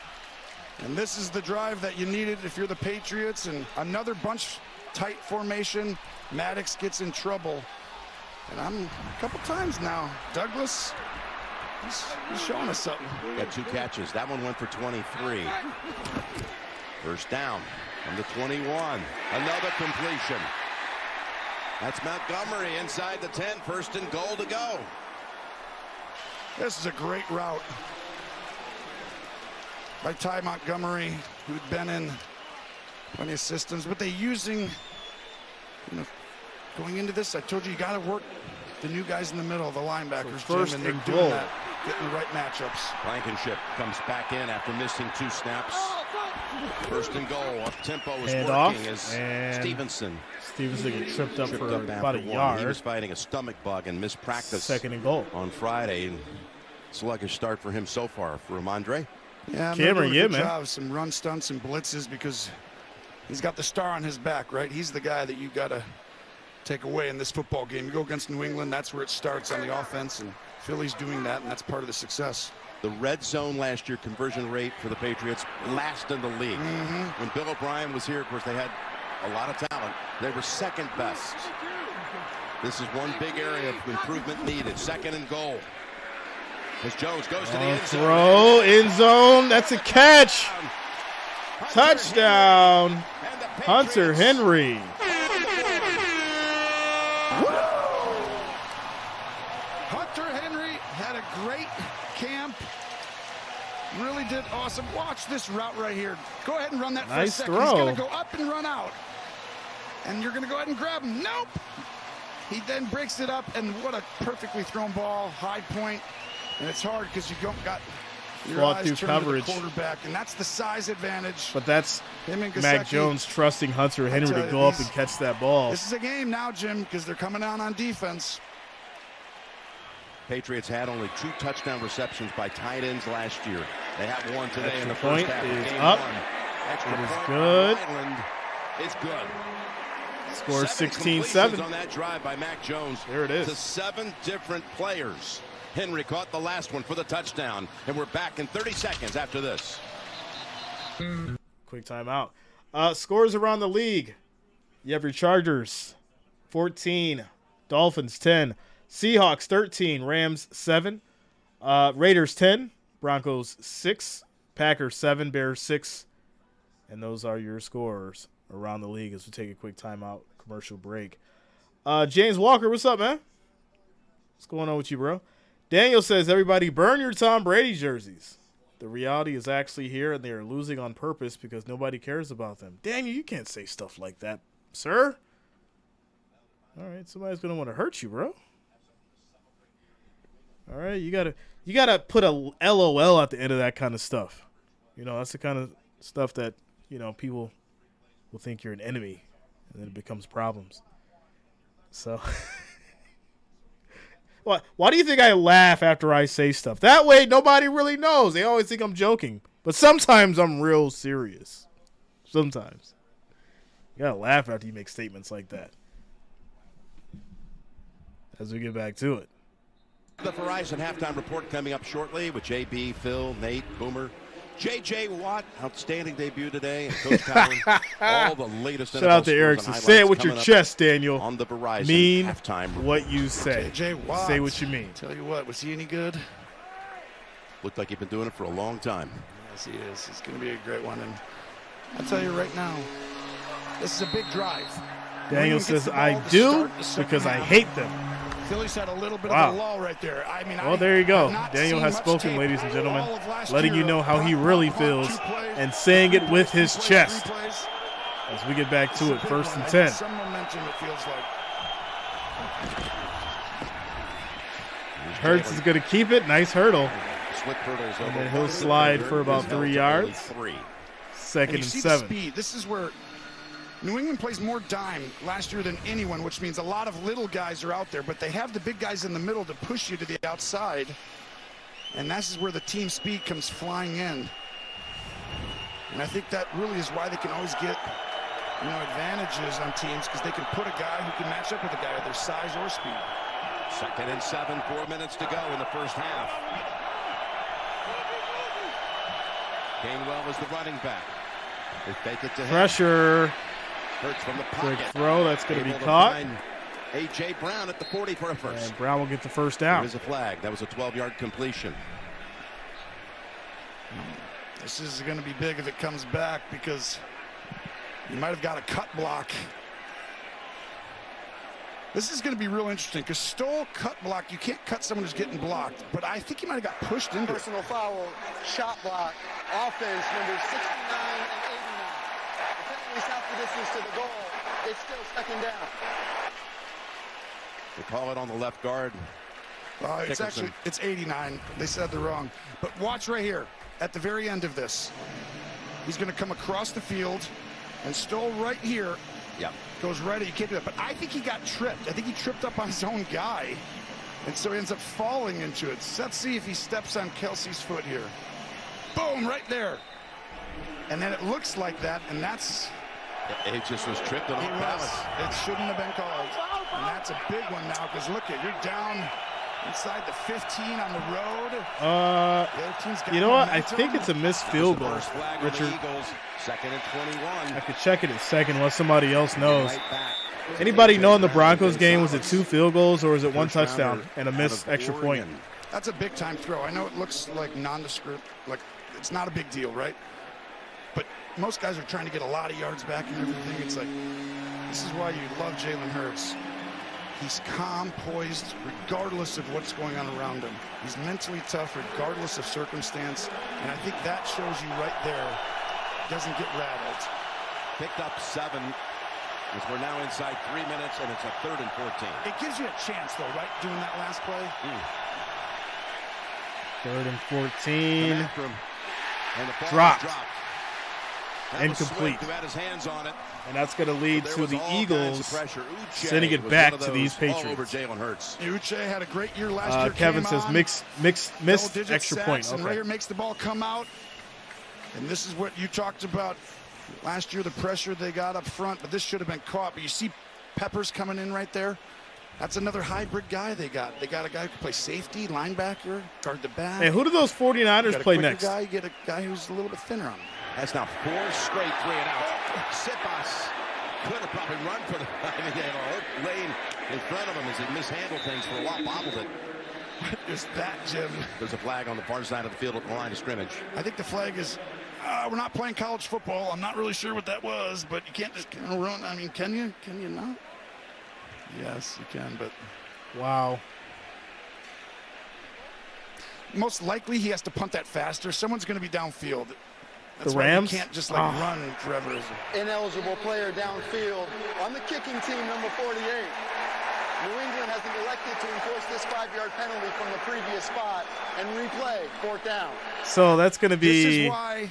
And this is the drive that you needed if you're the Patriots. And another bunch tight formation. Maddox gets in trouble. And I'm a couple times now. Douglas, he's showing us something. Got 2 catches. That one went for 23. First down from the 21. Another completion. That's Montgomery inside the 10. First and goal to go. This is a great route by Ty Montgomery, who'd been in plenty of systems, but they using, going into this, I told you got to work the new guys in the middle, the linebackers, first Jim, and and they're doing goal. that, getting the right matchups. Blankenship comes back in after missing 2 snaps. First and goal. Up tempo is Hand working off, as and Stevenson get tripped up for after about a 1. yard. He was fighting a stomach bug and missed practice. Second and goal. On Friday. And sluggish start for him so far. For Ramondre. Yeah, Cameron, good man. job, some run stunts and blitzes because he's got the star on his back, right? He's the guy that you got to take away in this football game. You go against New England, that's where it starts on the offense, and Philly's doing that, and that's part of the success. The red zone last year conversion rate for the Patriots last in the league. When Bill O'Brien was here, of course, they had a lot of talent. They were second best. This is one big area of improvement needed. Second and goal. As Jones goes to the end zone. Throw, end zone. That's a catch. Touchdown. Hunter Henry. Hunter Henry had a great camp. Really did awesome. Watch this route right here. Go ahead and run that for a Nice second. throw. He's going to go up and run out. And you're going to go ahead and grab him. Nope. He then breaks it up, and what a perfectly thrown ball, high point. And it's hard because you don't got your Fought eyes through turned coverage. to the quarterback, and that's the size advantage. But that's Him and Mac Gesicki. Jones trusting Hunter Henry tell to you, go up these- and catch that ball. This is a game now, Jim, because they're coming down on defense. Patriots had only 2 touchdown receptions by tight ends last year. They have one today Extra in the first point half is of game up. 1. Extra It is point good. for Island is good. Score 7 16-7. completions on that drive by Mac Jones. There it is. To 7 different players. Henry caught the last one for the touchdown, and we're back in 30 seconds after this. Quick timeout. Scores around the league. You have your Chargers, 14. Dolphins, 10. Seahawks, 13. Rams, 7. Raiders, 10. Broncos, 6. Packers, 7. Bears, 6. And those are your scores around the league as we take a quick timeout, commercial break. James Walker, what's up, man? What's going on with you, bro? Daniel says, everybody burn your Tom Brady jerseys. The reality is actually here, and they are losing on purpose because nobody cares about them. Daniel, you can't say stuff like that, sir. All right, somebody's going to want to hurt you, bro. All right, you gotta put a LOL at the end of that kind of stuff. You know, that's the kind of stuff that, you know, people will think you're an enemy, and then it becomes problems. So, why do you think I laugh after I say stuff? That way, nobody really knows. They always think I'm joking, but sometimes I'm real serious. Sometimes you gotta laugh after you make statements like that. As we get back to it. The Verizon halftime report coming up shortly with JB, Phil, Nate, Boomer. J.J. Watt, outstanding debut today, and Coach Collins, all the latest Shout out to Erickson. Say it with your chest, Daniel. On the Verizon mean halftime report. what you say. J.J. Watt. Say what you mean. Tell you what, was he any good? Looked like he'd been doing it for a long time. Yes, he is. He's going to be a great one. And I'll tell you right now, this is a big drive. Daniel says, I do because I hate them. Phillies had a little bit of a lull right there. I mean, well, there you go. Daniel has spoken, ladies and gentlemen, letting you know how he really feels and saying it with his chest. As we get back to it, 1st and 10. Some momentum, it feels like. Hurts is going to keep it. Nice hurdle. And then he'll slide for about 3 yards. 2nd and 7. Speed. This is where New England plays more dime last year than anyone, which means a lot of little guys are out there, but they have the big guys in the middle to push you to the outside. And this is where the team speed comes flying in. And I think that really is why they can always get, advantages on teams, because they can put a guy who can match up with a guy of their size or speed. 2nd and 7, 4 minutes to go in the first half. Gainwell is the running back. They fake it to him. Pressure. Hurts from the pocket. Quick throw. That's going to be caught. A.J. Brown at the 40 for a first. And Brown will get the first down. There is a flag. That was a 12-yard completion. This is going to be big if it comes back, because you might have got a cut block. This is going to be real interesting, because Stoll cut block, you can't cut someone who's getting blocked, but I think he might have got pushed into Personal foul, shot block, offense numbers 69 and 89. The penalties half the distance to the goal. It's still 2nd down. They call it on the left guard. It's 89. They said they're wrong. But watch right here. At the very end of this, he's going to come across the field, and Stoll right here goes right. You can't do that. But I think he got tripped. I think he tripped up on his own guy, and so he ends up falling into it. So let's see if he steps on Kelsey's foot here. Boom, right there. And then it looks like that, and that's... It just was tripped on balance. It shouldn't have been called. And that's a big one now, because look at, you're down inside the 15 on the road. You know what? I think it's a missed field goal, Richard. 2nd and 21. I could check it at second unless somebody else knows. Anybody know in the Broncos game, was it 2 field goals or was it 1 touchdown and a missed extra point? That's a big-time throw. I know it looks like nondescript, like it's not a big deal, right? But most guys are trying to get a lot of yards back and everything. It's like, this is why you love Jalen Hurts. He's calm, poised, regardless of what's going on around him. He's mentally tough, regardless of circumstance. And I think that shows you right there. He doesn't get rattled. Picked up 7. As we're now inside 3 minutes, and it's a 3rd and 14. It gives you a chance, though, right, doing that last play? 3rd and 14. And the dropped. Incomplete. And that's going to lead to the Eagles sending it back to these Patriots. Uche had a great year last year. Kevin says missed extra point. Okay. And right here makes the ball come out. And this is what you talked about last year, the pressure they got up front. But this should have been caught. But you see Peppers coming in right there. That's another hybrid guy they got. They got a guy who can play safety, linebacker, guard the back. Hey, who do those 49ers play next? You get a guy who's a little bit thinner on him. That's now 4 straight 3 and out. Sipas could have probably run for the lane in front of him as he mishandled things for a while, bobbled it. What is that, Jim? There's a flag on the far side of the field at the line of scrimmage. I think the flag is, we're not playing college football. I'm not really sure what that was, but you can't just kind of run. I mean, can you? Can you not? Yes, you can, but... Wow. Most likely he has to punt that faster. Someone's going to be downfield. That's the Rams? You can't just run forever. Ineligible player downfield on the kicking team, number 48. New England has elected to enforce this 5-yard penalty from the previous spot and replay 4th down. So that's going to be... This is why...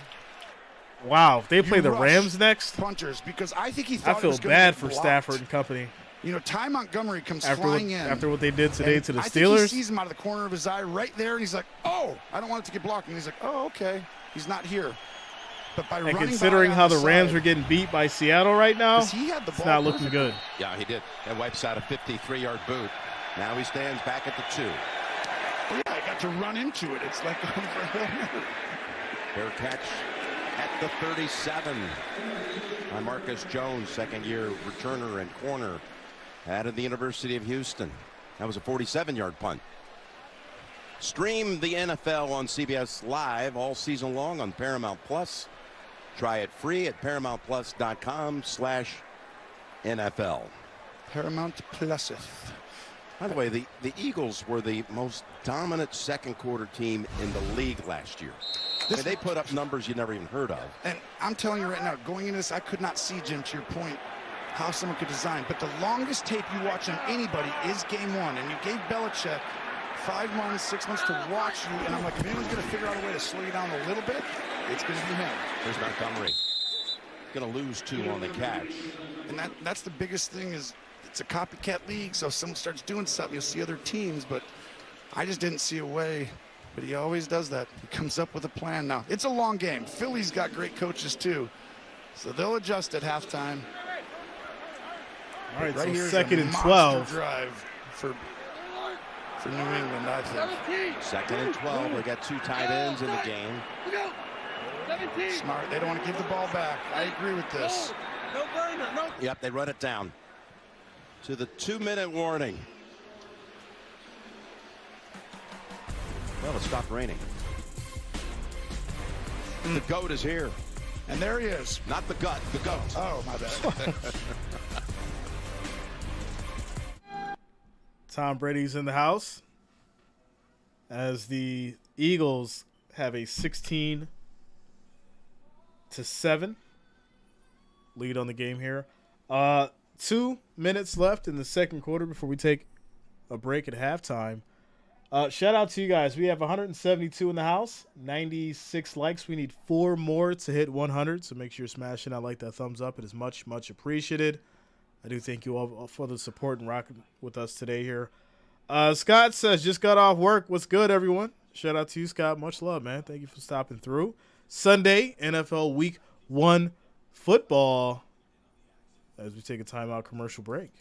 Wow, if they play the Rams next... Punters, because I think he thought I feel bad for Stafford and company. You know, Ty Montgomery comes flying in. After what they did today to the Steelers. I think he sees him out of the corner of his eye right there, and he's like, oh, I don't want it to get blocked. And he's like, oh, okay. He's not here. But by and considering how the Rams are getting beat by Seattle right now, it's not looking good. Yeah, he did. That wipes out a 53-yard boot. Now he stands back at the 2. Yeah, I got to run into it. It's like going for a Hail Mary. Fair catch at the 37 by Marcus Jones, second-year returner and corner out of the University of Houston. That was a 47-yard punt. Stream the NFL on CBS Live all season long on Paramount Plus. Try it free at ParamountPlus.com/NFL. Paramount Pluseth. By the way, the Eagles were the most dominant second quarter team in the league last year. I mean, they put up numbers you never even heard of. And I'm telling you right now, going into this, I could not see, Jim, to your point, how someone could design. But the longest tape you watch on anybody is game one. And you gave Belichick 5 months, 6 months to watch you. And I'm like, if anyone's going to figure out a way to slow you down a little bit, it's going to be him. There's Montgomery. Going to lose 2 on the catch. And that's the biggest thing is it's a copycat league. So if someone starts doing something, you'll see other teams. But I just didn't see a way. But he always does that. He comes up with a plan. Now, it's a long game. Philly's got great coaches, too. So they'll adjust at halftime. All right, Right so here, second and monster 12. drive for New England, I think. Second and 12. We got 2 tight ends in the game. Smart. They don't want to give the ball back. I agree with this. Yep, they run it down to the 2-minute warning. Well, it stopped raining. The GOAT is here. And there he is. Not the gut, the GOAT. Oh, my bad. Tom Brady's in the house as the Eagles have a 16-7 lead on the game here. 2 minutes left in the second quarter before we take a break at halftime. Shout out to you guys. We have 172 in the house, 96 likes. We need 4 more to hit 100, so make sure you're smashing that like, that thumbs up. It is much, much appreciated. I do thank you all for the support and rocking with us today here. Scott says, just got off work. What's good, everyone? Shout out to you, Scott. Much love, man. Thank you for stopping through. Sunday, NFL Week 1 football as we take a timeout commercial break.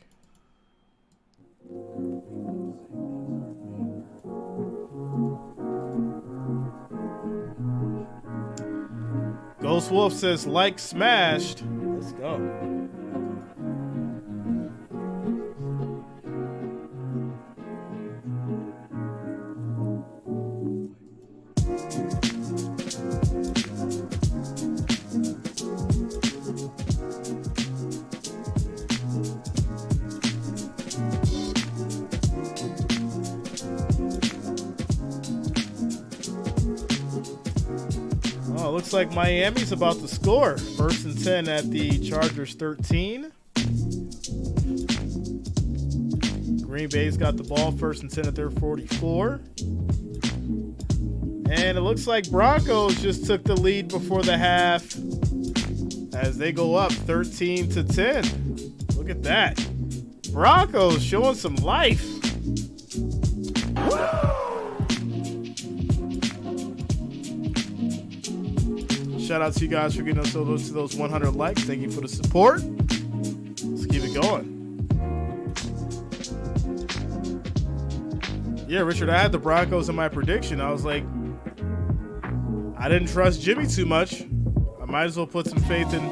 Ghost Wolf says, like smashed. Let's go. Looks like Miami's about to score. 1st and 10 at the Chargers 13. Green Bay's got the ball 1st and 10 at their 44. And it looks like Broncos just took the lead before the half as they go up 13-10. Look at that. Broncos showing some life. Shout out to you guys for getting us to those 100 likes. Thank you for the support. Let's keep it going. Yeah, Richard, I had the Broncos in my prediction. I was like, I didn't trust Jimmy too much. I might as well put some faith in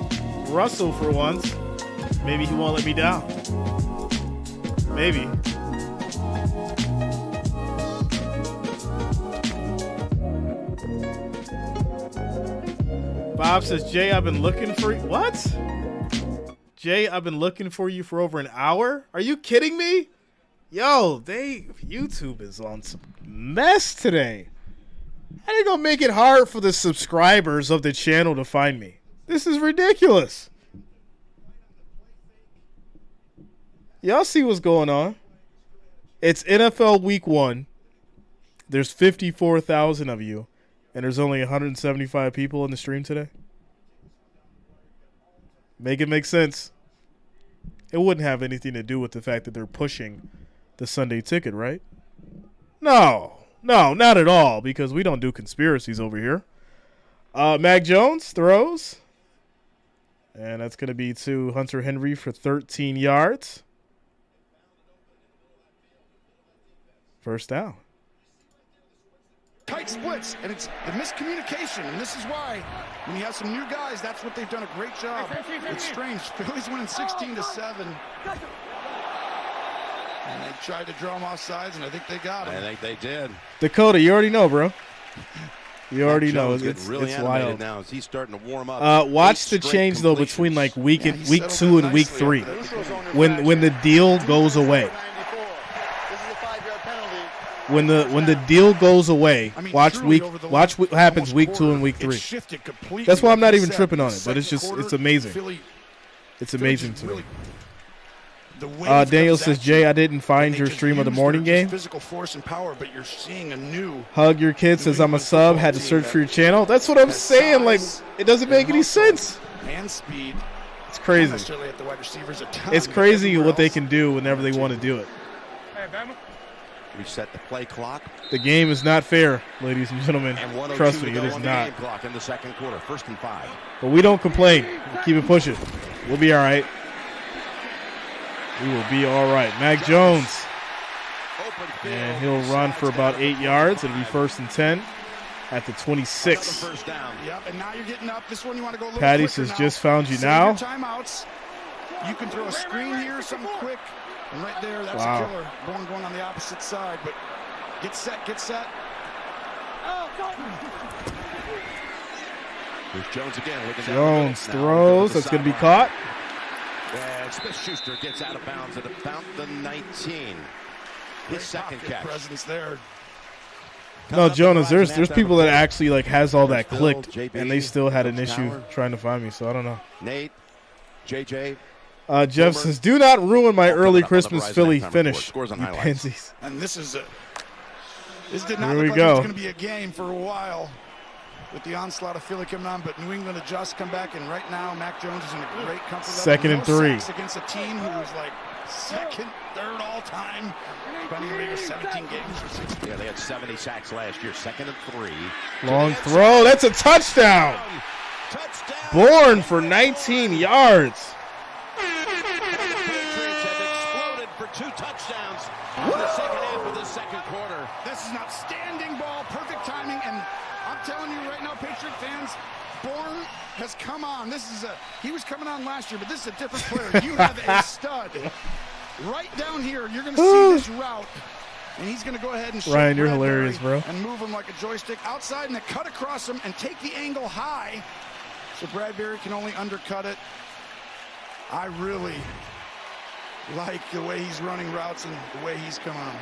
Russell for once. Maybe he won't let me down. Maybe. Bob says, Jay, I've been looking for you. What? Jay, I've been looking for you for over an hour? Are you kidding me? Yo, YouTube is on some mess today. How they gonna make it hard for the subscribers of the channel to find me? This is ridiculous. Y'all see what's going on? It's NFL Week 1. There's 54,000 of you. And there's only 175 people in the stream today. Make it make sense. It wouldn't have anything to do with the fact that they're pushing the Sunday ticket, right? No, not at all, because we don't do conspiracies over here. Mac Jones throws. And that's going to be to Hunter Henry for 13 yards. First down. Tight splits, and it's the miscommunication, and this is why when you have some new guys, that's what they've done a great job. It's strange. Phillies winning 16-7. And they tried to draw them off sides, and I think they got him. I think they did. Dakota, you already know, bro. You already know Jones getting it's really it's animated wild. now as he's starting to warm up. Watch the Straight change though between like week completions. week 2 and week 3 when the deal goes away. This is a 5-yard penalty. When the deal goes away, I mean, watch truly, what over the happens almost week 2 quarter, and week it 3. shifted completely. That's why I'm Like not you even said, tripping on the it, but it's second just quarter, it's amazing. Philly It's amazing to me. really, the wave Daniel comes says, at Jay, you, I didn't find and they your just stream of the use morning their game. Physical force and power, but you're seeing a new. Hug your kid says I'm a sub. Had to search for your channel. That's what I'm has saying. Like size it doesn't make any muscle sense. And speed. It's Not crazy. necessarily at the wide receivers a ton, It's but crazy everywhere what they else. can do whenever they want to do it. Reset the play clock. The game is not fair, ladies and gentlemen. And 1:02 Trust to me, go it is on the not. game clock in the second quarter. 1st and 5. But we don't complain. We keep it pushing. We'll be all right. We will be all right. Mac Jones. Open field. And he'll run for about 8 yards. It'll be 1st and 10 at the 26. Another first down. Yep, and now you're getting up. This one you want to go a little Patty quicker says, now. just found you Save now. your timeouts. You can throw a screen here, something quick, and right there, that's Wow. a killer. Bourne going on the opposite side, but get set, get set. Here's Jones again. Looking down Jones the middle. Now throws. to That's the going to be sideline. caught. And Smith-Schuster gets out of bounds at about the 19. His second Pocket catch. presence there. No, Jonas, there's Coming up the people that horizon, actually like has all that Bill, clicked, JB, and they still had an Coach issue Tower. trying to find me, so I don't know. Nate, JJ. Jeff Boomer. says, do not ruin my All early coming up on the Christmas Verizon Philly Halftime finish. Report. Scores on You highlights. pansies. And this did not Here look we like go. it was going to be a game for a while with the onslaught of Philly coming on, but New England adjusts, come back, and right now Mac Jones is in a great comfort level. 2nd and No 3. sacks against a team who was like second, third all time, spending maybe 17 games or 16. Yeah, they had 70 sacks last year. 2nd and 3. Long throw. That's a touchdown. Touchdown. Bourne for 19 yards. The Patriots have exploded for 2 touchdowns in the second half of the second quarter. This is an outstanding ball, perfect timing, and I'm telling you right now, Patriot fans, Bourne has come on. He was coming on last year, but this is a different player. You have a stud. Right down here, you're going to see this route, and he's going to go ahead and shift Ryan, you're Bradbury hilarious, bro. and move him like a joystick outside and then cut across him and take the angle high so Bradbury can only undercut it. I really like the way he's running routes and the way he's come on.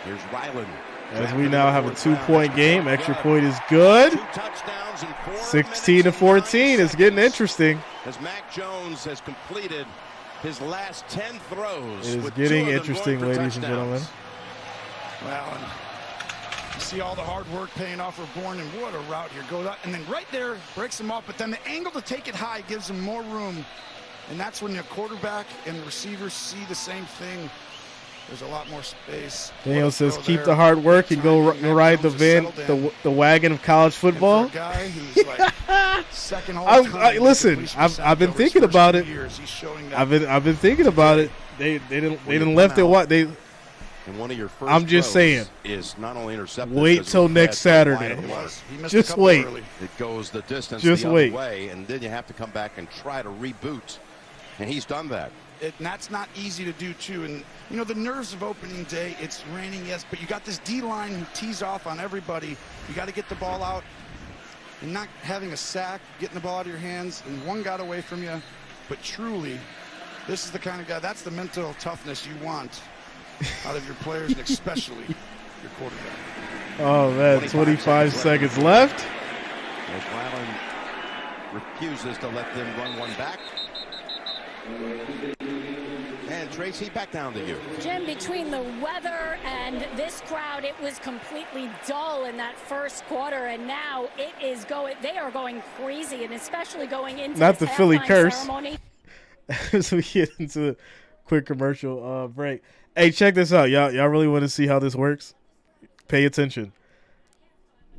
Here's Ryland. As we now have a 2-point game. Extra point is good. 2 touchdowns in 4 16 to 14. It's getting interesting. As Mac Jones has completed his last 10 throws. It is with getting 2 of them interesting, going for ladies and gentlemen. touchdowns. Well, and you see all the hard work paying off for Bourne, and what a route here. Goes out, and then right there breaks him off, but then the angle to take it high gives him more room, and that's when the quarterback and the receivers see the same thing. There's a lot more space. Daniel What a says, throw keep there. the hard work and go Timing, Mac ride the Jones has van, settled in. the wagon of college And for football. a guy who's like second all time, Listen, completion I've been percentage over his thinking first about 2 it. years, he's showing that. I've been thinking about it. They didn't left it. What they And one of your first I'm just throws saying. is not only intercepted. Wait but till it's next wide of Saturday. the mark. He missed a Just couple wait. early. It goes the distance Just the wait. other way, and then you have to come back and try to reboot. And he's done that. And that's not easy to do, too. And, you know, the nerves of opening day, it's raining, yes, but you got this D-line who tees off on everybody. You got to get the ball out and not having a sack, getting the ball out of your hands, and one got away from you. But truly, this is the kind of guy, that's the mental toughness you want out of your players, and especially your quarterback. Oh man, 25 seconds left. As Ryland refuses to let them run one back. And Tracy, back down to you. Jim, between the weather and this crowd, it was completely dull in that first quarter, and now they are going crazy, and especially going into Not this the Philly halftime curse. ceremony. As we get into a quick commercial break. Hey, check this out. Y'all really want to see how this works? Pay attention.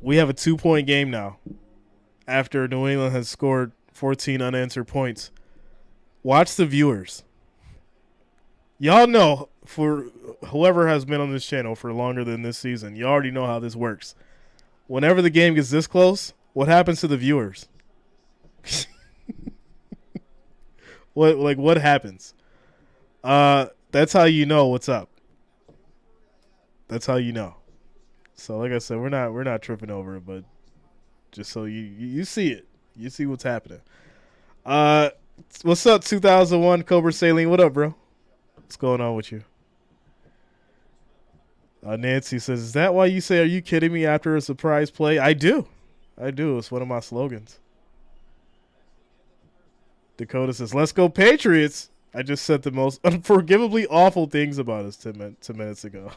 We have a 2-point game now after New England has scored 14 unanswered points. Watch the viewers. Y'all know, for whoever has been on this channel for longer than this season, you already know how this works. Whenever the game gets this close, what happens to the viewers? What happens? That's how you know what's up. That's how you know. So like I said, we're not tripping over it, but Just so you see it. You see what's happening. What's up, 2001 Cobra Saline? What up, bro? What's going on with you? Nancy says, is that why you say, are you kidding me after a surprise play? I do. It's one of my slogans. Dakota says, let's go Patriots. I just said the most unforgivably awful things about us 10 minutes ago.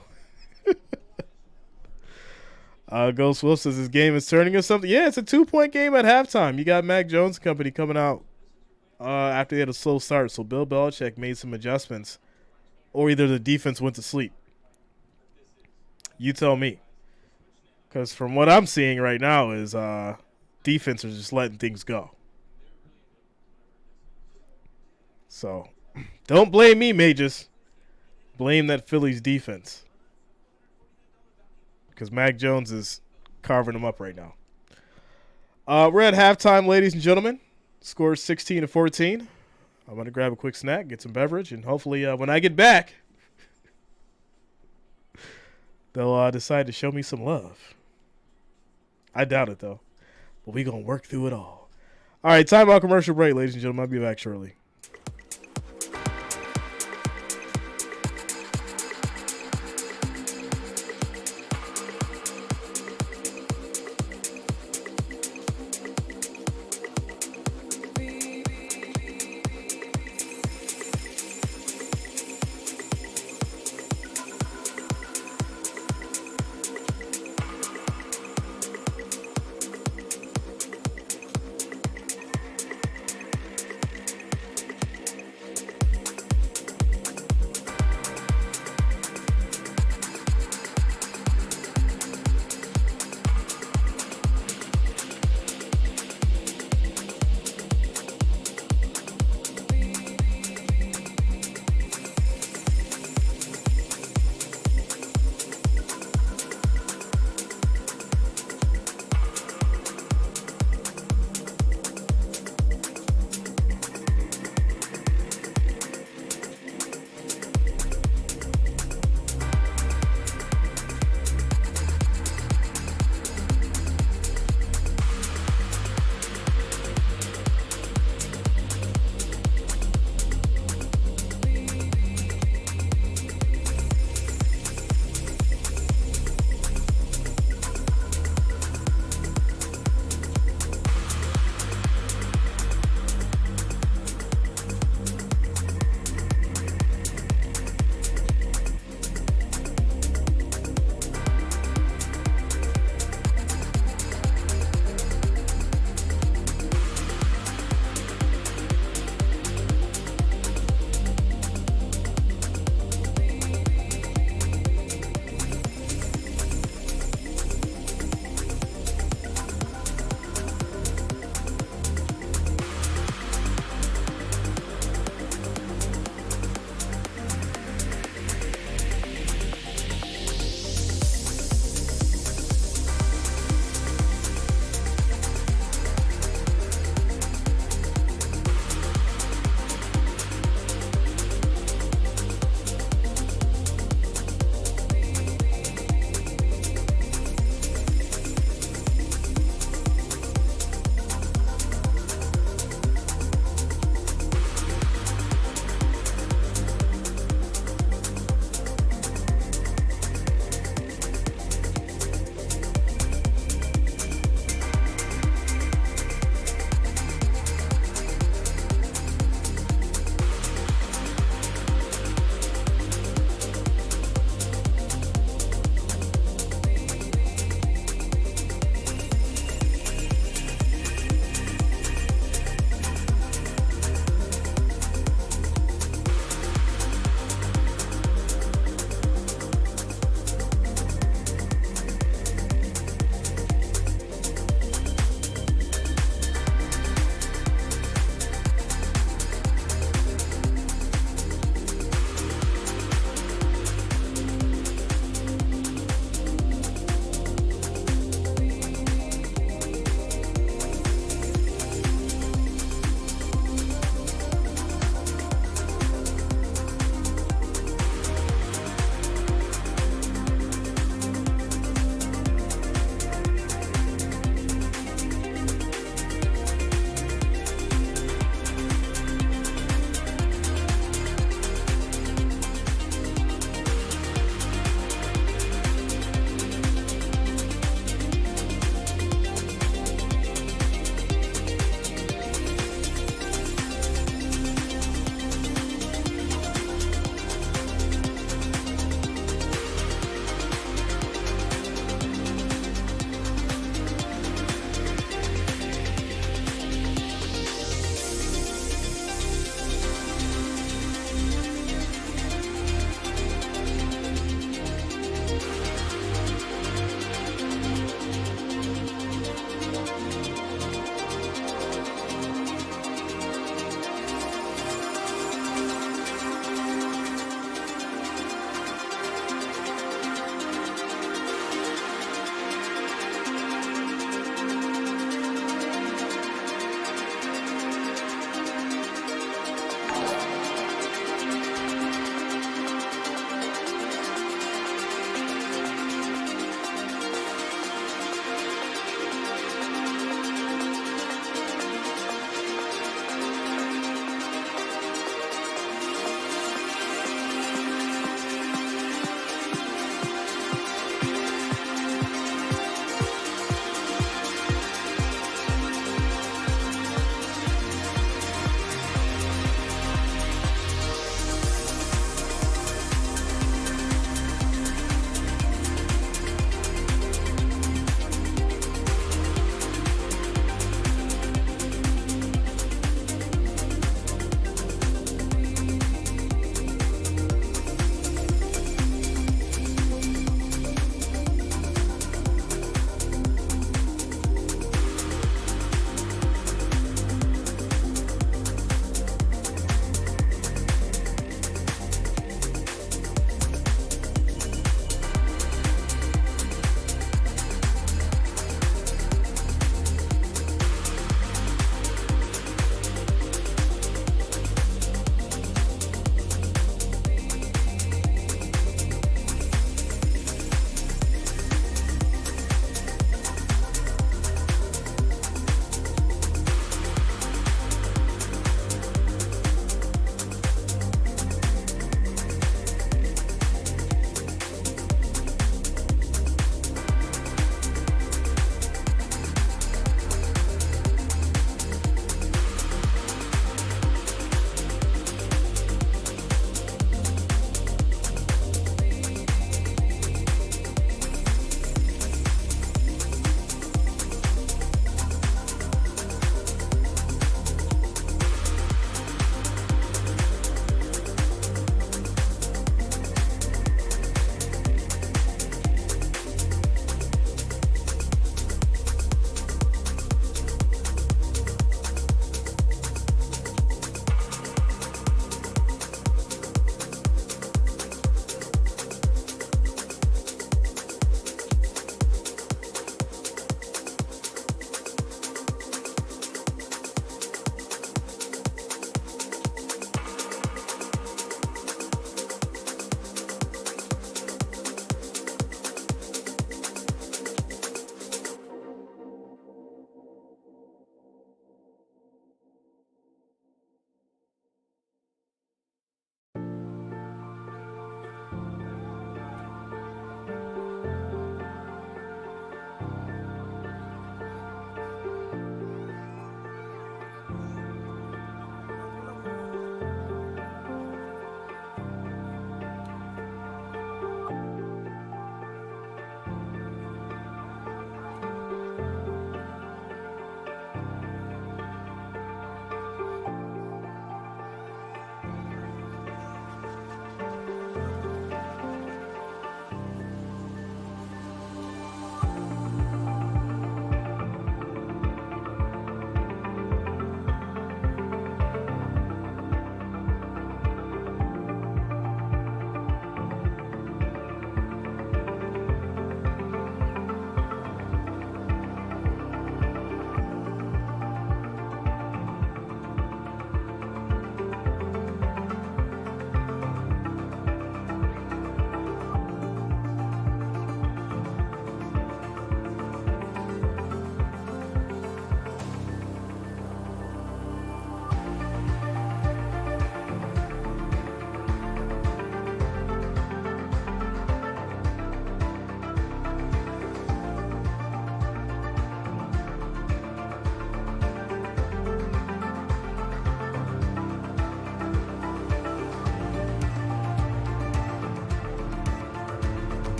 Ghost Wolf says, this game is turning or something. Yeah, it's a 2-point game at halftime. You got Mac Jones and company coming out after they had a slow start. So Bill Belichick made some adjustments. Or either the defense went to sleep. You tell me. Because from what I'm seeing right now is defense are just letting things go. So, don't blame me, Mages. Blame that Phillies defense. Because Mac Jones is carving them up right now. We're at halftime, ladies and gentlemen. Score 16-14. I'm going to grab a quick snack, get some beverage, and hopefully when I get back, they'll decide to show me some love. I doubt it, though. But we're going to work through it all. All right, time out commercial break, ladies and gentlemen. I'll be back shortly.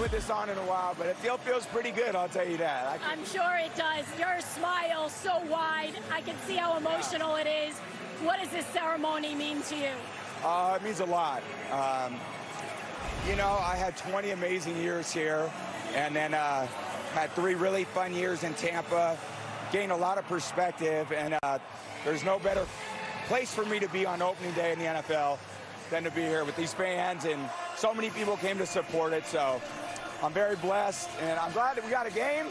put this on in a while, but it feels pretty good, I'll tell you that. I'm sure it does. Your smile so wide. I can see how emotional it is. What does this ceremony mean to you? It means a lot. You know, I had 20 amazing years here, and then had 3 really fun years in Tampa, gained a lot of perspective, and there's no better place for me to be on opening day in the NFL than to be here with these fans, and so many people came to support it, so I'm very blessed, and I'm glad that we got a game,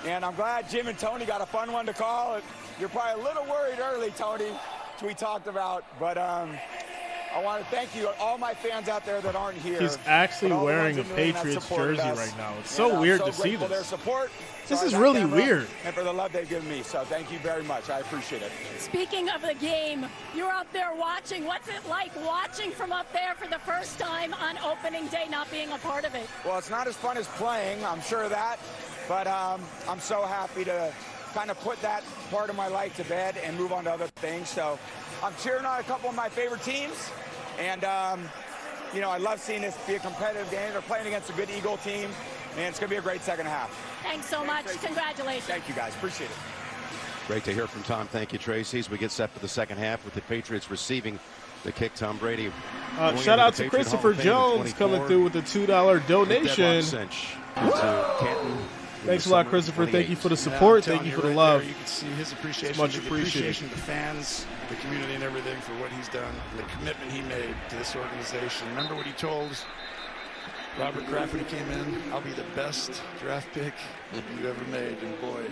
and I'm glad Jim and Tony got a fun one to call. You're probably a little worried early, Tony, as we talked about, but I want to thank you, all my fans out there that aren't here. He's actually wearing a Patriots jersey right now. It's so weird to see this. Their support. This is really weird. And for the love they've given me. So thank you very much. I appreciate it. Speaking of the game, you're up there watching. What's it like watching from up there for the first time on opening day, not being a part of it? Well, it's not as fun as playing, I'm sure of that. But I'm so happy to kind of put that part of my life to bed and move on to other things. So I'm cheering on a couple of my favorite teams. And, you know, I love seeing this be a competitive game. They're playing against a good Eagle team, and it's going to be a great second half. Thanks so much. Congratulations. Thank you, guys. Appreciate it. Great to hear from Tom. Thank you, Tracy. As we get set for the second half with the Patriots receiving the kick, Tom Brady. Shout out to Christopher Jones coming through with a $2 donation. Thanks a lot, Christopher. Thank you for the support. Thank you for the love. You can see his appreciation. Much appreciated. The fans, the community, and everything for what he's done, the commitment he made to this organization. Remember what he told Robert Kraft when he came in? I'll be the best draft pick you've ever made. And boy,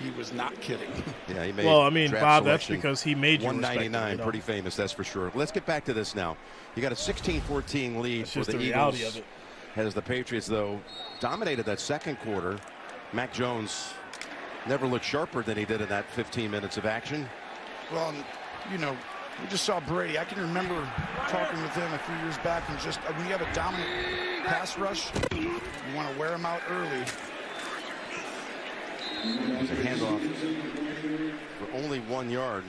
he was not kidding. Yeah, he made. Well, I mean, Bob, that's because he made you 199, pretty famous, that's for sure. Let's get back to this now. You got a 16-14 lead for the Eagles. Of it. As the Patriots, though, dominated that second quarter. Mac Jones never looked sharper than he did in that 15 minutes of action. Well, you know, we just saw Brady. I can remember talking with him a few years back, and just when you have a dominant pass rush, you want to wear him out early. It's a handoff for only 1 yard.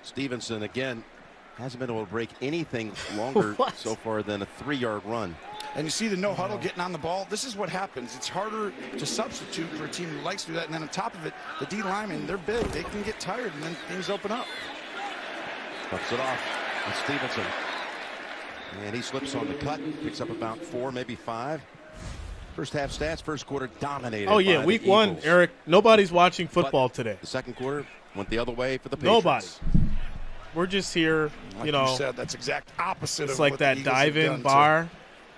Stevenson, again, hasn't been able to break anything longer so far than a 3-yard run. And you see the no huddle getting on the ball. This is what happens. It's harder to substitute for a team who likes to do that. And then on top of it, the D linemen, they're big. They can get tired, and then things open up. Cuts it off. That's Stevenson. And he slips on the cut. Picks up about 4, maybe 5. First half stats, first quarter dominated. Oh, yeah, by week the one, Eagles. Eric. Nobody's watching football today. The second quarter went the other way for the Patriots. Nobody. We're just here, Like you know. you said, that's exact opposite It's of like what that the Eagles have dive-in done bar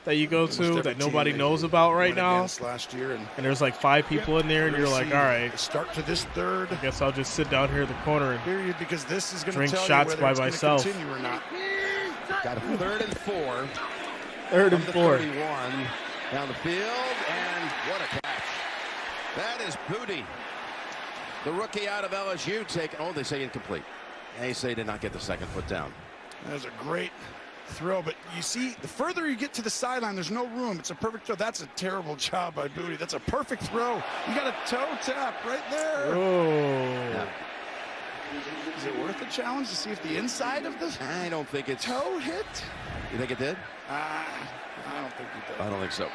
that you go almost to every that team nobody they knows about right went now. against last year, And there's like 5 people in there, and you're like, all right. Start to this third I guess I'll just sit down here in the corner and period, because this is going to drink tell shots you by whether it's myself. going to continue or not. Got a 3rd and 4. Third and 4. 31 down the field, and what a catch. That is Booty. The rookie out of LSU taking, they say incomplete. They say did not get the second foot down. That was a great throw, but you see, the further you get to the sideline, there's no room. It's a perfect throw. That's a terrible job by Booty. That's a perfect throw. You got a toe tap right there. Oh. Yeah. Is it worth a challenge to see if the inside of the I don't think it's. toe hit? You think it did? I don't think it did. I don't think so.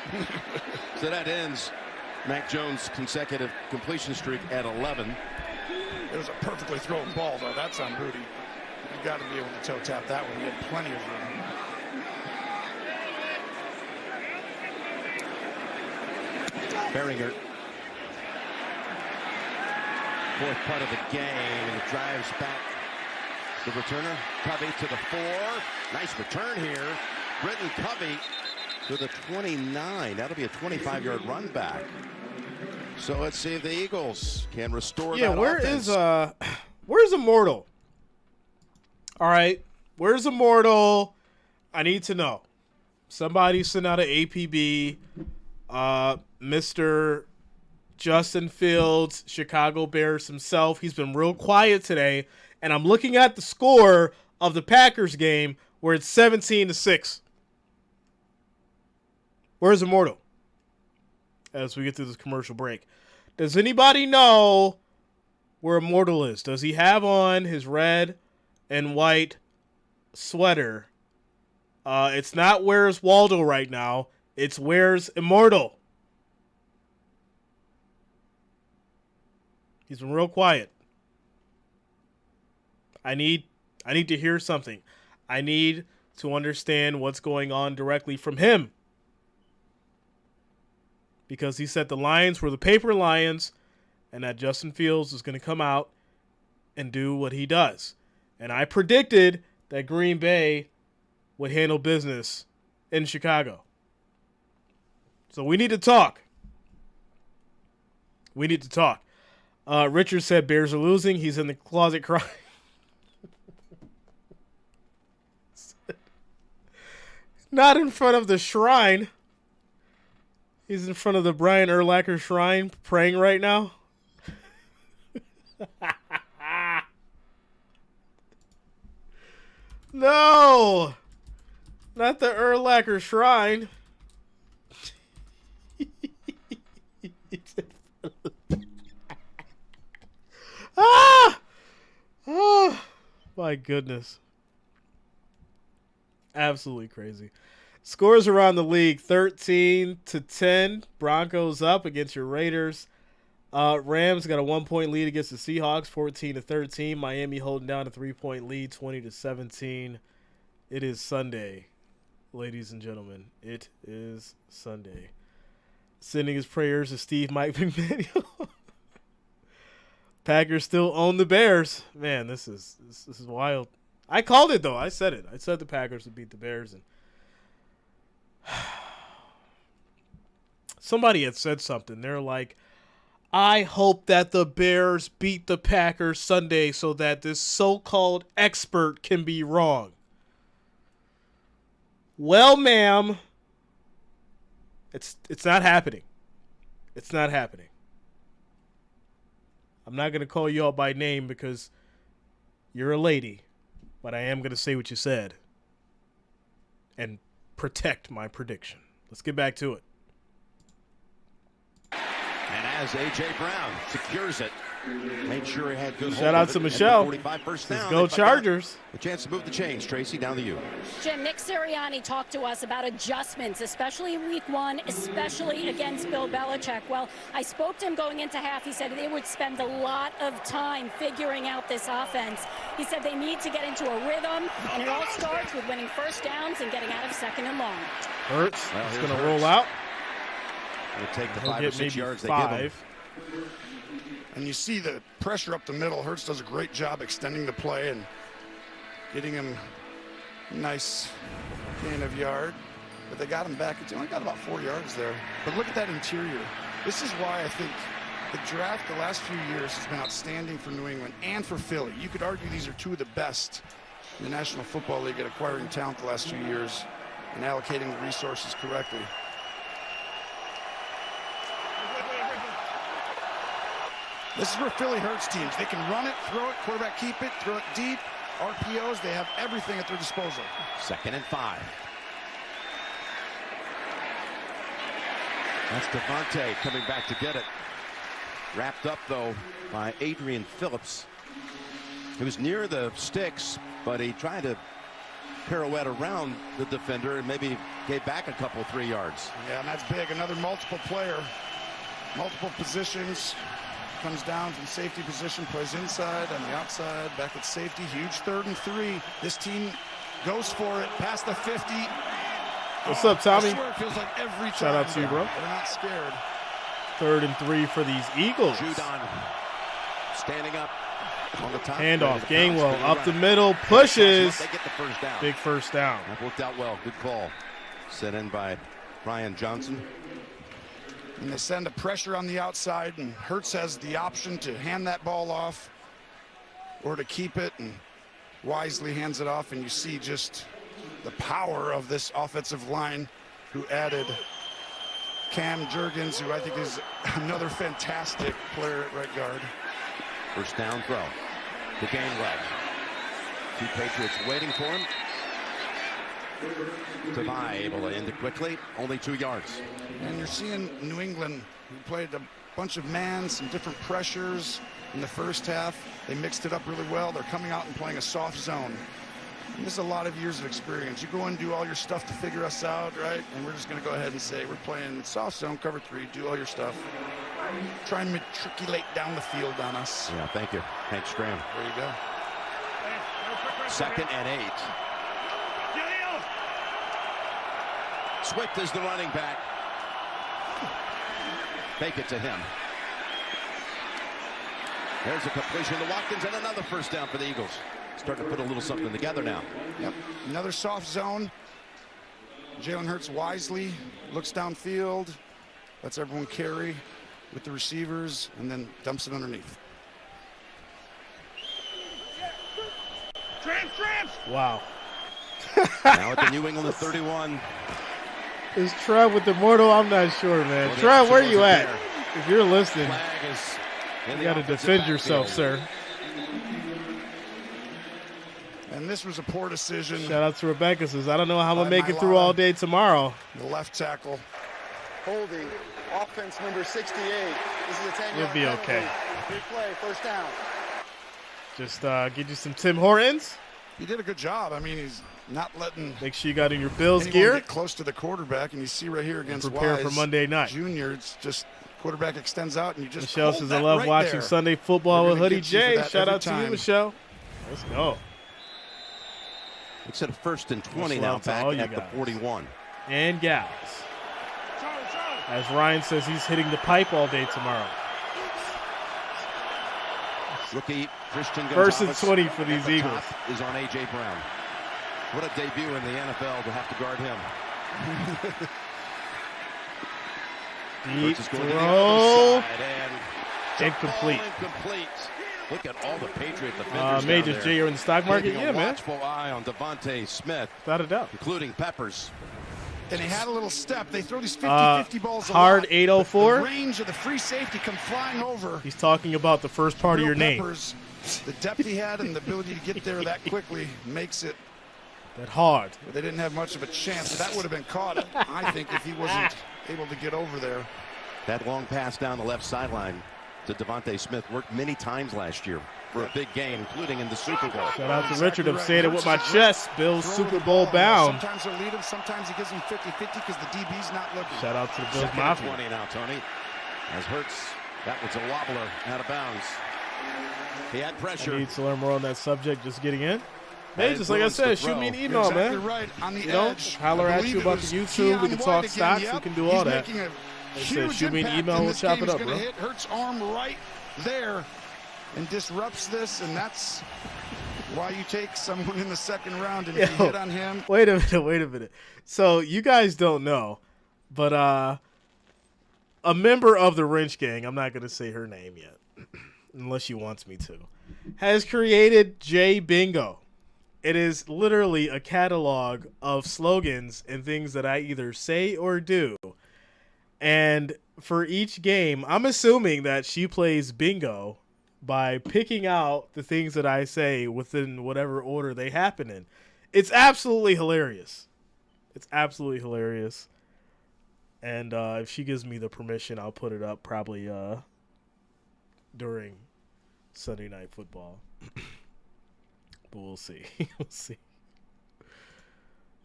So that ends Mac Jones' consecutive completion streak at 11. It was a perfectly thrown ball, though. That's on Booty. You got to be able to toe tap that one. He had plenty of room. Behringer. Fourth part of the game, and it drives back the returner. Covey to the 4. Nice return here. Britton Covey to the 29. That'll be a 25-yard run back. So let's see if the Eagles can restore that offense. Where's Immortal? All right, where's Immortal? I need to know. Somebody send out an APB. Mr. Justin Fields, Chicago Bears himself. He's been real quiet today, and I'm looking at the score of the Packers game where it's 17-6. Where's Immortal? As we get through this commercial break. Does anybody know where Immortal is? Does he have on his red and white sweater? It's not Where's Waldo right now. It's Where's Immortal. He's been real quiet. I need to hear something. I need to understand what's going on directly from him. Because he said the Lions were the paper Lions and that Justin Fields is going to come out and do what he does. And I predicted that Green Bay would handle business in Chicago. So we need to talk. We need to talk. Richard said Bears are losing. He's in the closet crying. Not in front of the shrine. He's in front of the Brian Urlacher shrine praying right now. No! Not the Urlacher shrine. Ah! Oh, my goodness. Absolutely crazy. Scores around the league, 13-10. Broncos up against your Raiders. Rams got a 1-point lead against the Seahawks, 14-13. Miami holding down a 3-point lead, 20-17. It is Sunday, ladies and gentlemen. It is Sunday. Sending his prayers to Steve Mike McManiel. Packers still own the Bears. Man, this is wild. I called it, though. I said it. I said the Packers would beat the Bears. And somebody had said something. They're like, I hope that the Bears beat the Packers Sunday so that this so-called expert can be wrong. Well, ma'am, it's not happening. It's not happening. I'm not going to call you out by name because you're a lady, but I am going to say what you said and protect my prediction. Let's get back to it. And as A.J. Brown secures it, made sure he had good shout out to Michelle. 45 first down. Go Chargers. A chance to move the chains. Tracy, down to you. Jim, Nick Sirianni talked to us about adjustments, especially in week one, especially against Bill Belichick. Well, I spoke to him going into half. He said they would spend a lot of time figuring out this offense. He said they need to get into a rhythm, and it all starts with winning first downs and getting out of second and long. Hurts. Well, He's going to roll out. He'll take the He'll 5 or 6 yards 5. they give him. And you see the pressure up the middle. Hurts does a great job extending the play and getting him a nice gain of yard. But they got him back. It's only got about 4 yards there. But look at that interior. This is why I think the draft the last few years has been outstanding for New England and for Philly. You could argue these are two of the best in the National Football League at acquiring talent the last few years and allocating the resources correctly. This is where Philly hurts teams. They can run it, throw it, quarterback keep it, throw it deep, RPOs. They have everything at their disposal. 2nd and 5. That's Devontae coming back to get it. Wrapped up, though, by Adrian Phillips. He was near the sticks, but he tried to pirouette around the defender and maybe gave back a couple, 3 yards. Yeah, and that's big. Another multiple player, multiple positions. Comes down from safety position, plays inside, on the outside, back at safety. Huge 3rd and 3. This team goes for it, past the 50. What's up, Tommy? I swear it feels like every time. Shout out to you, bro. They're not scared. 3rd and 3 for these Eagles. Judon standing up on the top. Handoff, Gainwell up the middle, pushes. They get the first down. Big first down. That worked out well. Good call. Set in by Brian Johnson. And they send a pressure on the outside, and Hurts has the option to hand that ball off or to keep it, and wisely hands it off. And you see just the power of this offensive line, who added Cam Jurgens, who I think is another fantastic player at right guard. First down throw to Gainwell. 2 Patriots waiting for him. Tavai able to end it quickly. Only 2 yards. And you're seeing New England, who played a bunch of man, some different pressures in the first half. They mixed it up really well. They're coming out and playing a soft zone. And this is a lot of years of experience. You go and do all your stuff to figure us out, right? And we're just going to go ahead and say we're playing soft zone, cover 3, do all your stuff. try and matriculate down the field on us. Yeah, thank you. Hank Stram. There you go. 2nd and 8. Swift is the running back. Fake it to him. There's a completion to Watkins and another first down for the Eagles. Starting to put a little something together now. Yep, another soft zone. Jalen Hurts wisely looks downfield, lets everyone carry with the receivers, and then dumps it underneath. Wow. Now at the New England 31. Is Trev with the mortal? I'm not sure, man. Well, Trev, where you at? there. If you're listening, Flag is in you the got to offensive defend yourself, backfield. sir. And this was a poor decision. Shout out to Rebecca. Says, I don't know how I'm going to By make it through all day tomorrow. The left tackle. Holding, offense number 68. This is a 10-yard You'll be penalty. okay. Big play, first down. Just get you some Tim Hortons. He did a good job. I mean, he's not letting Make sure you got in your Bills anyone gear. get close to the quarterback. And you see right here against Prepare Wise for Monday night. Junior, it's just quarterback extends out and you just Michelle hold says, that I love right watching there. Sunday football We're with gonna Hoodie get you for J. that Shout every out to you, time. Michelle. Let's go. It's at 1st and 20 Shout now, out to back all you at the guys. 41. And gals. As Ryan says, he's hitting the pipe all day tomorrow. Rookie Christian First and Gonzalez 20 for these at the Eagles. top is on A.J. Brown. What a debut in the NFL to have to guard him. Deep Hurts is going to the throw. other side, and jump Incomplete. ball incomplete. Look at all the Patriot defenders Major down J, there. you're in the stock market? Keeping Yeah, a man. watchful eye on Devontae Smith, Without a doubt. including Peppers. And he had a little step. They throw these 50-50 balls a Hard lot. 804. The range of the free safety come flying over. He's talking about the first part of Will your name. Peppers, the depth he had and the ability to get there that quickly makes it. That hard. They didn't have much of a chance. That would have been caught, I think, if he wasn't able to get over there. That long pass down the left sideline to Devontae Smith worked many times last year for a big game, including in the Super Bowl. Shout out to Exactly Richard. I'm right. saying it with my chest. Bills Throw Super the Bowl ball. bound. Sometimes he'll lead him. Sometimes he gives him 50-50 because the DB's not looking. Shout out to the Bills 2nd and Mafia. 20 now, Tony. As Hurts, that was a wobbler out of bounds. He had I pressure. need to learn more on that subject. Just getting in. That Hey, just like I influenced said, the shoot me an throw. email, You're exactly man. right. On the You know, edge. holler I at believe you it about was the YouTube. We Keon can talk White again. stocks. Yep. We can do all He's that. making a I said, huge shoot me an impact email. in We'll this chop game. it up, He's bro. gonna hit Hurts' arm right there and disrupts this, and that's why you take someone in the second round and if you Yo. hit on him. Wait a minute. So you guys don't know, but a member of the Wrench Gang, I'm not going to say her name yet, unless she wants me to, has created J Bingo. It is literally a catalog of slogans and things that I either say or do. And for each game, I'm assuming that she plays bingo by picking out the things that I say within whatever order they happen in. It's absolutely hilarious. And if she gives me the permission, I'll put it up probably during Sunday Night Football. But we'll see. We'll see.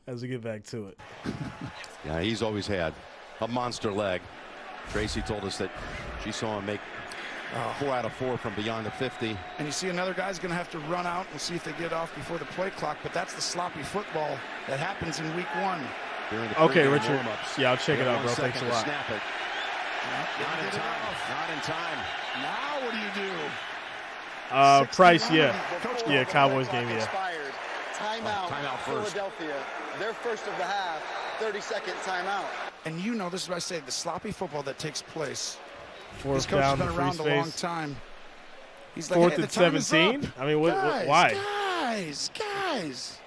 As we get back to it. Yeah, he's always had a monster leg. Tracy told us that she saw him make 4 out of 4 from beyond the 50. And you see another guy's going to have to run out. We'll see if they get off before the play clock, but that's the sloppy football that happens in week 1. During the Okay, pregame Richard. warm-ups. Yeah, I'll check They it got out, bro. 1 Thanks a second to lot. Snap it. Not in time. Not in time. Now what do you do? Price, yeah. Before Yeah, the Cowboys play game, clock yeah. expired. Timeout, timeout first. Philadelphia. Their first of the half. 30-second timeout. And you know, this is what I say, the sloppy football that takes place. This Fourth coach has down, been the free around a long space. time. He's like, Fourth hey, and the time is 17? up. I mean, what, Guys, why? Guys.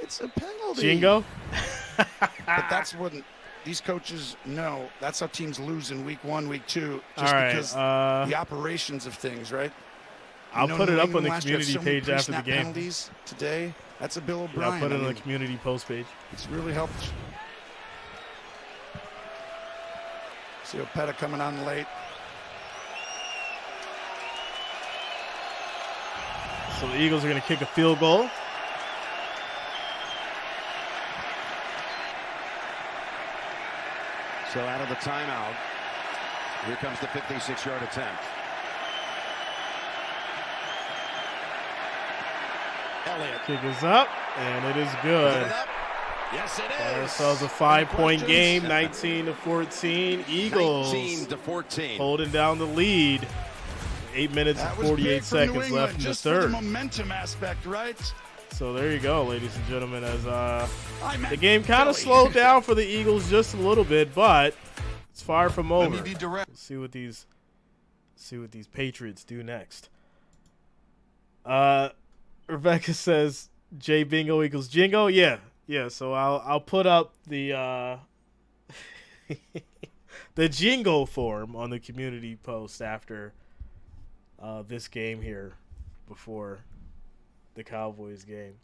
It's a penalty. Jingo? But that's what these coaches know. That's how teams lose in week 1, week 2. Just All right, because the operations of things, right? I'll You know, put it New up on England the last year had community so many page after the pre-snap game. penalties today. That's a Bill Yeah, O'Brien. I'll put it I on the mean, community post page. it's really helped. See Opeta coming on late. So the Eagles are going to kick a field goal. So out of the timeout, Here comes the 56-yard attempt. Elliott. Kick is up, and it is good. Yes, it Got is. ourselves a 5-point game, 19-14. Eagles 19-14. holding down the lead. 8 minutes and 48 seconds left in the just for third. the momentum aspect, right? So there you go, ladies and gentlemen, as the game kind of slowed down for the Eagles just a little bit, but it's far from over. We'll see what these Patriots do next. Rebecca says J Bingo equals Jingo. Yeah. So I'll put up the the Jingo form on the community post after this game here before the Cowboys game.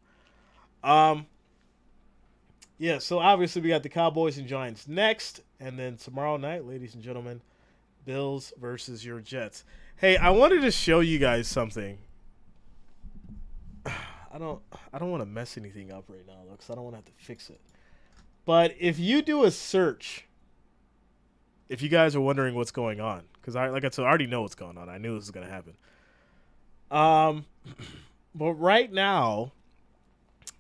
Yeah, so obviously we got the Cowboys and Giants next, and then tomorrow night, ladies and gentlemen, Bills versus your Jets. Hey, I wanted to show you guys something. I don't want to mess anything up right now though, because I don't want to have to fix it. But if you do a search, if you guys are wondering what's going on, because I already know what's going on. I knew this was going to happen. But right now,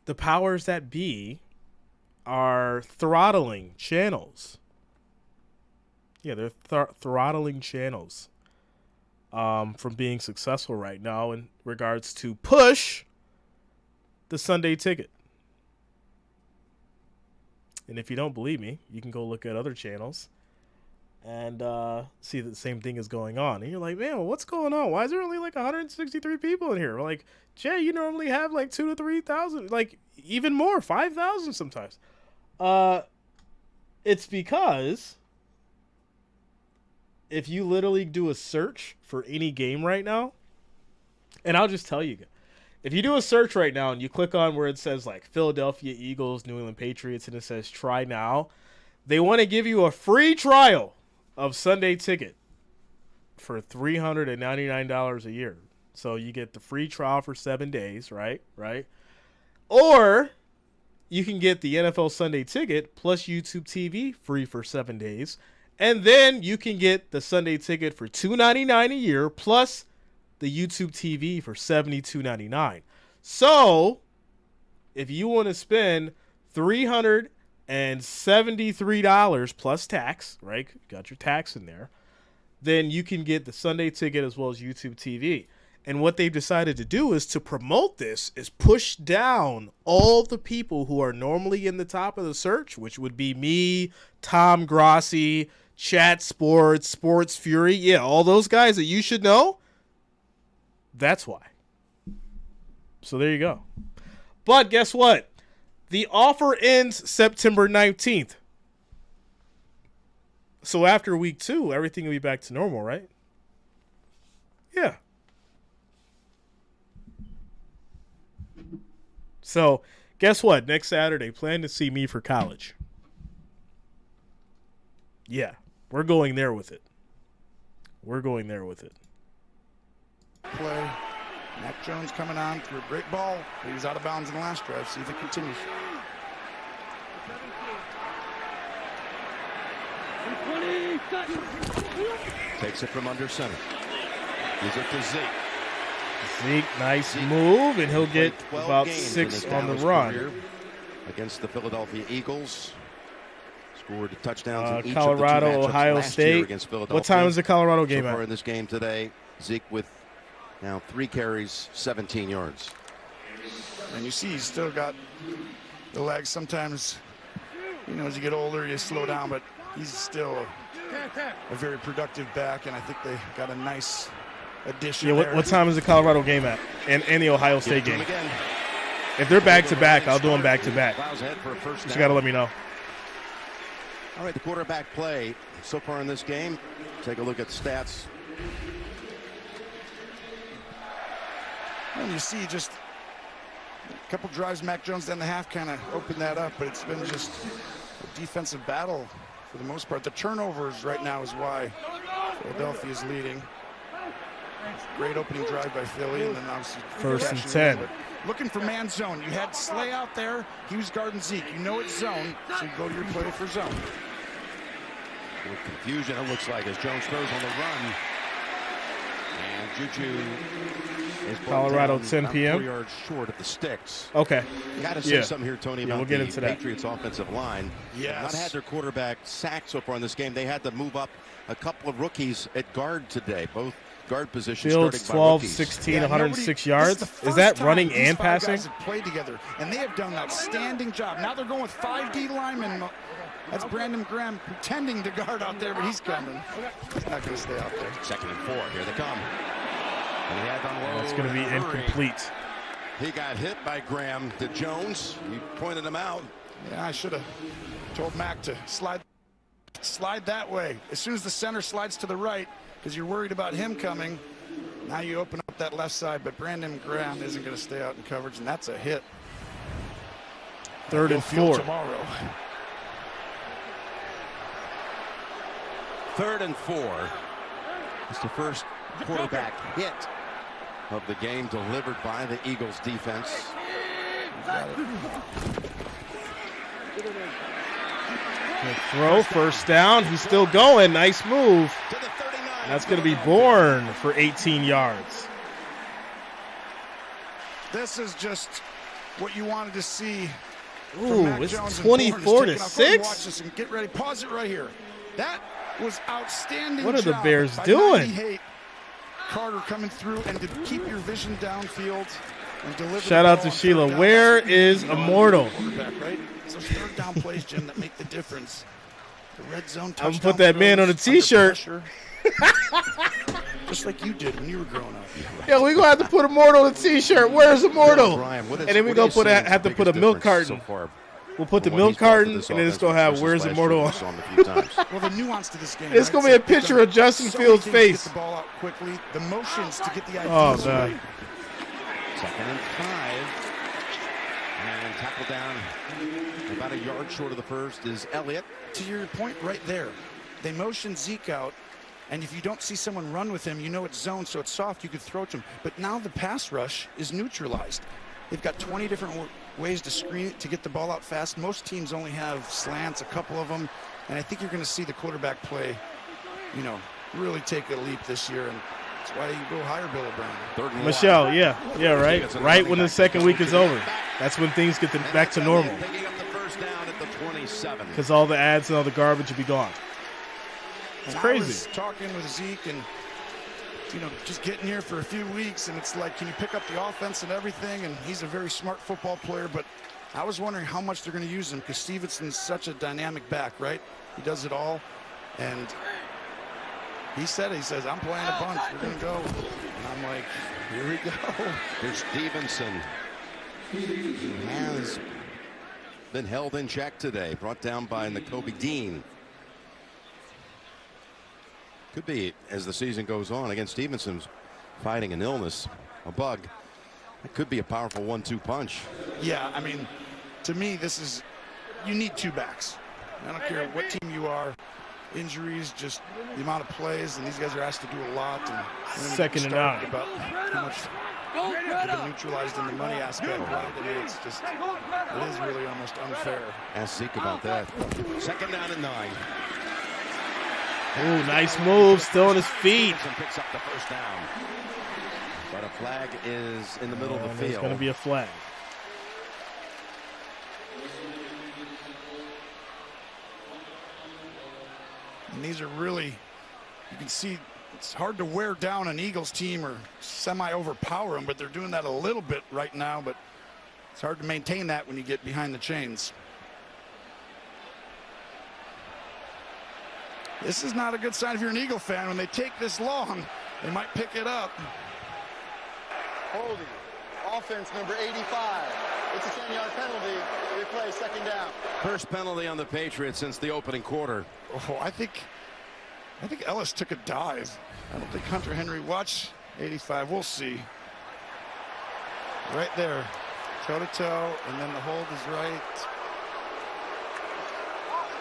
the powers that be are throttling channels. Yeah, they're throttling channels from being successful right now in regards to push the Sunday ticket. And if you don't believe me, you can go look at other channels and see that the same thing is going on. And you're like, man, what's going on? Why is there only like 163 people in here? We're like, Jay, you normally have like 2,000 to 3,000, like even more, 5,000 sometimes. It's because if you literally do a search for any game right now, and I'll just tell you, if you do a search right now and you click on where it says like Philadelphia Eagles, New England Patriots, and it says try now, they want to give you a free trial of Sunday ticket for $399 a year. So you get the free trial for 7 days, right? Or you can get the NFL Sunday ticket plus YouTube TV free for 7 days. And then you can get the Sunday ticket for $299 a year plus the YouTube TV for $72.99. So if you want to spend $373 plus tax, right? Got your tax in there. Then you can get the Sunday ticket as well as YouTube TV. And what they've decided to do is to promote this is push down all the people who are normally in the top of the search, which would be me, Tom Grossi, Chat Sports, Sports Fury. Yeah, all those guys that you should know. That's why. So there you go. But guess what? The offer ends September 19th. So after week 2, everything will be back to normal, right? Yeah. So guess what? Next Saturday, plan to see me for college. Yeah, we're going there with it. Play. Mac Jones coming on through a great ball. He was out of bounds in the last drive. See if it continues. Takes it from under center. Gives it to Zeke. Zeke, nice move, and he'll get about 6 on the run. Against the Philadelphia Eagles. Scored touchdowns in each Colorado, of the 2 matchups Ohio last State. year against Philadelphia. What time is the Colorado game so far at? in this game today, Zeke with now 3 carries, 17 yards. And you see he's still got the legs. Sometimes, as you get older, you slow down, but he's still a very productive back, and I think they got a nice addition. Yeah, what time is the Colorado game at? And the Ohio State game? If they're back-to-back, I'll do them back-to-back. Just got to let me know. All right, the quarterback play so far in this game. Take a look at the stats. And you see just a couple drives, Mac Jones down the half kind of opened that up, but it's been just a defensive battle for the most part. The turnovers right now is why Philadelphia is leading. Great opening drive by Philly, and then obviously first and 10. Looking for man zone. You had Slay out there. He was guarding Zeke. You know it's zone, so you go to your play for zone. With confusion, it looks like, as Jones throws on the run. And Juju is Colorado, 10 p.m. 4 yards short of the sticks. Okay. Got to say something here, Tony, about we'll get the into that. Patriots offensive line. Yes. Not had their quarterback sacked so far in this game. They had to move up a couple of rookies at guard today. Both guard positions Fields starting by 12, rookies. 16, 106 yards. Is that running and passing? Guys have played together, and they have done an outstanding job. Now they're going with 5 D linemen. That's Brandon Graham pretending to guard out there, but he's coming. He's not going to stay out there. 2nd and 4. Here they come. And he had on low. It's going to be incomplete. He got hit by Graham to Jones. He pointed him out. Yeah, I should have told Mac to slide that way. As soon as the center slides to the right, because you're worried about him coming, now you open up that left side, but Brandon Graham isn't going to stay out in coverage, and that's a hit. 3rd and 4. Tomorrow. 3rd and 4. It's the first quarterback hit of the game delivered by the Eagles defense. Good throw, first down. He's still going. Nice move. That's going to be Bourne for 18 yards. This is just what you wanted to see. Ooh, it's 24 to 6. Watch this and get ready. Pause it right here. That was outstanding. What are the job Bears by doing? 98. Carter coming through and to keep your vision downfield and deliver. Shout out to Sheila. Where is Immortal? Right? It's those 3rd down plays, Jim, that make the difference. The red zone touchdown. I'm gonna put that man on a T-shirt. Just like you did when you were growing up. Yeah, we gonna have to put Immortal on a T-shirt. Where's Immortal? And then we gonna have to put a milk carton. We'll put the milk carton, and then it's going to have "Where's Immortal" on. Well, the nuance to this game. It's going to be a picture of Justin Fields' face. Get the ball out quickly. The motions to get the ideas man. right. 2nd and 5. And tackle down about a yard short of the first is Elliott. To your point right there, they motion Zeke out, and if you don't see someone run with him, you know it's zone, so it's soft. You could throw it to him. But now the pass rush is neutralized. They've got 20 different ways to screen it to get the ball out fast. Most teams only have slants, a couple of them, and I think you're going to see the quarterback play, really take a leap this year, and that's why you go higher, Bill O'Brien. Michelle, right. Right when the second week is over, that's when things get back to normal. Picking up the first down at the 27. Because all the ads and all the garbage will be gone. It's crazy. I was talking with Zeke and just getting here for a few weeks, and it's like, can you pick up the offense and everything? And he's a very smart football player, but I was wondering how much they're going to use him because Stevenson's such a dynamic back, right? He does it all, and he says, I'm playing a bunch. We're going to go. And I'm like, here we go. Here's Stevenson. He has been held in check today, brought down by Nakobe Dean. Could be, as the season goes on, against Stevenson's fighting an illness, a bug. It could be a powerful 1-2 punch. Yeah, I mean, to me, you need 2 backs. I don't care what team you are. Injuries, just the amount of plays, and these guys are asked to do a lot. And 2nd and 9. About how much they've been neutralized in the money aspect. Right? I mean, it is really almost unfair. Ask Zeke about that. 2nd down and 9. Ooh, nice move, still on his feet. Picks up the first down. But a flag is in the middle of the field. There's going to be a flag. And these are really, you can see it's hard to wear down an Eagles team or semi-overpower them, but they're doing that a little bit right now, but it's hard to maintain that when you get behind the chains. This is not a good sign if you're an Eagle fan. When they take this long, they might pick it up. Holding. Offense number 85. It's a 10-yard penalty. Replay, 2nd down. First penalty on the Patriots since the opening quarter. Oh, I think Ellis took a dive. I don't think Hunter Henry watched 85. We'll see. Right there. Toe-to-toe, and then the hold is right.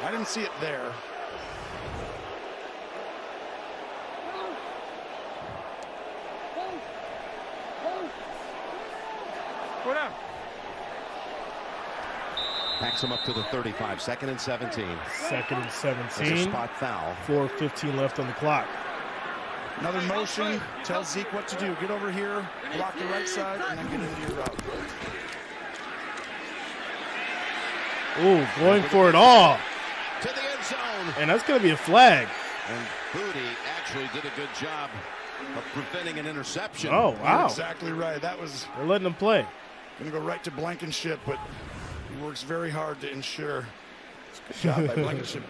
I didn't see it there. Backs him up to the 35. 2nd and 17. 2nd and That's a 17. spot foul. 4:15 left on the clock. Another motion. Tell Zeke what to do. Get over here, block the right side, and then get into your route. Ooh, going for it all. To the end zone. And that's going to be a flag. And Booty actually did a good job of preventing an interception. Oh, wow. You're exactly right. That was They're letting him play. going to go right to Blankenship, but he works very hard to ensure. It's a good job by Blankenship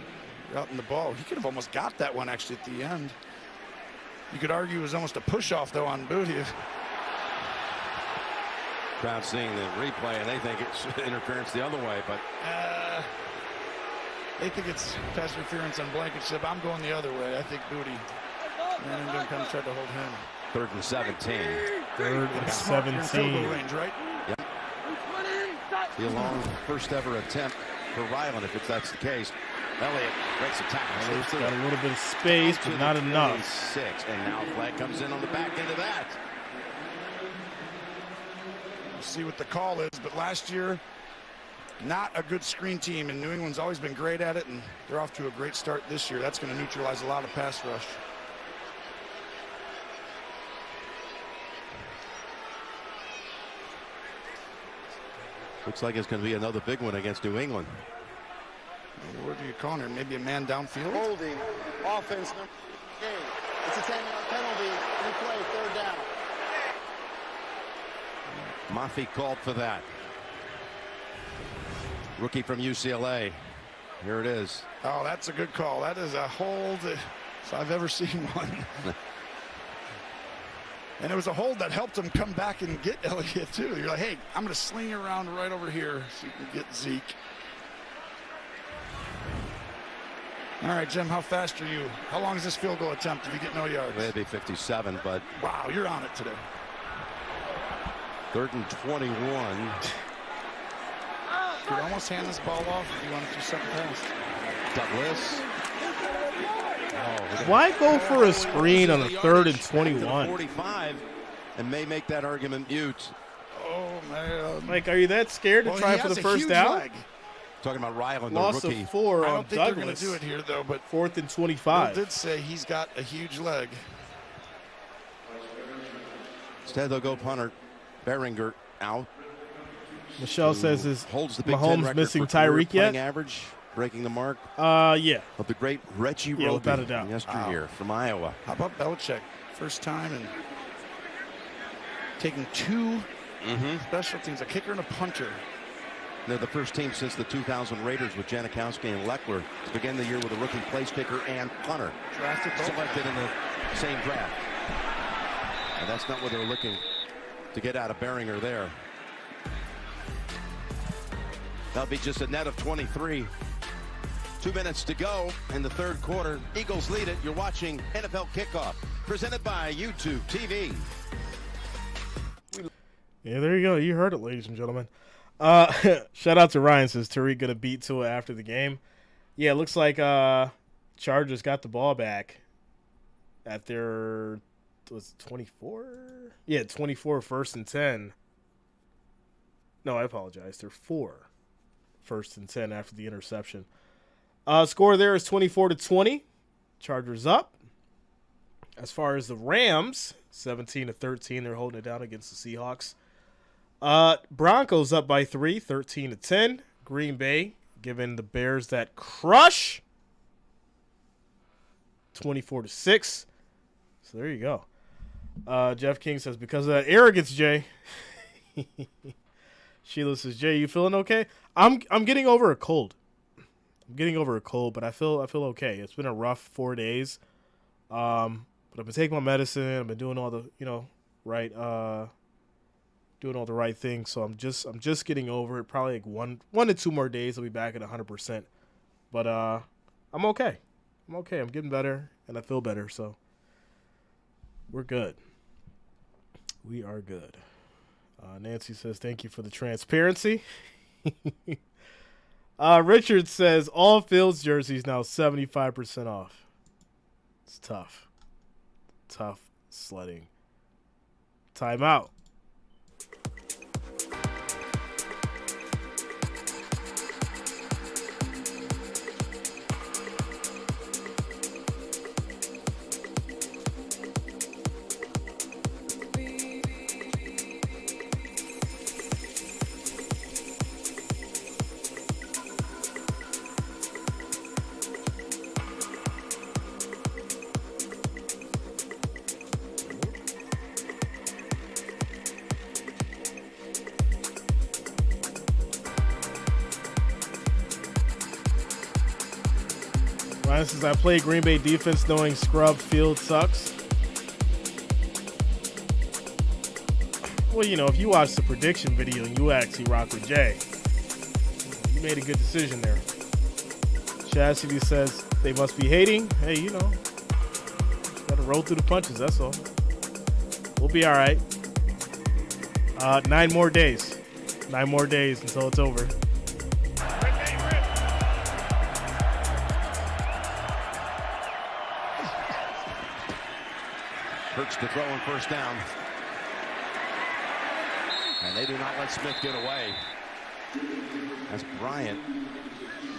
routing the ball. He could have almost got that one actually at the end. You could argue it was almost a push-off, though, on Booty. Crowd seeing the replay, and they think it's interference the other way, but They think it's pass interference on Blankenship. I'm going the other way. I think Booty and then kind of tried to hold him. 3rd and 17. 3rd and Smart, you're in field goal 17. range, right? Yep. The long first ever attempt for Ryland, if that's the case. Elliott breaks a tackle. He's got a little bit of space, but not enough. 26, and now flag comes in on the back end of that. We'll see what the call is, but last year, not a good screen team, and New England's always been great at it, and they're off to a great start this year. That's going to neutralize a lot of pass rush. Looks like it's going to be another big one against New England. What are you calling her? Maybe a man downfield? Holding, offense number 8. It's a 10-yard penalty. Replay, 3rd down. Maffei called for that. Rookie from UCLA. Here it is. Oh, that's a good call. That is a hold if I've ever seen one. And it was a hold that helped him come back and get Elliott, too. You're like, hey, I'm going to sling you around right over here so you can get Zeke. All right, Jim, how fast are you? How long is this field goal attempt if you get no yards? Maybe 57, but Wow, you're on it today. 3rd and 21. Could almost hand this ball off if you want to do something fast. Douglas. Why go for a screen on a 3rd and 21? 45, and may make that argument mute. Oh, man. Like, are you that scared to try for the first down? Leg. Talking about Ryland, the Loss rookie. of 4 I on don't think they're going Douglas. to do it here, though, but 4th and Bill 25. did say he's got a huge leg. Instead, they'll go punter. Behringer out. Michelle says, is Holds the Big Ten Mahomes record missing for career Tyreek yet? punting average, breaking the mark Yeah. of the great Reggie Yeah, Roby without a doubt. yesteryear from Iowa. How about Belichick? First time and taking 2 special teams, a kicker and a punter. They're the first team since the 2000 Raiders with Janikowski and Leckler to begin the year with a rookie place kicker and punter Drafted both. selected in the same draft. And that's not what they're looking to get out of Behringer there. That'll be just a net of 23. 2 minutes to go in the 3rd quarter. Eagles lead it. You're watching NFL Kickoff, presented by YouTube TV. Yeah, there you go. You heard it, ladies and gentlemen. Shout out to Ryan, says Tariq going to beat Tua after the game. Yeah, it looks like Chargers got the ball back at their, was it 24? Yeah, 24 1st and 10. No, I apologize. They're 4 1st and 10 after the interception. Score there is 24-20. Chargers up. As far as the Rams, 17-13. They're holding it down against the Seahawks. Broncos up by 3, 13-10. Green Bay giving the Bears that crush, 24-6. So there you go. Jeff King says, because of that arrogance, Jay. Sheila says, Jay, you feeling okay? I'm getting over a cold. But I feel okay. It's been a rough 4 days. But I've been taking my medicine. I've been doing all the, doing all the right things. So I'm just getting over it. Probably like one to 2 more days. I'll be back at 100%. But I'm okay. I'm getting better, and I feel better. So we're good. We are good. Nancy says, thank you for the transparency. Richard says, all Fields jerseys now 75% off. It's tough. Tough sledding. Timeout. This is I play Green Bay defense knowing scrub field sucks. Well, you know, if you watch the prediction video and you actually rock with Jay, you made a good decision there. Chastity says they must be hating. Hey, you know, got to roll through the punches, that's all. We'll be all right. 9 more days. 9 more days until it's over. Hurts to throw on first down. And they do not let Smith get away. That's Bryant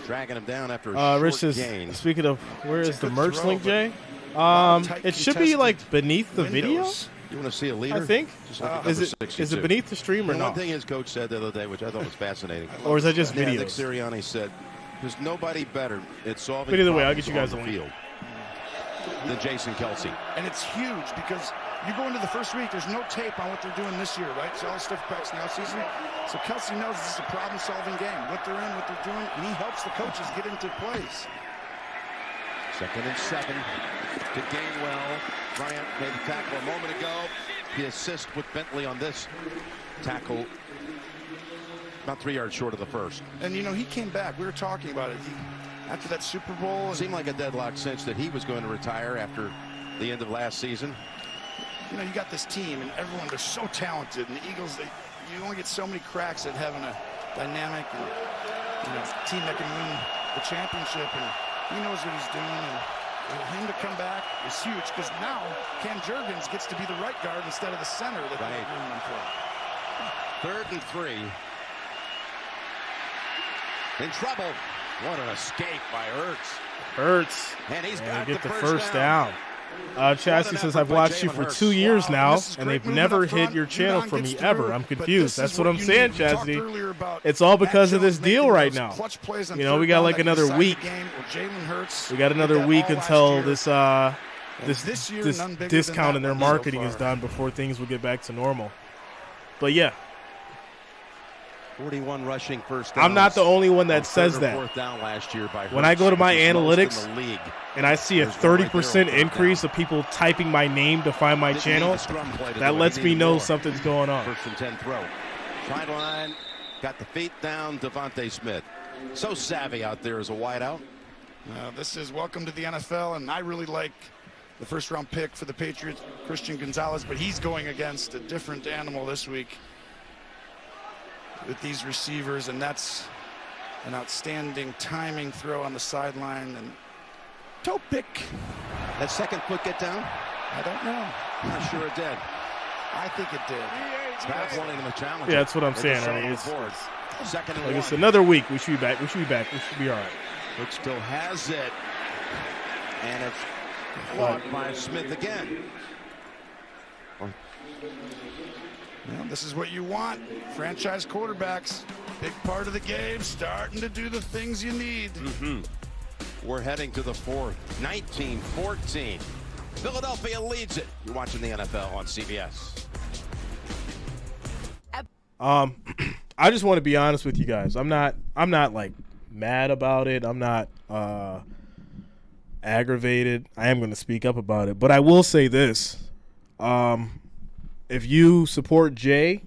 dragging him down after a Rich short says, gain. speaking of, where is the merch throw, link, Jay? tight It should be like beneath the video, windows. You want to see a leader? I think. Just look at Is number it 62. beneath the stream or And not? one thing his coach said the other day, which I thought was fascinating. Or is that just Yeah, Nick videos? Sirianni said, "There's nobody better at solving But either way, I'll problems get you guys on a the link. field than Jason Kelsey." And it's huge because you go into the first week, there's no tape on what they're doing this year, right? So all the stuff practice now season. So Kelsey knows this is a problem-solving game. What they're in, what they're doing, and he helps the coaches get into place. 2nd and 7 to Gainwell. Bryant made the tackle a moment ago. The assist with Bentley on this tackle. About 3 yards short of the first. And, you know, he came back. We were talking about it. After that Super Bowl. It seemed like a deadlock cinch that he was going to retire after the end of last season. You know, you got this team, and everyone, they're so talented. And the Eagles, you only get so many cracks at having a dynamic and, you know, team that can win the championship. And he knows what he's doing. And for him to come back is huge because now Cam Jurgens gets to be the right guard instead of the center that they're doing him for. 3rd and 3. In trouble. What an escape by Hurts. And he's And got get the the first first down. Chastity says, I've watched you for 2 years now, and they've never hit your channel for me ever. I'm confused. That's what I'm saying, Chastity. It's all because of this deal right now. You know, we got like another week. We got another week until this discount in their marketing is done before things will get back to normal. But yeah. 41 rushing first downs. I'm not the only one that says that. Last year by When I go to my Hurts, analytics most in the league. and I see a 30% increase of people typing my name to find my Didn't channel, need the scrum play to that do it. lets He me needed know more. something's going on. 1st and 10 throw. Sideline, got the feet down. Devontae Smith, so savvy out there as a wideout. This is welcome to the NFL, and I really like the first-round pick for the Patriots, Christian Gonzalez, but he's going against a different animal this week with these receivers, and that's an outstanding timing throw on the sideline and toe pick. That second foot get down? I don't know. I'm not sure it did. I think it did. Perhaps wanting him a challenge. Yeah, that's what I'm They saying. just I mean, saw him it's forward. 2nd and like 1. it's another week. We should be back. We should be all right. Which still has it. And it's caught by Smith again. Well, this is what you want. Franchise quarterbacks, big part of the game, starting to do the things you need. We're heading to the 4th. 19-14. Philadelphia leads it. You're watching the NFL on CBS. I just want to be honest with you guys. I'm not like mad about it. I'm not aggravated. I am going to speak up about it, but I will say this. If you support Jay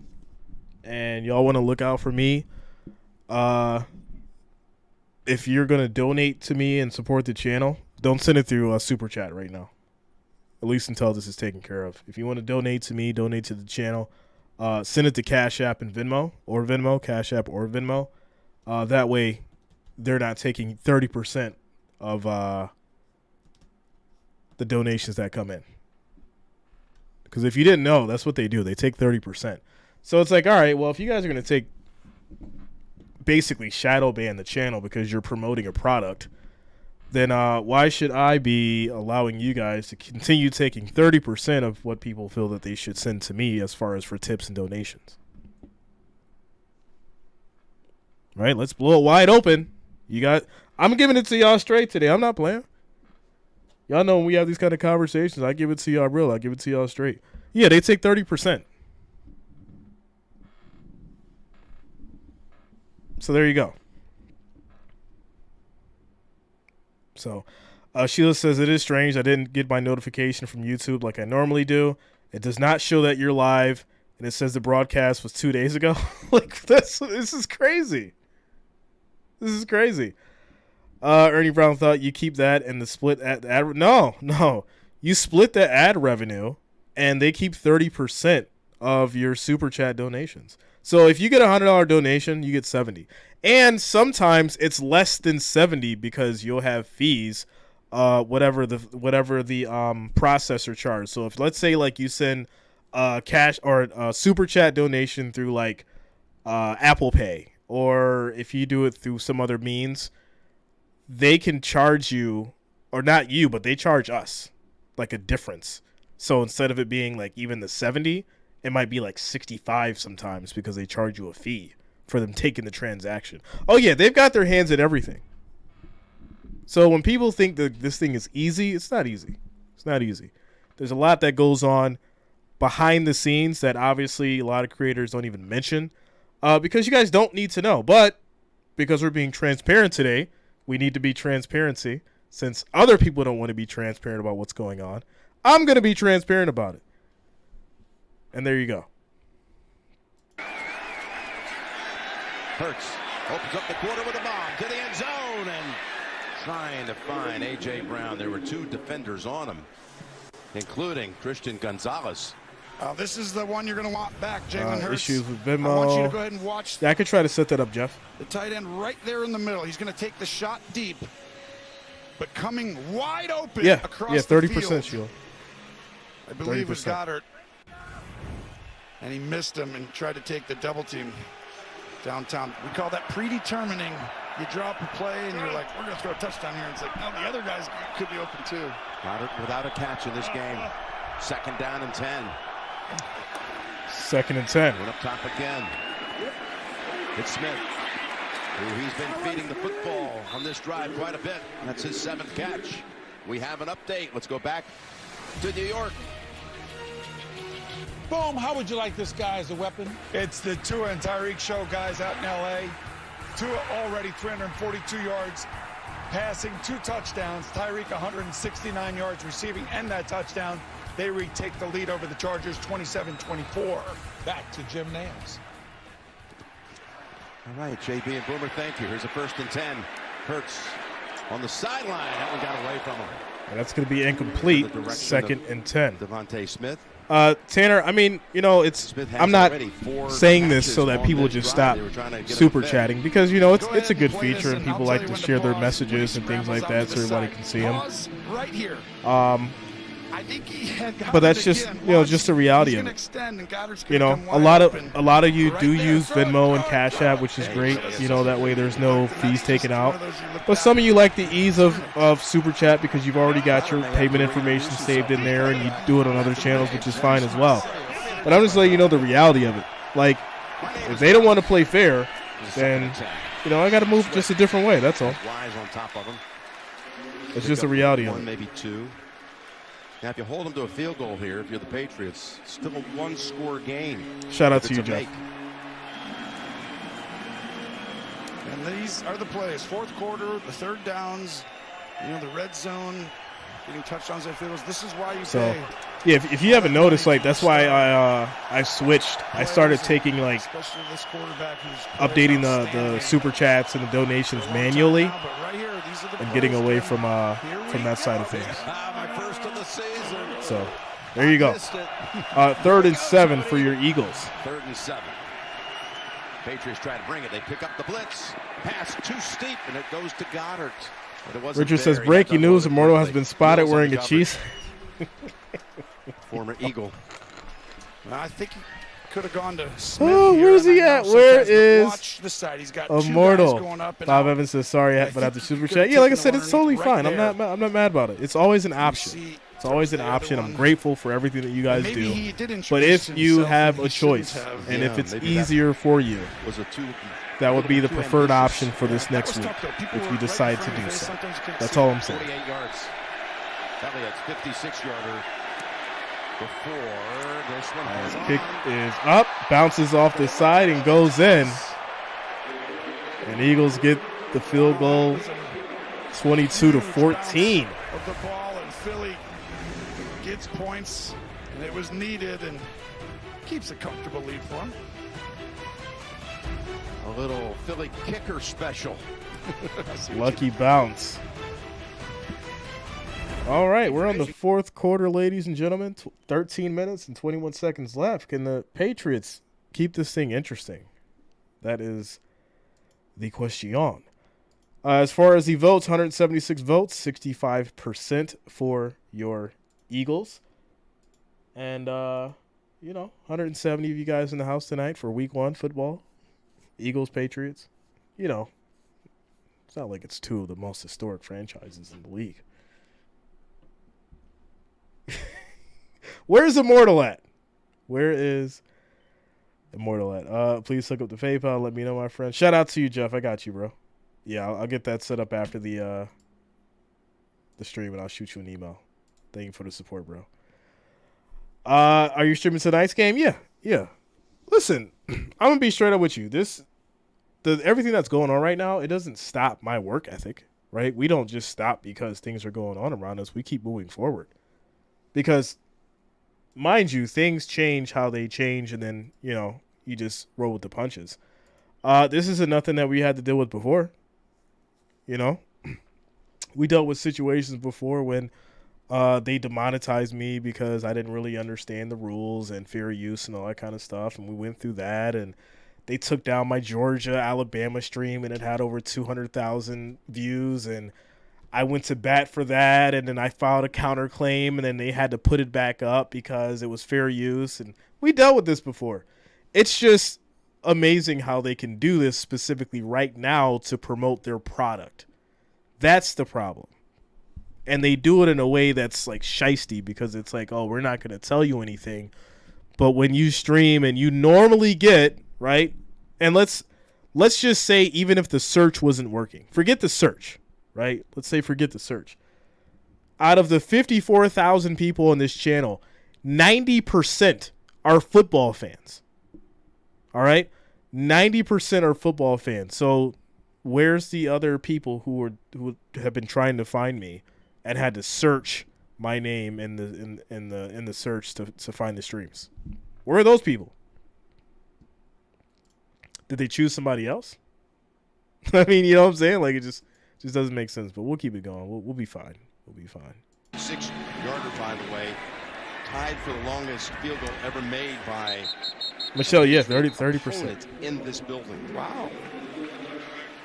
and y'all want to look out for me, if you're going to donate to me and support the channel, don't send it through a super chat right now. At least until this is taken care of. If you want to donate to me, donate to the channel, send it to Cash App and Venmo, Cash App or Venmo. That way they're not taking 30% of the donations that come in. Because if you didn't know, that's what they do. They take 30%. So it's like, all right, well, if you guys are going to take basically shadow ban the channel because you're promoting a product, then why should I be allowing you guys to continue taking 30% of what people feel that they should send to me as far as for tips and donations? Right? Let's blow it wide open. I'm giving it to y'all straight today. I'm not playing. Y'all know when we have these kind of conversations, I give it to y'all real. I give it to y'all straight. Yeah, they take 30%. So there you go. So Sheila says, it is strange. I didn't get my notification from YouTube like I normally do. It does not show that you're live, and it says the broadcast was 2 days ago. Like, this is crazy. This is crazy. Ernie Brown thought you keep that and the split ad. No. You split the ad revenue, and they keep 30% of your Super Chat donations. So if you get a $100 donation, you get 70. And sometimes it's less than 70 because you'll have fees, whatever the processor charge. So if, let's say, like, you send cash or a Super Chat donation through like Apple Pay, or if you do it through some other means, they can charge you, or not you, but they charge us like a difference. So instead of it being like even the 70, it might be like 65 sometimes because they charge you a fee for them taking the transaction. Oh yeah, they've got their hands in everything. So when people think that this thing is easy, it's not easy. It's not easy. There's a lot that goes on behind the scenes that obviously a lot of creators don't even mention because you guys don't need to know. But because we're being transparent today, we need to be transparency. Since other people don't want to be transparent about what's going on, I'm going to be transparent about it. And there you go. Hurts opens up the quarter with a bomb to the end zone and trying to find A.J. Brown. There were two defenders on him, including Christian Gonzalez. This is the one you're going to want back, Jalen Hurts. Issues with Venmo. I want you to go ahead and watch. Yeah, I could try to set that up, Jeff. The tight end right there in the middle. He's going to take the shot deep, but coming wide open across 30% the field. Shield. I believe it 30%. was Goddard. And he missed him and tried to take the double team downtown. We call that predetermining. You drop a play and you're like, we're going to throw a touchdown here. And it's like, no, the other guys could be open too. Goddard without a catch in this game. 2nd down and 10. 2nd and 10. Went up top again. It's Smith, who he's been feeding the football on this drive quite a bit. That's his 7th catch. We have an update. Let's go back to New York. Boom, how would you like this guy as a weapon? It's the Tua and Tyreek show, guys, out in L.A. Tua already 342 yards, passing, 2 touchdowns. Tyreek 169 yards receiving and that touchdown. They retake the lead over the Chargers 27-24. Back to Jim Nance. All right, JB and Boomer, thank you. Here's a 1st and 10. Hurts on the sideline. That one got away from him. And that's going to be incomplete. 2nd and 10. Devontae Smith. Tanner, I mean, you know, I'm not saying this so that people just stop super chatting because, you know, it's a good feature and people like to share their messages and things like that so everybody can see them. Right here. But that's just, you know, just the reality of it. You know, a lot of you do use Venmo and Cash App, which is great. You know, that way there's no fees taken out. But some of you like the ease of Super Chat because you've already got your payment information saved in there and you do it on other channels, which is fine as well. But I'm just letting you know the reality of it. Like, if they don't want to play fair, then, you know, I got to move just a different way. That's all. It's just a reality of it. Maybe 2. Now, if you hold them to a field goal here, if you're the Patriots, still a 1-score game. Shout out to you, Jeff. And these are the plays. 4th quarter, the 3rd downs, you know, the red zone, getting touchdowns at field goals. This is why you say. Yeah, if you haven't noticed, like, that's why I switched. I started taking, like, updating the Super Chats and the donations manually and getting away from that side of things. So, there you go. 3rd and 7 for your Eagles. 3rd and 7. Patriots try to bring it. They pick up the blitz. Pass too steep, and it goes to Goddard. Richard says, breaking news, Immortal has been spotted wearing a Chiefs. Former Eagle. I think he could have gone to Smith. Oh, where's he at? Where is watch this side. He's got Immortal? Going up and Bob out. Evans says, sorry, but after Super Chat. Yeah, like I said, it's totally fine. I'm not mad about it. It's always an option. It's always an option. I'm grateful for everything that you guys do. But if you have a choice, and if it's easier for you, that would be the preferred option for this next week, if you decide to do so. That's all I'm saying. 48 yards. Elliott's 56-yarder before this one. Kick is up, bounces off the side, and goes in. And Eagles get the field goal 22-14. Of the ball, and Philly gets points, and it was needed, and keeps a comfortable lead for him. A little Philly kicker special. Lucky bounce. All right, we're on the fourth quarter, ladies and gentlemen. 13 minutes and 21 seconds left. Can the Patriots keep this thing interesting? That is the question. As far as the votes, 176 votes, 65% for your Eagles. And, 170 of you guys in the house tonight for week 1 football. Eagles, Patriots. It's not like it's two of the most historic franchises in the league. Where's Immortal at? Where is Immortal at? Please look up the PayPal. Let me know, my friend. Shout out to you, Jeff. I got you, bro. Yeah, I'll get that set up after the stream, and I'll shoot you an email. Thank you for the support, bro. Are you streaming tonight's game? Yeah. Listen, I'm gonna be straight up with you. Everything that's going on right now, it doesn't stop my work ethic, right? We don't just stop because things are going on around us. We keep moving forward. Because, mind you, things change how they change, and then, you just roll with the punches. This isn't nothing that we had to deal with before. We dealt with situations before when they demonetized me because I didn't really understand the rules and fair use and all that kind of stuff, and we went through that, and they took down my Georgia-Alabama stream, and it had over 200,000 views, and I went to bat for that, and then I filed a counterclaim, and then they had to put it back up because it was fair use, and we dealt with this before. It's just amazing how they can do this specifically right now to promote their product. That's the problem. And they do it in a way that's like shiesty, because it's like, oh, we're not going to tell you anything. But when you stream and you normally get, right? And let's just say, even if the search wasn't working, forget the search, right? Let's say forget the search. Out of the 54,000 people on this channel, 90% are football fans. All right? 90% are football fans. So where's the other people who have been trying to find me and had to search my name in the search to find the streams? Where are those people? Did they choose somebody else? I mean, you know what I'm saying? Like, it just doesn't make sense. But we'll keep it going. We'll be fine. We'll be fine. 6-yarder, by the way, tied for the longest field goal ever made by Michelle. Yeah, 30% in this building. Wow.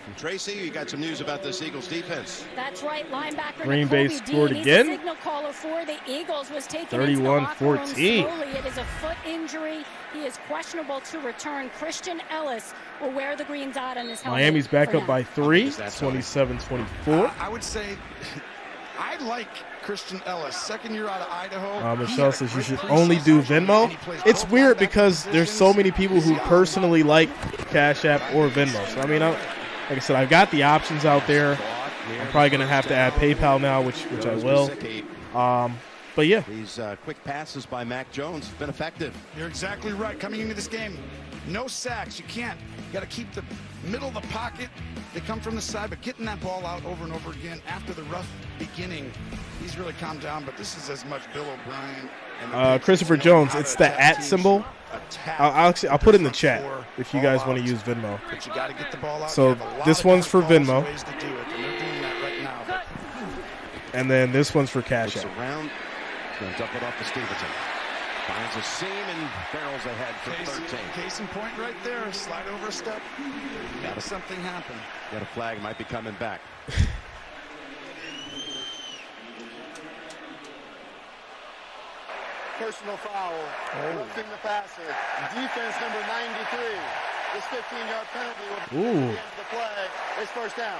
From Tracy, you got some news about this Eagles defense. That's right, linebacker Green Bay Nakobe scored Dean, again. Signal caller for the Eagles was taken into the locker room 31-14. slowly. It is a foot injury. He is questionable to return. Christian Ellis will wear the green dot on his helmet. Miami's back up by 3, 27-24. I would say I like Christian Ellis, second year out of Idaho. Michelle says you should only do Venmo. It's weird because there's so many people who personally like Cash App or Venmo. So, I mean, like I said, I've got the options out there. I'm probably going to have to add PayPal now, which I will. But, yeah. These quick passes by Mac Jones have been effective. You're exactly right. Coming into this game, no sacks. You can't. You got to keep the middle of the pocket. They come from the side, but getting that ball out over and over again after the rough beginning, he's really calmed down. But this is as much Bill O'Brien and Christopher Jones. It's the @ symbol. I'll put it in the chat if you guys want to use Venmo. But you got to get the ball out. So this one's for Venmo, ways to do it, and they're doing that right now. But and then this one's for Cash Looks App. around. Going to dump it off to Stevenson. Finds a seam and barrels ahead for 13. Case in point right there. Slide over a step. Make something happen. Got a flag. Might be coming back. Personal foul. Interrupting the passer. Defense number 93. This 15-yard penalty will be at the end of the play. It's first down.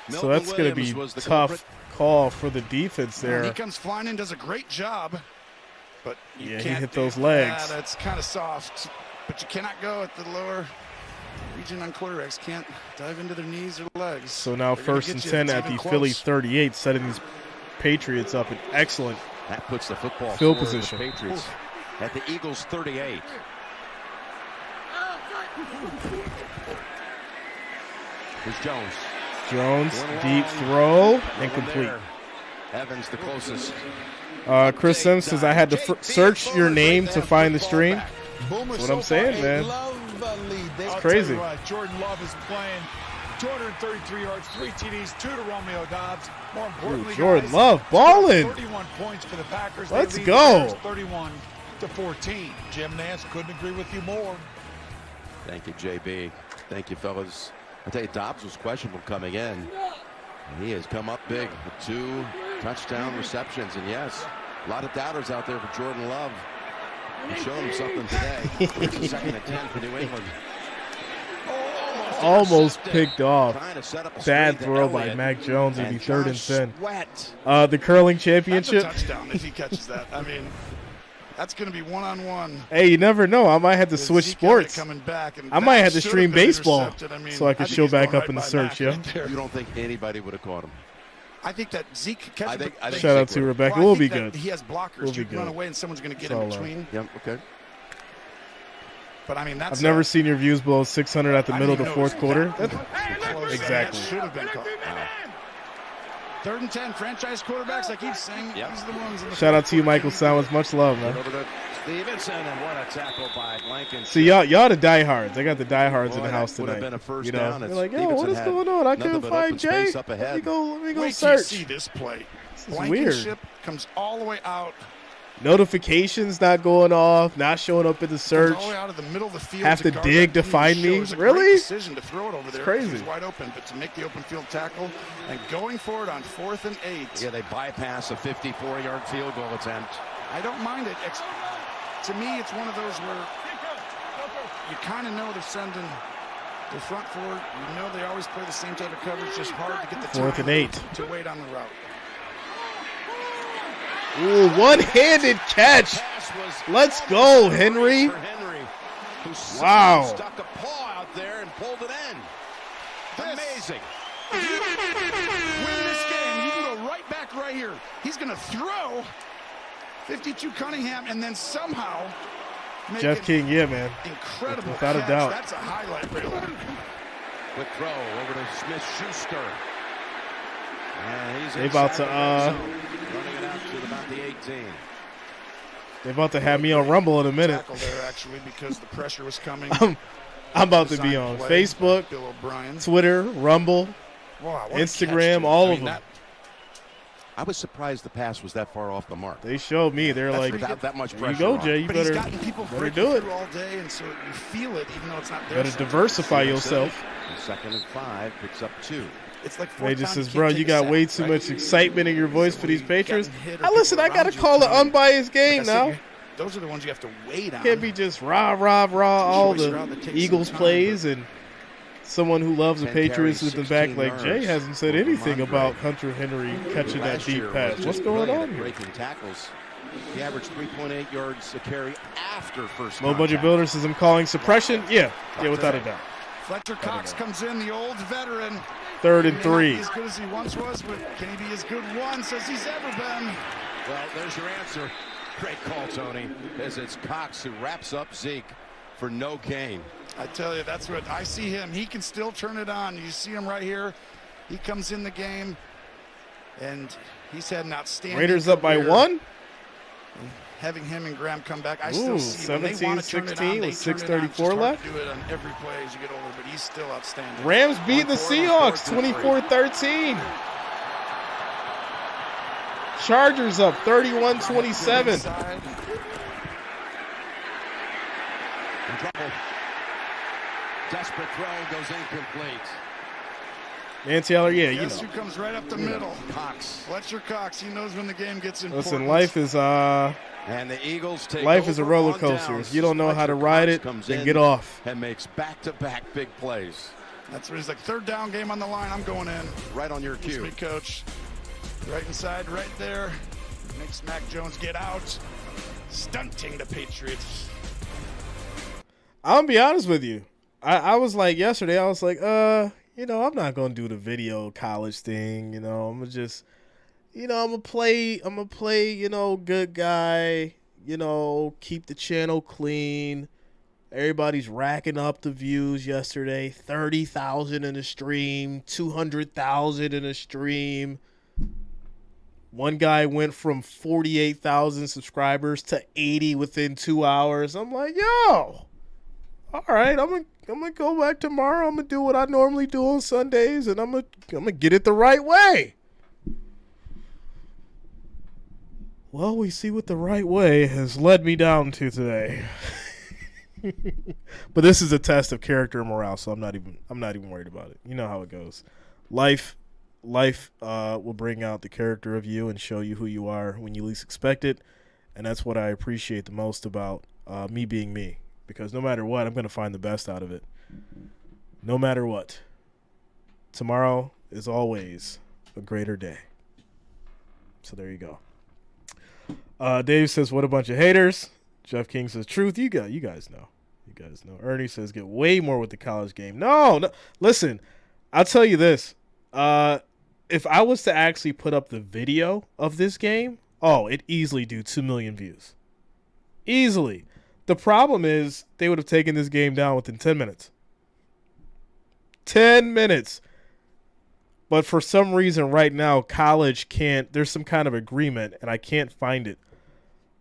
So that's going to be tough call for the defense there. He comes flying in, does a great job, but you can't he hit those legs. Yeah, that's kind of soft, but you cannot go at the lower region on quarterbacks. Can't dive into their knees or legs. So now They're gonna first and get you 10 if at it's the even Philly close. 38, setting these Patriots up in excellent That puts the football field forward of the position. Patriots at the Eagles 38. Here's Jones. Jones, deep throw, incomplete. Evans the closest. Chris Sims says, I had to search your name to find the stream. That's what I'm saying, man. It's crazy. Jordan Love is playing 233 yards, 3 TDs, 2 to Romeo Dobbs. More importantly, Jordan guys, Love balling. 31 points for the Packers. Let's They lead go. the Bears 31-14. Jim Nance couldn't agree with you more. Thank you, JB. Thank you, fellas. I tell you, Dobbs was questionable coming in. He has come up big with 2 touchdown receptions. And yes, a lot of doubters out there for Jordan Love. He showed him something today. It's the 2nd and 10 for New England. Almost picked off. Trying to set up a Bad screen to throw by Elliott. Mac Jones. It'd be And 3rd and Josh 10. Sweat. The curling That's a championship. touchdown if he catches that. I mean, that's going to be one-on-one. Hey, you never know. I might have to with switch Zeke Elliott sports. coming back, and I might that have to should stream been baseball intercepted. I mean, so I can think show he's back going up in the by search, Mac yeah? right there. You don't think anybody would have caught him? I think that Zeke catches I think Shout out Zeke to would. Rebecca. Well, I We'll be think that good. He has blockers. We'll be You can run good. away, and someone's going to get It's in all between. Yep, okay. But, I mean, that's I've never seen your views below 600 at the middle of the 4th quarter. Exactly. Should have been called. 3rd and 10, franchise quarterbacks. I keep saying Yep. these are the ones. In the Shout out to you, fourth Michael quarter. Simons. Much love, Right man. over to Stevenson, and what a tackle by Blankenship. See, y'all the diehards. I got the diehards in Boy, the house that would have tonight. been a first You know, down. you're As like, yo, Stevenson what is had going on? I nothing couldn't but find open Jay. space up Let ahead. me go Wait till you search. see this play. This is weird. Blankenship comes all the way out. Notifications not going off, not showing up in the Comes search. all the way out of the middle of the field. Have to guard dig that to huge find me? show. It was a Really? Great decision to throw it over there. crazy. He was wide open, but to make the open field tackle and going for it on 4th and 8. Yeah, they bypass a 54-yard field goal attempt. I don't mind it. To me, it's one of those where you kind of know they're sending the front forward. You know they always play the same type of coverage, just hard to get the 4th and 8. to wait on the route. Ooh, one-handed catch. Let's go, Henry. For Henry, who Wow. stuck a paw out there and pulled it in. Amazing. Win this game, you can go right back right here. He's going to throw 52 Cunningham and then somehow make Jeff an King, yeah, man. incredible Without a catch. doubt. That's a highlight reel. Quick throw over to Smith-Schuster. And he's They about inside to, the red zone, running it out to about the 18. They're about to have me on Rumble in a minute. Tackle there actually because the pressure was coming. I'm about to be Design on play Facebook, by Bill O'Brien. Twitter, Rumble, Wow, what a Instagram, catch, too. all I of mean, them. I was surprised the pass was that far off the mark. They showed me. They're like, Without that much there pressure you go, on. Jay. You But he's better gotten people better breaking do it. through all day, and so you feel it, even though it's not there. Better diversify yourself. And 2nd and 5 picks up 2. It's like Ray just says, bro, you got way too much excitement in your voice for these Patriots. Listen, I got to call an unbiased game now. Those are the ones you have to wait on. Can't be just rah, all the Eagles plays and someone who loves the 10 Patriots carries, with the back 16 like Jay yards. hasn't said anything about Hunter Henry catching that Last year deep pass. was What's just going brilliant on at here? breaking tackles. He averaged 3.8 yards a carry after first Low budget contact. builder says I'm calling suppression. Yeah, without a doubt. Fletcher Cox comes in, the old veteran. 3rd and He may not 3. be as good as he once was, but can he be as good once as he's ever been? Well, there's your answer. Great call, Tony, as it's Cox who wraps up Zeke for no gain. I tell you, that's what I see him. He can still turn it on. You see him right here. He comes in the game, and he's had an outstanding Raiders up by career. 1. Having him and Graham come back, I Ooh, still see when they want to turn it 17-16 on, they with turn it on. It's 6:34 just hard left. to do it on every play as you get older, but he's still outstanding. Rams beat the On fourth, Seahawks on fourth, 24-13. Chargers up 31-27. inside. In trouble. Desperate throw goes incomplete. Nancy Aller, yeah, you Guess know. who comes right up the middle? Cox. Fletcher Cox. He knows when the game gets important. Listen, life is And the Eagles take life is a over roller on coaster. downs. If you don't know how to Fletcher ride Cox it, comes then in get off. and makes back-to-back big plays. That's what he's like. 3rd down game on the line. I'm going in. Right on your Excuse cue. me, coach. Right inside, right there. Makes Mac Jones get out. Stunting the Patriots. I'm gonna be honest with you. I was like yesterday, I was like, you know, I'm not gonna do the video college thing, you know, I'm gonna just, you know, I'm gonna play, you know, good guy, you know, keep the channel clean. Everybody's racking up the views yesterday. 30,000 in a stream, 200,000 in a stream. One guy went from 48,000 subscribers to 80 within 2 hours. I'm like, yo, all right, I'm gonna go back tomorrow. I'm gonna do what I normally do on Sundays, and I'm gonna get it the right way. Well, we see what the right way has led me down to today. But this is a test of character and morale, so I'm not even worried about it. You know how it goes. Life will bring out the character of you and show you who you are when you least expect it, and that's what I appreciate the most about me being me. Because no matter what, I'm going to find the best out of it. No matter what. Tomorrow is always a greater day. So there you go. Dave says, what a bunch of haters. Jeff King says, truth. You guys know. You guys know. Ernie says, get way more with the college game. No. Listen, I'll tell you this. If I was to actually put up the video of this game, it'd easily do 2 million views. Easily. The problem is they would have taken this game down within 10 minutes. 10 minutes. But for some reason right now, college can't. There's some kind of agreement, and I can't find it.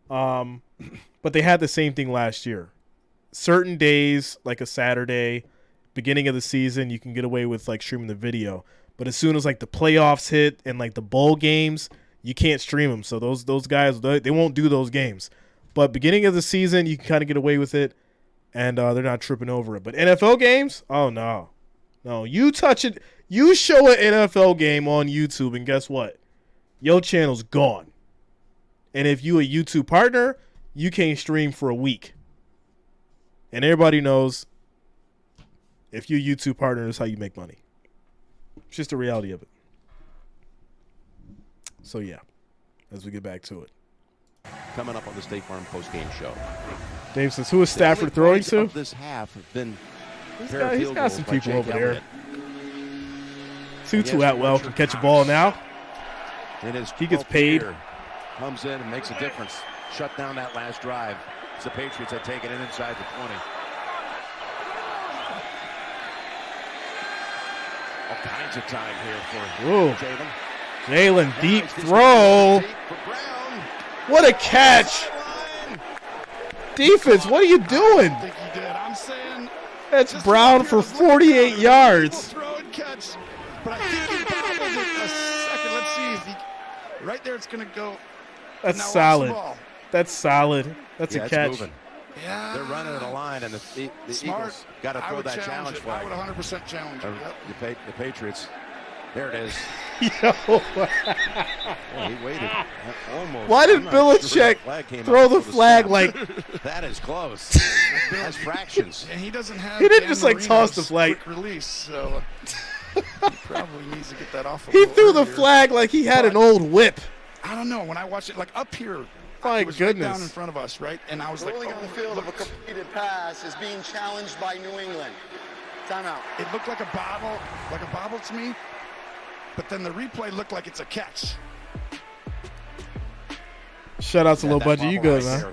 But they had the same thing last year. Certain days, like a Saturday, beginning of the season, you can get away with like streaming the video. But as soon as like the playoffs hit and like the bowl games, you can't stream them. So those guys, they won't do those games. But beginning of the season, you can kind of get away with it, and they're not tripping over it. But NFL games, oh no, you touch it, you show an NFL game on YouTube, and guess what? Your channel's gone. And if you a YouTube partner, you can't stream for a week. And everybody knows if you a YouTube partner, that's how you make money. It's just the reality of it. So yeah, as we get back to it. Coming up on the State Farm postgame show. Dave says, who is Stafford throwing to? This half have been he's got some people over there. Tutu Atwell can catch a ball now. He gets paid. Comes in and makes a difference. Shut down that last drive. It's the Patriots that take it inside the 20. All kinds of time here for Jalen. Jalen, deep throw. What a catch. Defense, what are you doing? I think he did. I'm saying that's Brown for 48 yards. Throw and catch. But I think he bobbled it a second. Let's see if he, right there it's going to go. That's now solid. That's solid. That's a catch. Moving. Yeah. They're running at a line, and the Eagles got to throw that challenge flag. I would 100% challenge it. The Patriots. There it is. Yo. He waited. Almost. Why did Belichick throw the flag like that is close? That's fractions. And he doesn't have. He didn't just like toss the flag. Quick release, so he probably needs to get that off. He threw the flag like he had an old whip. I don't know. When I watched it, like up here, my was goodness, right down in front of us, right? And I was like, rolling on the field of a completed pass is being challenged by New England. Timeout. It looked like a bobble to me. But then the replay looked like it's a catch. Shout out to Low Budget. You good, man?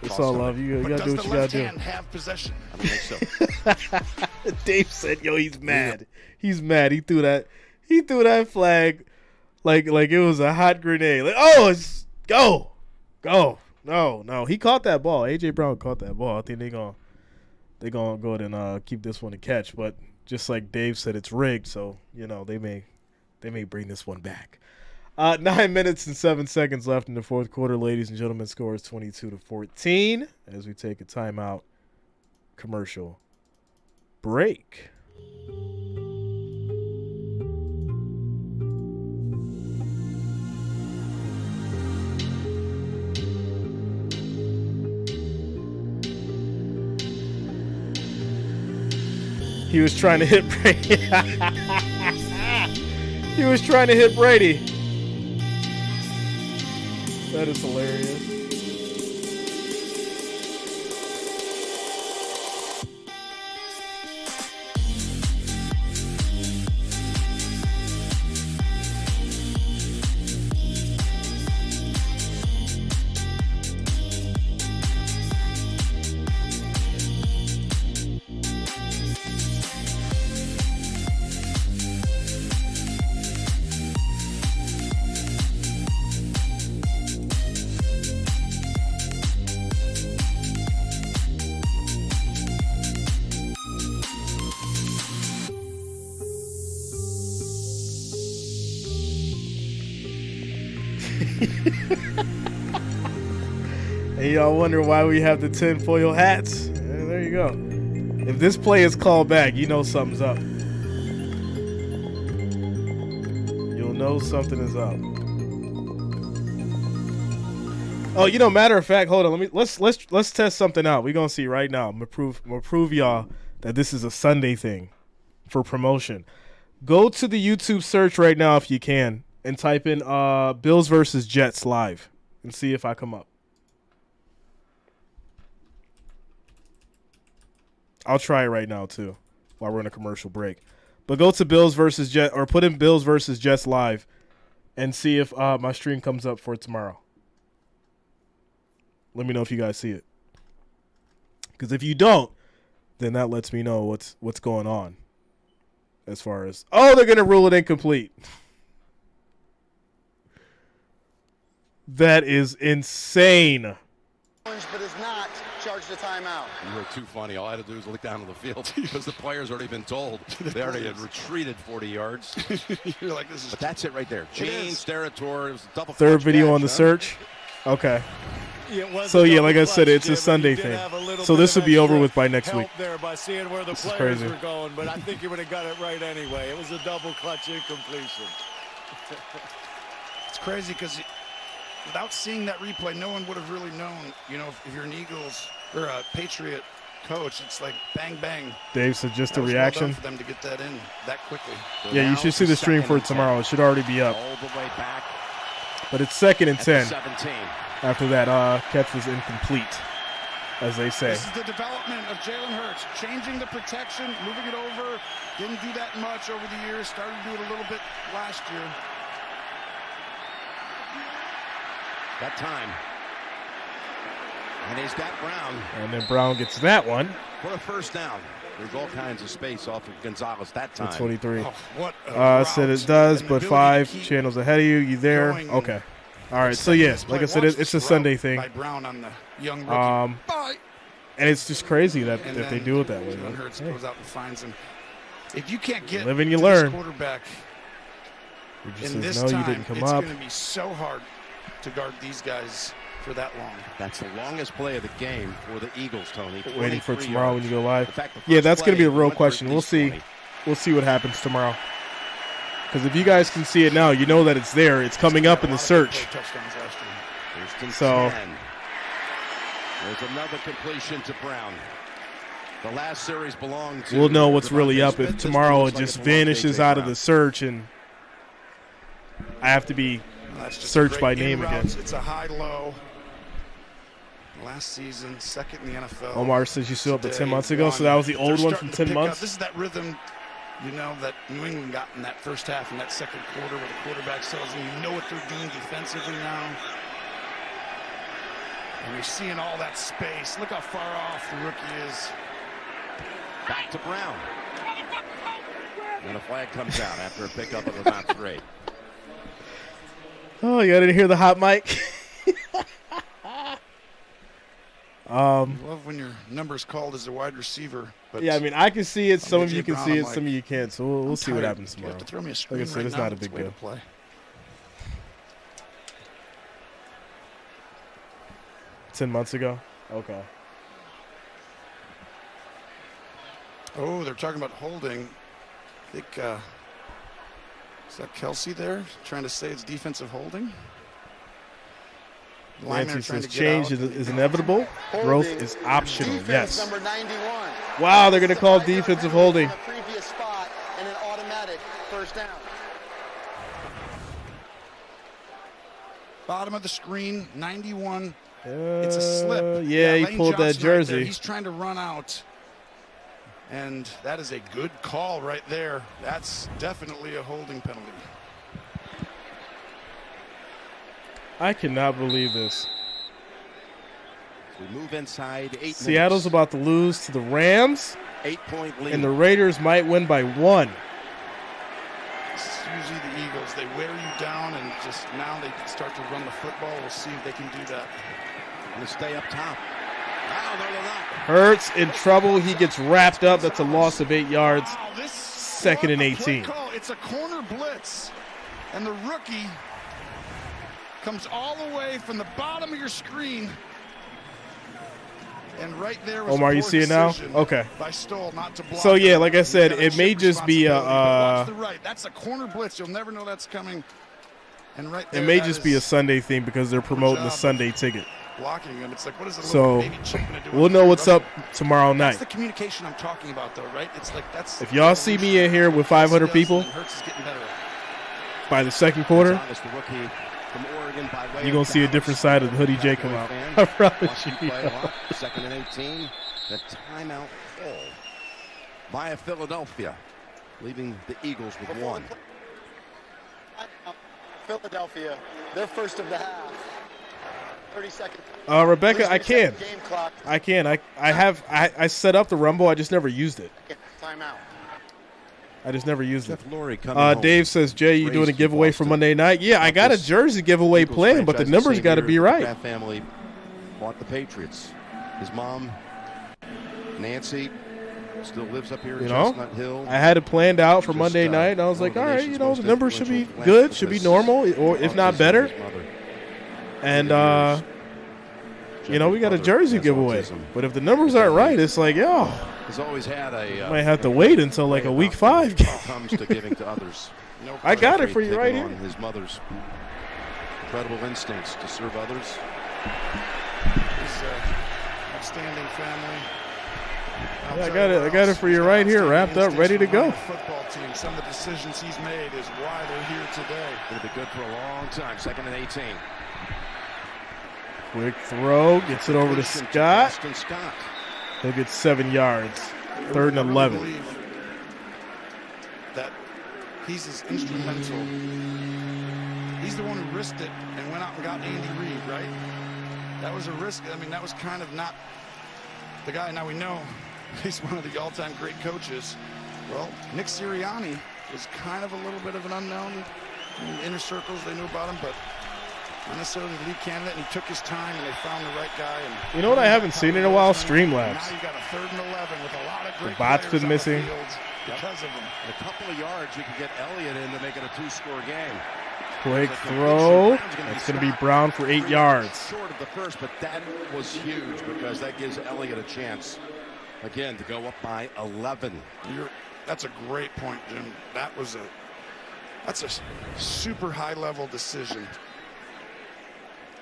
It's all love. You gotta do what you gotta do. Does the left hand have possession? I don't think so. Dave said, "Yo, he's mad. He's mad. He threw that flag like it was a hot grenade. Like, it's go. No. He caught that ball. AJ Brown caught that ball. I think they gonna go ahead and keep this one a catch. But just like Dave said, it's rigged. So they may bring this one back. 9 minutes and 7 seconds left in the fourth quarter, ladies and gentlemen. Score is 22-14 as we take a timeout commercial break. He was trying to hit Brady. He was trying to hit Brady. That is hilarious. And y'all wonder why we have the tinfoil hats. And there you go. If this play is called back, you know something's up. You'll know something is up. Oh, you know, matter of fact, hold on. Let's test something out. We're gonna see right now. I'm gonna prove y'all that this is a Sunday thing for promotion. Go to the YouTube search right now if you can and type in Bills versus Jets live and see if I come up. I'll try it right now too while we're in a commercial break. But go to Bills versus Jets or put in Bills versus Jets live and see if my stream comes up for tomorrow. Let me know if you guys see it. Because if you don't, then that lets me know what's going on. As far as, oh, they're going to rule it incomplete. That is insane. But is not charged a timeout. You were too funny. All I had to do was look down to the field because the player's already been told. They already had retreated 40 yards. You're like, this is. But that's it right there. James territory. It was a double. Third video on the search. Okay. So yeah, like I said, it's a Sunday thing. So this will be over with by next week. There by seeing where the players were going, but I think you would have got it right anyway. It was a double clutch incompletion. It's crazy because without seeing that replay, no one would have really known. You know, if you're an Eagles or a Patriot coach, it's like bang bang. Dave said just a Well reaction. done for them to get that in that quickly. So Yeah, you should see the stream for it tomorrow. It should already be up. All the way back. But it's 2nd and 10. 17. After that catch was incomplete, as they say. This is the development of Jalen Hurts, changing the protection, moving it over. Didn't do that much over the years. Started to do it a little bit last year. That time. And he's got Brown. And then Brown gets that one. For a first down. There's all kinds of space off of Gonzalez that time. At 23. Oh, what a Said route. it does, And but the ability 5 to keep channels ahead of you. You there? going. Okay. All right. So yeah, like I said, it's a Sunday thing. By Brown on the young rookie. Bye. And it's just crazy that And they then do it that way. Jalen Hurts Hey, goes out and finds him. If you can't get Live and you to this learn. quarterback he just in says, this no, time, you didn't come it's up. going to be so hard to guard these guys for that long. That's the longest play of the game for the Eagles, Tony. Waiting for 23 tomorrow when yards. you go live. In fact, the Yeah, first that's going to be play the real went for question. at We'll least see. 20. We'll see what happens tomorrow. Because if you guys can see it now, you know that it's there. It's coming up in the search. Touchdowns last year. So- 10. There's another completion to Brown. The last series belonged to. We'll know what's really Devontae up Smith. if This tomorrow one it looks like just it's a long vanishes day out of Brown. the search and I have to be That's just searched great by in name again. routes. It's a high-low. Last season, 2nd in the NFL. Omar says you still up to Today, 10 months ago, so one. that was the They're old one starting from to 10 pick up. months. This is that rhythm, you know, that New England got in that first half and that second quarter where the quarterback settles in. You know what they're doing defensively now. And you're seeing all that space. Look how far off the rookie is. Back to Brown. And a flag comes out after a pickup of about 3. Oh, you didn't hear the hot mic? I love when your number's called as a wide receiver. But Yeah, I mean, I can see it. Some of AJ you can Brown, see I'm it. like, Some of you can't. So we'll see what tired. happens You tomorrow. have to throw me a screen Like I said, right it's now. not a big way to deal. play. $10 months ago? Okay. Oh, they're talking about holding. I think, is that Kelsey there trying to say it's defensive holding? Linemen Nancy are trying says to get change out. is inevitable. Growth Holding. is optional. Defense Yes. number 91. Wow, they're going to call It's a 5-yard defensive penalty holding. from the previous spot and an automatic first down. Bottom of the screen, 91. It's a slip. Yeah, he Lane pulled that Johnson right there. jersey. He's trying to run out. And that is a good call right there. That's definitely a holding penalty. I cannot believe this. We move inside 8 Seattle's minutes. about to lose to the Rams, 8-point lead. and the Raiders might win by 1. This is usually the Eagles. They wear you down, and just now they can start to run the football. We'll see if they can do that. Going to stay up top. Oh, no, they're not. Hurts in trouble. He gets wrapped up. That's a loss of 8 yards. Wow, this 2nd and what a play 18. call. It's a corner blitz, and the rookie Comes all the way from the bottom of your screen. And right there was Omar, you see it now? Okay. By Stoll not to block. So, yeah, like I said, it may just be a watch the right. That's a corner blitz. You'll never know that's coming. And right there, it may just be a Sunday thing because they're promoting the Sunday ticket. Blocking him. It's like, what is it? So we'll know what's up tomorrow night. That's the communication I'm talking about, though, right? It's like that's. If y'all see me in here with 500 people by the second quarter, you're going to see a different side of the Hoodie J come out. I promise you. Second and 18. The timeout call via Philadelphia, leaving the Eagles with 1. Philadelphia, their first of the half. 30 seconds. Rebecca, I can. I set up the Rumble. I just never used it. Timeout. I just never used it. Home. Dave says, Jay, you doing a giveaway for Monday night? Yeah, I got a jersey giveaway planned, but the numbers got to be right. That family bought the Patriots. His mom, Nancy, still lives up here in Chestnut Hill. I had it planned out for Monday night, and I was like, all right, the numbers should be good, should be normal, or if not better. And, we got a jersey giveaway. But if the numbers aren't right, it's like, has always had might have to wait until like a week 5 game. Comes to giving to others. I got it for you right here. His mother's incredible instincts to serve others. His outstanding family. I got it for you right here, wrapped up, ready to go. Football team. Some of the decisions he's made is why they're here today. It'll be good for a long time. Second and 18. Quick throw, gets it over to Scott. He'll get 7 yards. 3rd and 11. Really that he's as instrumental. He's the one who risked it and went out and got Andy Reid, right? That was a risk. I mean, that was kind of not the guy. Now we know he's one of the all-time great coaches. Well, Nick Sirianni was kind of a little bit of an unknown. In the inner circles, they knew about him, but not necessarily the lead candidate, and he took his time, and they found the right guy. And you know what I haven't seen in a while? Streamlabs. Now you got a 3rd and 11 with a lot of great the bot's been missing. Because of him. In a couple of yards, you can get Elliott in to make it a 2-score game. Quick throw. That's going to be Brown for 8 yards. Short of the first, but that was huge because that gives Elliott a chance, again, to go up by 11. That's a great point, Jim. That's a super high-level decision.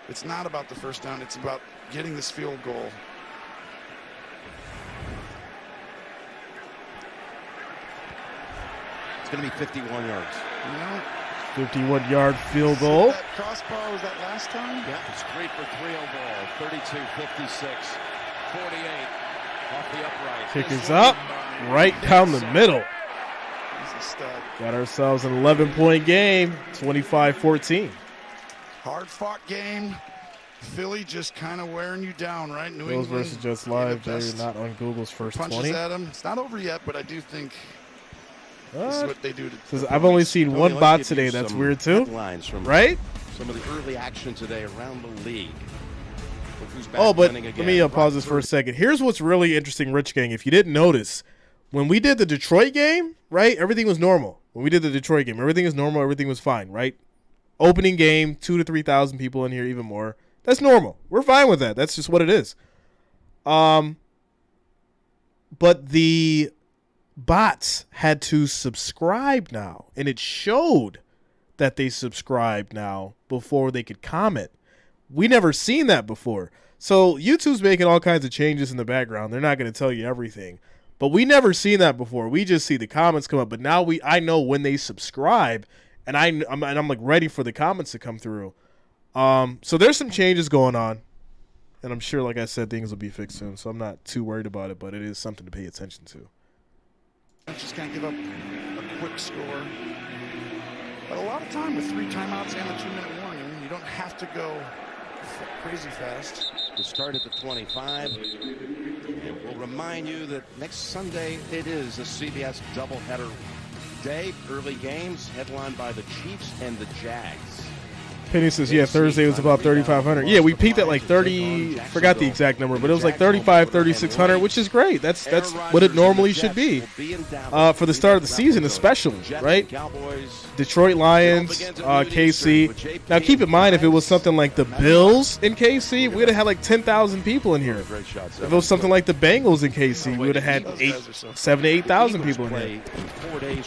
It's not about the first down. It's about getting this field goal. It's going to be 51 yards. 51-yard field goal. That crossbar was that last time? Yeah, it's 3 for 3 overall. 32, 56, 48 off the upright. Kick is up, right down the middle. He's a stud. Got ourselves an 11-point game, 25-14. Hard-fought game. Philly just kind of wearing you down, right? New Bills England versus Jets live. They're not on Google's first punches 20. At him. It's not over yet, but I do think this is what they do. I've only seen one bot today. That's weird too, right? Some of the early action today around the league. Oh, but let me pause this for a second. Here's what's really interesting, Rich Gang. If you didn't notice, when we did the Detroit game, right, everything was normal. When we did the Detroit game, everything was normal. Everything was fine, right? Opening game, 2,000 to 3,000 people in here, even more. That's normal. We're fine with that. That's just what it is. But the bots had to subscribe now, and it showed that they subscribed now before they could comment. We never seen that before. So YouTube's making all kinds of changes in the background. They're not going to tell you everything. But we never seen that before. We just see the comments come up. But now I know when they subscribe, and I'm like ready for the comments to come through. So there's some changes going on, and I'm sure, like I said, things will be fixed soon. So I'm not too worried about it, but it is something to pay attention to. Just can't give up a quick score. But a lot of time with 3 timeouts and a 2-minute warning, you don't have to go crazy fast. To start at the 25. And we'll remind you that next Sunday it is a CBS doubleheader day. Early games headlined by the Chiefs and the Jags. Penny says, yeah, Thursday was about 3,500. Yeah, we peaked at like 30, forgot the exact number, but it was like 35, 3,600, which is great. That's what it normally should be for the start of the season, especially, right? Detroit Lions, KC. Now, keep in mind, if it was something like the Bills in KC, we would have had like 10,000 people in here. If it was something like the Bengals in KC, we would have had 7,000 to 8,000 people in here.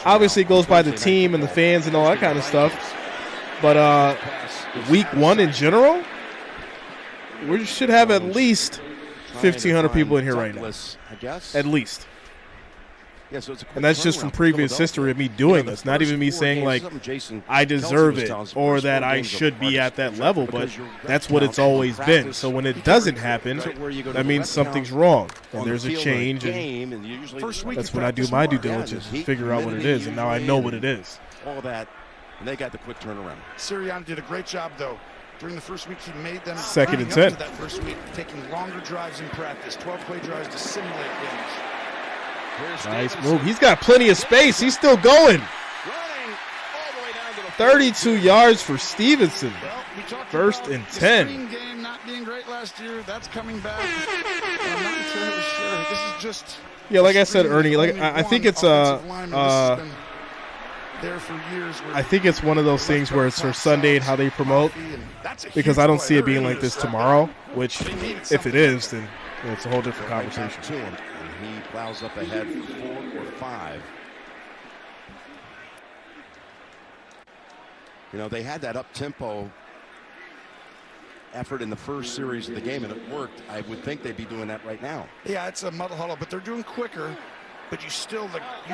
Obviously, it goes by the team and the fans and all that kind of stuff. But week one in general, we should have at least 1,500 people in here right now. At least. And that's just from previous history of me doing this. Not even me saying, like, I deserve it or that I should be at that level, but that's what it's always been. So when it doesn't happen, that means something's wrong. And there's a change, and that's when I do my due diligence, figure out what it is, and now I know what it is. All that. And they got the quick turnaround. Sirianni did a great job, though. During the first week, he made them second and 10. That first week, taking longer drives in practice, 12-play drives to simulate games. Nice move. He's got plenty of space. He's still going. 32 yards for Stevenson. First and 10. Game not being great last year. That's coming back. I'm not entirely sure. This is just. Yeah, like I said, Ernie. Like I think it's there for years. I think it's one of those things where it's for Sunday and how they promote, because I don't see it being like this tomorrow, which if it is, then it's a whole different conversation. And he plows up ahead for 4 or 5. You know, they had that up-tempo effort in the first series of the game, and it worked. I would think they'd be doing that right now. Yeah, it's a muddle huddle, but they're doing quicker. But you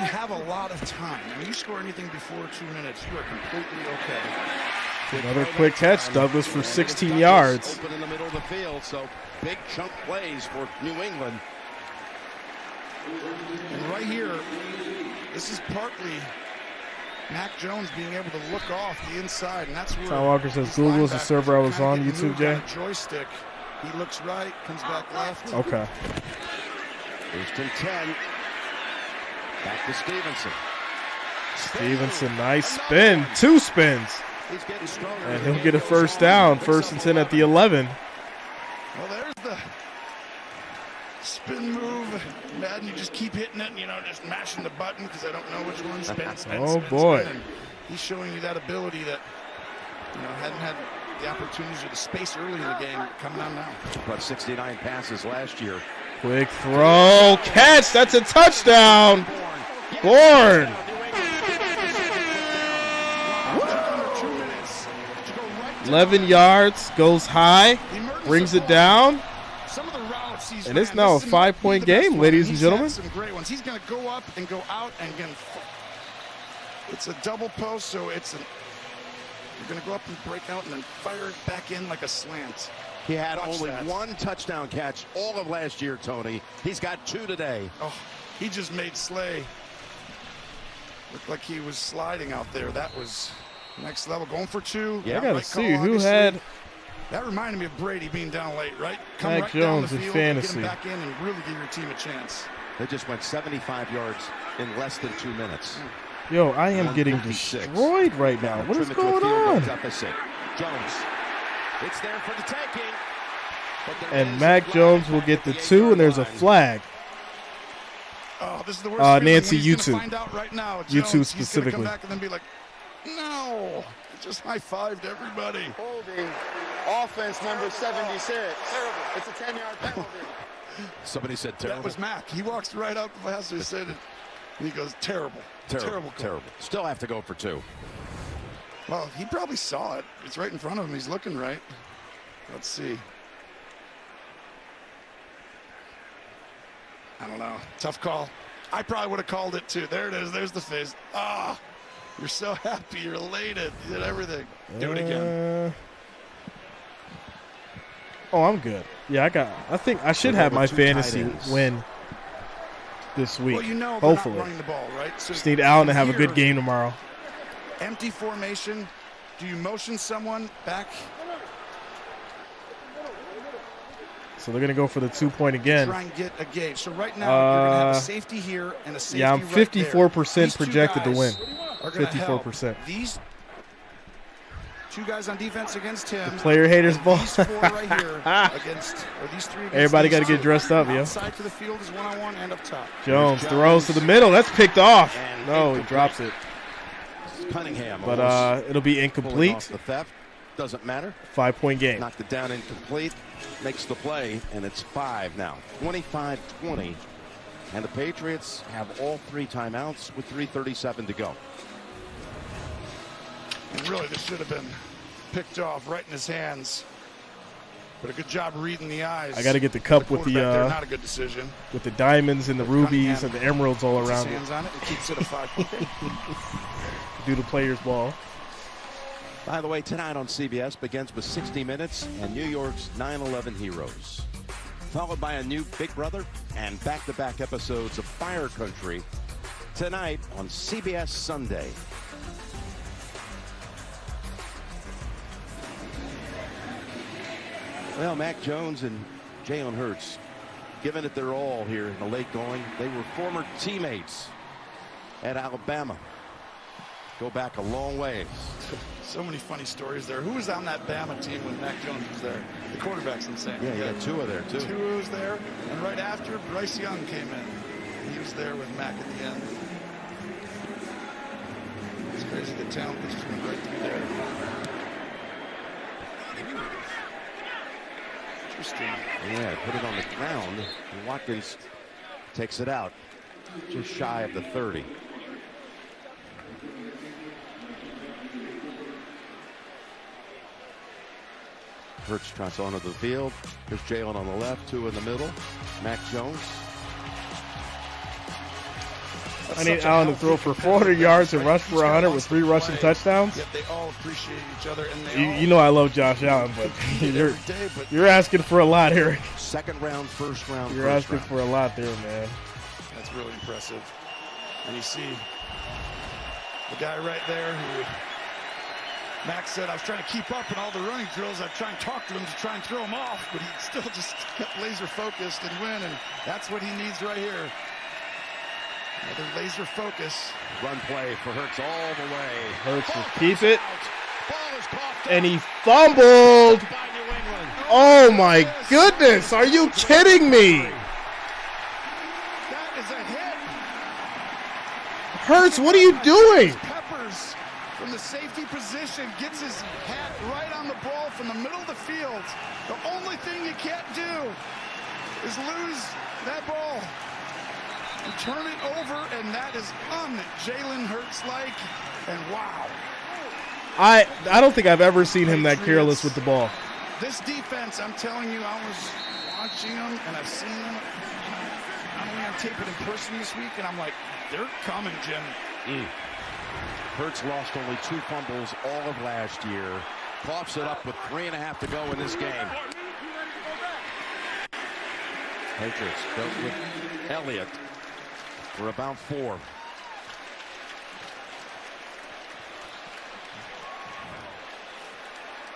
have a lot of time. When you score anything before 2 minutes, you are completely okay. Another quick catch, Douglas for 16 yards. Open in the middle of the field, so big chunk plays for New England. And right here, this is partly Mac Jones being able to look off the inside, and that's where Tom Walker says Google is the server I was on YouTube, Jay. Joystick. He looks right, comes back left. Okay. Houston 10. Back to Stevenson. Stevenson, nice spin. 2 spins. He's getting stronger. And he'll get a first down. First and 10 at the 11. Well, there's the spin move. Madden, you just keep hitting it, just mashing the button because I don't know which one. Spin, boy. Spin. And he's showing you that ability that, hadn't had the opportunities or the space early in the game coming on now. But 69 passes last year. Quick throw. Catch. That's a touchdown. Bourne. Woo! 11 yards. Goes high. Brings it down. And it's now a 5-point game, ladies and gentlemen. Some great ones. He's going to go up and go out and again. It's a double post, so you're going to go up and break out and then fire it back in like a slant. He had only 1 touchdown catch all of last year, Tony. He's got 2 today. Oh, he just made Slay look like he was sliding out there. That was next level. Going for 2. Yeah, I got to see who had. That reminded me of Brady being down late, right? Come Mac right Jones down the field, in fantasy. Get him back in and really give your team a chance. They just went 75 yards in less than 2 minutes. Yo, I am getting destroyed right now. What is going on? Deficit. Jones. It's there for the taking. And Mac Jones will get the 2, and there's a flag. Oh, this is the worst Nancy, YouTube. Find out right now. YouTube specifically. He's come back and then be like, no. Just high-fived everybody. Holding offense number 76. It's a 10-yard penalty. Somebody said terrible. That was Mac. He walks right up past and said it. And he goes, terrible. Terrible. Still have to go for 2. Well, he probably saw it. It's right in front of him. He's looking right. Let's see. I don't know. Tough call. I probably would have called it too. There it is. There's the face. Ah, you're so happy. You're elated. You did everything. Do it again. Oh, I'm good. Yeah, I think I should have my fantasy win this week. Well, hopefully. Not running the ball, right? So just need Allen to have a good game tomorrow. Empty formation. Do you motion someone back? So they're going to go for the 2-point again. Try and get a gauge. So right now you're going to have a safety here and a safety I'm 54% projected to win. 54%. These 2 guys on defense against him. Player haters ball. These 4 right here against, or these 3 against Everybody got to these get dressed up, yo. Outside to the field is 1-on-1 and up top. Jones throws to the middle. That's picked off. And No, he incomplete. drops it. Cunningham. But it'll be pulling incomplete. off the theft. Doesn't matter. 5-point game. Knocked it down incomplete. Makes the play, and it's 5 now. 25-20. And the Patriots have all 3 timeouts with 3:37 to go. And really, this should have been picked off right in his hands. But a good job reading the eyes. I got to get the cup with not a good decision. with the diamonds and the rubies and the emeralds all Puts his around it. hands on it and keeps it a 5-point game. Do the player's ball. By the way, tonight on CBS begins with 60 Minutes and New York's 9/11 Heroes, followed by a new Big Brother and back-to-back episodes of Fire Country tonight on CBS Sunday. Well, Mac Jones and Jalen Hurts, giving it their all here in the late going. They were former teammates at Alabama. Go back a long ways. So many funny stories there. Who was on that Bama team when Mac Jones was there? The quarterbacks, I'm saying. Yeah, you got Tua there, too. Tua was there. And right after, Bryce Young came in. He was there with Mac at the end. It's crazy the talent that just went right through there. Interesting. Yeah, put it on the ground. And Watkins takes it out just shy of the 30. Hurts trots onto the field. There's Jalen on the left, 2 in the middle. Mac Jones. I need Allen to throw for 400 yards and rush for 100 with 3 rushing touchdowns. Yet they all appreciate each other. And they You know I love Josh Allen, but you're asking for a lot, Eric. Second round, first round. You're asking for a lot there, man. That's really impressive. And you see the guy right there who Max said, I was trying to keep up in all the running drills. I try and talk to him to try and throw him off, but he still just kept laser focused and win, and that's what he needs right here. Another laser focus. Run play for Hurts all the way. Hurts will keep it. Ball is caught And he fumbled. by New England. Oh my goodness. Are you kidding me? That is a hit. Hurts, what are you doing? Peppers from the safety position gets his hat right on the ball from the middle of the field. The only thing you can't do is lose that ball and turn it over, and that is Jalen Hurts-like. And wow. I don't think I've ever seen him that careless with the ball. This defense, I'm telling you, I was watching them, and I've seen them. I'm going to tape it in person this week, and I'm like, they're coming, Jim. Hurts lost only 2 fumbles all of last year. Coughs it up with 3.5 to go in this game. Patriots go with Elliott for about 4.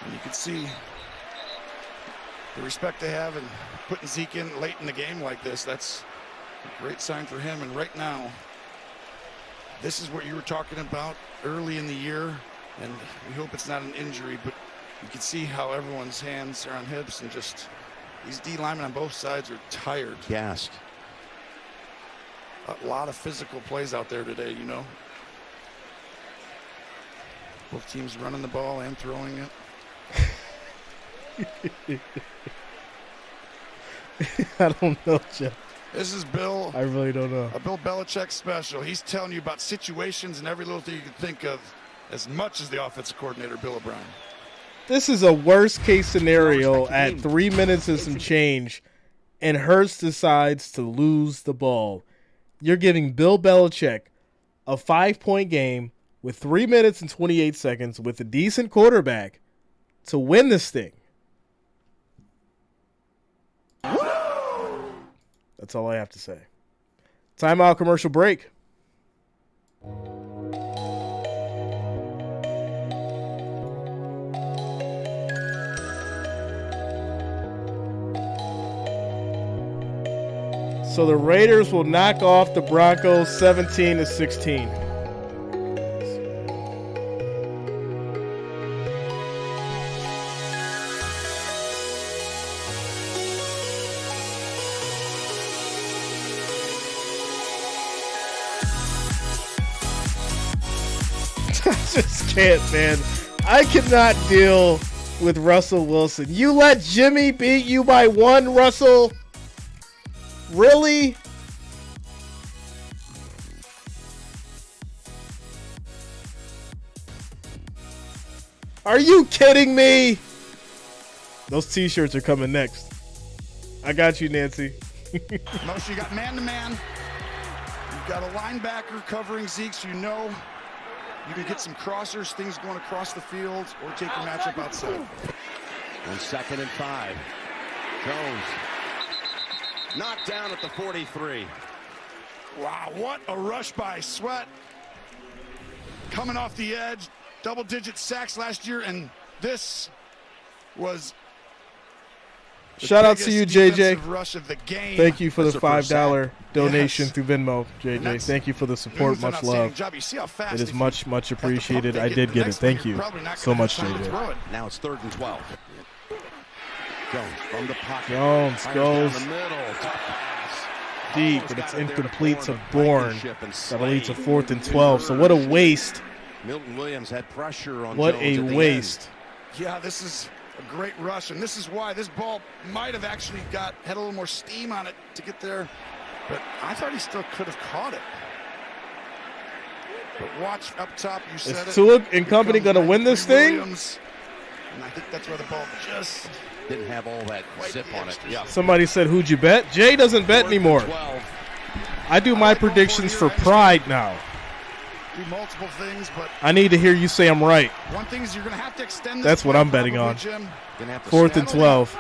And you can see the respect they have in putting Zeke in late in the game like this. That's a great sign for him. And right now, this is what you were talking about early in the year. And we hope it's not an injury, but you can see how everyone's hands are on hips, and just these D linemen on both sides are tired. Gassed. A lot of physical plays out there today, you know. Both teams running the ball and throwing it. I don't know, Jeff. This is Bill. I really don't know. A Bill Belichick special. He's telling you about situations and every little thing you can think of, as much as the offensive coordinator, Bill O'Brien. This is a worst-case scenario at 3 minutes and some change, and Hurts decides to lose the ball. You're giving Bill Belichick a 5-point game with 3 minutes and 28 seconds with a decent quarterback to win this thing. That's all I have to say. Timeout, commercial break. So the Raiders will knock off the Broncos 17-16. just can't, man. I cannot deal with Russell Wilson. You let Jimmy beat you by 1, Russell? Really? Are you kidding me? Those t-shirts are coming next. I got you, Nancy. Most you got man-to-man. You've got a linebacker covering Zeke, so you know you can get some crossers, things going across the field, or take your matchup outside. On 2nd and 5. Jones knocked down at the 43. Wow, what a rush by Sweat. Coming off the edge, double-digit sacks last year, and this was shout out to you, JJ. Rush of the game. Thank you for the That's the first $5 donation Yes. through Venmo, JJ. Thank you for the support. It was an Much love. job. You see how fast It is they much have to appreciated. pump I they did the get it. next Thank one, you're you probably not so gonna much, have time to JJ. throw it. Now it's 3rd and 12. Jones from the pocket. Jones Fires goes down the middle. Tough pass. deep, Almost but it's got it there to incomplete to Bourne. Bourne. Blankenship and That leads to Slay. 4th and 12. So what a waste. Milton Williams had pressure on What Jones a at the waste. Yeah, this is a great rush, and this is why this ball might have actually had a little more steam on it to get there, but I thought he still could have caught it. But watch up top, you said Is it. Tua and company Here comes going to win this thing? Williams, and I think that's where the ball just end. Didn't have all that zip on it. Yeah. Somebody said, who'd you bet? Jay doesn't bet 4th and anymore. 12. I do my predictions for pride now. do multiple things, but I need to hear you say I'm right. one thing is you're going to have to extend this. That's what play I'm betting probably, on. Jim. Gonna have to 4th and settle. 12.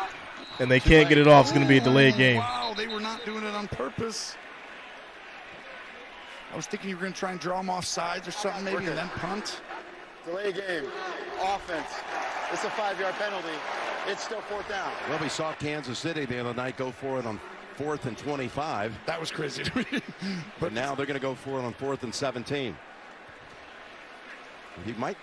And they can't get it off. It's going to be a delayed game. Wow, they were not doing it on purpose. I was thinking you were going to try and draw them off sides or something maybe and then punt. Delay game. Offense. It's a 5-yard penalty. It's still 4th down. Well, we saw Kansas City the other night go for it on 4th and 25. That was crazy to me. But now they're going to go for it on 4th and 17. He might,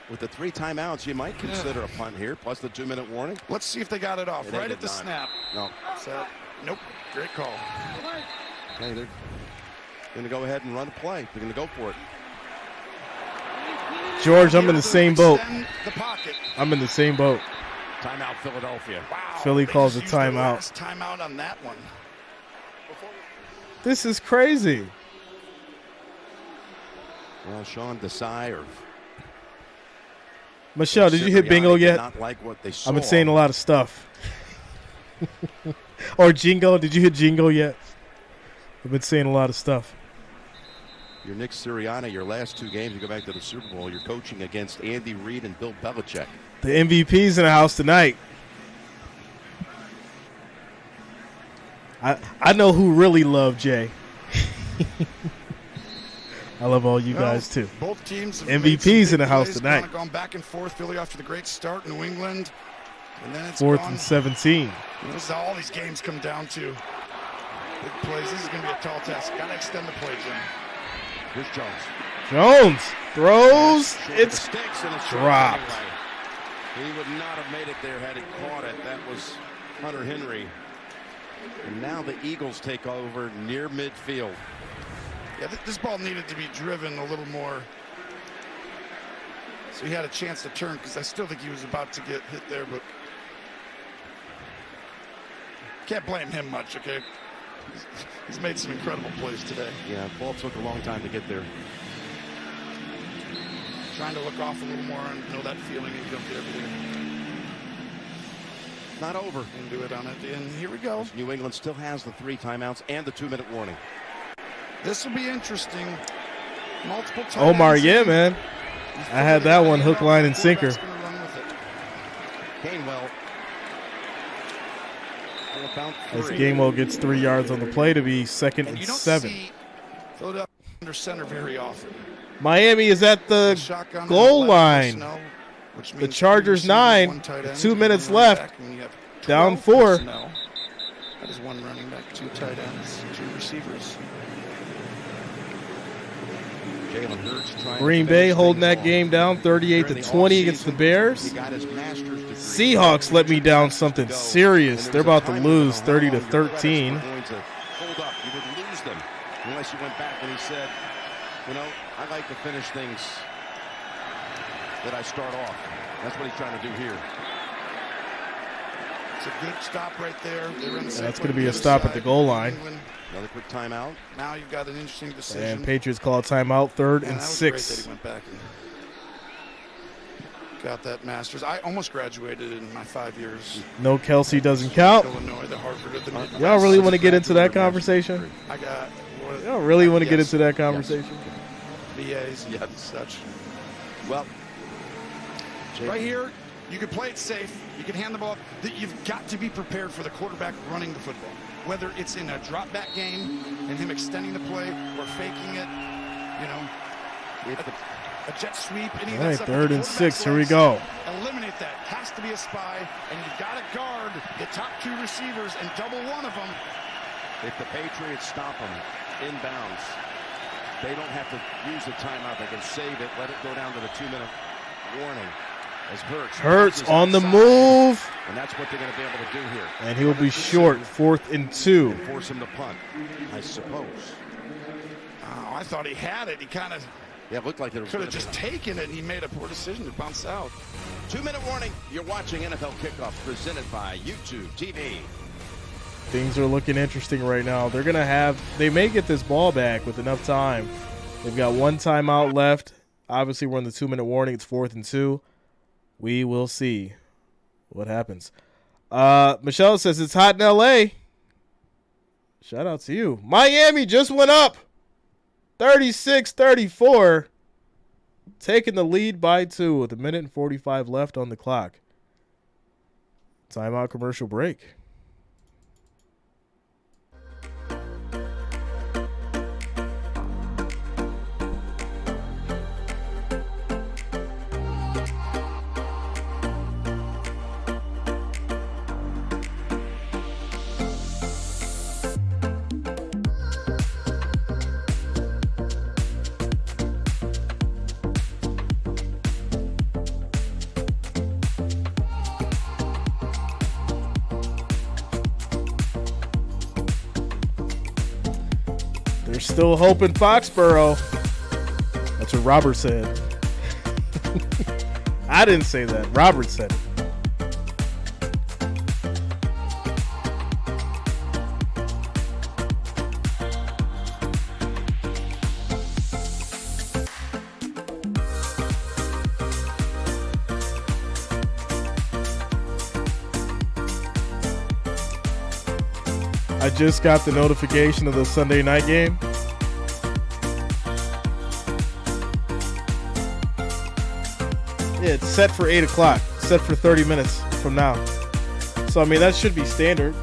with the 3 timeouts, you might consider a punt here, plus the 2-minute warning. Let's see if they got it off They right did at the not. snap. No. So, nope. Great call. Hey, they're going to go ahead and run a play. They're going to go for it. George, I'm in the same boat. Extend the pocket. I'm in the same boat. Timeout, Philadelphia. Wow, Philly they calls just a used their timeout. last timeout on that one. This is crazy. Well, Sean Desai or Michelle, did you hit bingo Sirianni did yet? Not like what they saw. I've been saying a lot of stuff. Or Jingo. Did you hit Jingo yet? I've been saying a lot of stuff. You're Nick Sirianni. Your last 2 games, you go back to the Super Bowl. You're coaching against Andy Reid and Bill Belichick. The MVP's in the house tonight. I know who really loved Jay. I love all you guys too. Both teams have MVPs made some big in the house plays, tonight. Kind of gone back and forth. Philly off to the great start. New England, and then it's 4th gone. and 17. This is how all these games come down to. Big plays. This is going to be a tall test. Got to extend the play, Jim. Here's Jones. Jones throws. Short It's sticks and it's short dropped. anyway. He would not have made it there had he caught it. That was Hunter Henry. And now the Eagles take over near midfield. Yeah, this ball needed to be driven a little more. So he had a chance to turn because I still think he was about to get hit there, but can't blame him much, okay? He's made some incredible plays today. Yeah, ball took a long time to get there. Trying to look off a little more and know that feeling and you don't get everything. Not over. And do it on it. And here we go. New England still has the 3 timeouts and the 2-minute warning. This will be interesting. Multiple times. Omar, yeah, man. I had that one hook, line, and sinker. Gainwell. About As 3. Gainwell gets 3 yards on the play to be 2nd and You don't 7. see Philadelphia under center very often. Miami is at the Shotgun goal and line. personnel, which The means Chargers 3 receivers, 9, 1 tight end, 2 and minutes 1 running left. back, and you have Down 12 4. personnel. That is 1 running back, 2 tight ends, 2 receivers. Jalen Hurts trying Green to Bay finish holding things that off. game down 38-20 against the Bears. He got his master's degree. Seahawks let me down something serious. And They're there was about a to time lose ago how long your 30-13. credits were going to hold up. You would lose them unless you went back and he said, you know, I like to finish things that I start off. That's what he's trying to do here. It's a good stop right there. That's going to be a stop at the goal line. Another quick timeout. Now you've got an interesting decision. And Patriots call a timeout, 3rd and 6. That was great that he went back and got that master's. I almost graduated in my 5 years. No Kelsey doesn't count. Illinois, the Harvard of the Midwest. Y'all really want to get into that conversation? Y'all really want to get into that conversation? BAs and such. Well, right here, you can play it safe. You can hand the ball off. You've got to be prepared for the quarterback running the football. Whether it's in a drop back game and him extending the play or faking it, you know, a jet sweep, any of that stuff. 3rd and 6, here we go. Eliminate that. Has to be a spy, and you've got to guard the top 2 receivers and double one of them. If the Patriots stop them inbounds, they don't have to use the timeout. They can save it, let it go down to the 2-minute warning. As Hurts on the move. And that's what they're going to be able to do here. And he'll be short, 4th and 2. And force him to punt, I suppose. Oh, I thought he had it. He kind of it looked like could have just taken it, and he made a poor decision to bounce out. 2-minute warning. You're watching NFL Kickoff presented by YouTube TV. Things are looking interesting right now. They're going to they may get this ball back with enough time. They've got 1 timeout left. Obviously, we're in the 2-minute warning. It's 4th and 2. We will see what happens. Michelle says it's hot in L.A. Shout out to you. Miami just went up 36-34, taking the lead by 2 with 1:45 left on the clock. Timeout, commercial break. They're still hoping Foxborough. That's what Robert said. I didn't say that. Robert said it. I just got the notification of the Sunday night game. Yeah, it's set for 8 o'clock. Set for 30 minutes from now. So, I mean, that should be standard.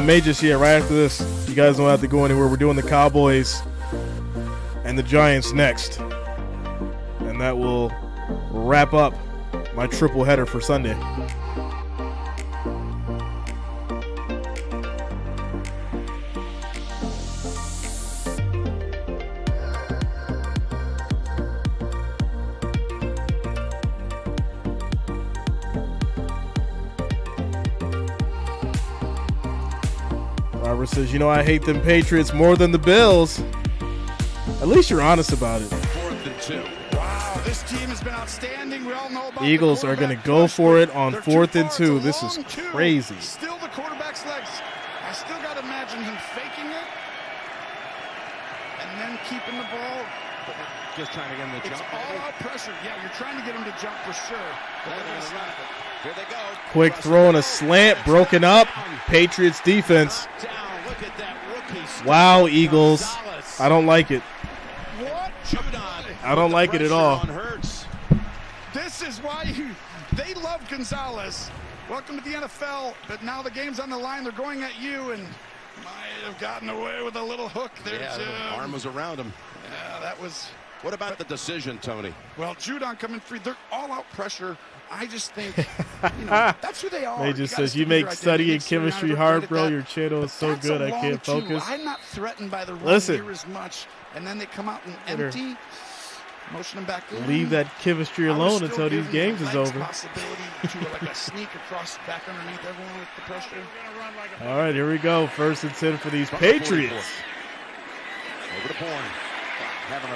May just, right after this. You guys don't have to go anywhere. We're doing the Cowboys and the Giants next. And that will wrap up my triple header for Sunday. Robert says, I hate them Patriots more than the Bills. At least you're honest about it. 4th and 2. Wow, this team has been outstanding. We all know about Eagles are going to go for it on 4th and 2. This is crazy. Still the quarterback's legs. I still got to imagine him faking it and then keeping the ball. Just trying to get him to jump. It's all out pressure. Yeah, you're trying to get him to jump for sure. Here they go. Quick throw and a slant, broken up. Patriots defense. Wow, Eagles. I don't like it. What? I don't like it at all. This is why they love Gonzalez. Welcome to the NFL, but now the game's on the line. They're going at you, and might have gotten away with a little hook there, Jim. The arm was around him. Yeah, that was. What about the decision, Tony? Well, Judon coming free. They're all-out pressure. I just think, that's who they are. They just says, you make studying chemistry hard, bro. Your channel is so good, I can't focus. I'm not threatened by the run here as much. And then they come out and empty. Motion him back in. Leave that chemistry alone until these games is over. Possibility to like a sneak across back underneath everyone with the pressure. All right, here we go. 1st and 10 for these Patriots. Over to Bourne.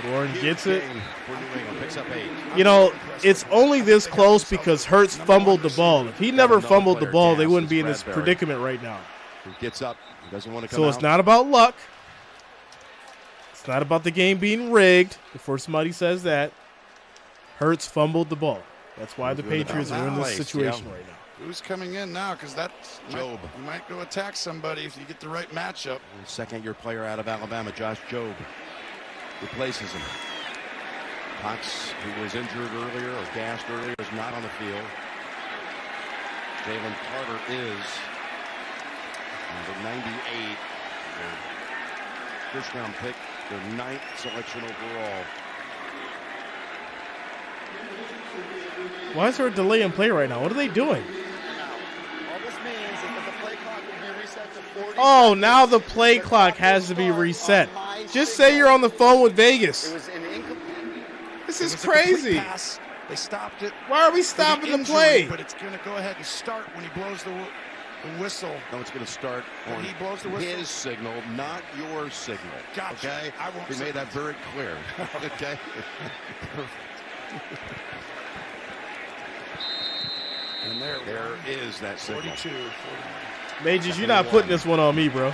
Bourne gets it. For New England. Picks up 8. You know, it's only this close because Hurts fumbled the ball. If he never fumbled the ball, they wouldn't be in this predicament right now. He gets up. He doesn't want to come So it's not about luck. It's not about the game being rigged, before somebody says that. Hurts fumbled the ball. That's why the Patriots are in this situation right now. Who's coming in now? Because that's Job. You might go attack somebody if you get the right matchup. Second-year player out of Alabama, Josh Job, replaces him. Cox, who was injured earlier or gassed earlier, is not on the field. Jalen Carter is number 98. First-round pick, their 9th selection overall. Why is there a delay in play right now? What are they doing? All this means is that the play clock will be reset to 40. Oh, now the play clock has to be reset. Just say you're on the phone with Vegas. It was an incomplete. This is It was a complete crazy. pass. They stopped it. Why are we for stopping the injury, play? But it's going to go ahead and start when he blows the whistle. No, it's going to start on He blows the whistle. his signal, not your signal. Gotcha. Okay? I won't We say made that very clear. Okay? And there is that signal. 42. Majors, you're not putting this one on me, bro.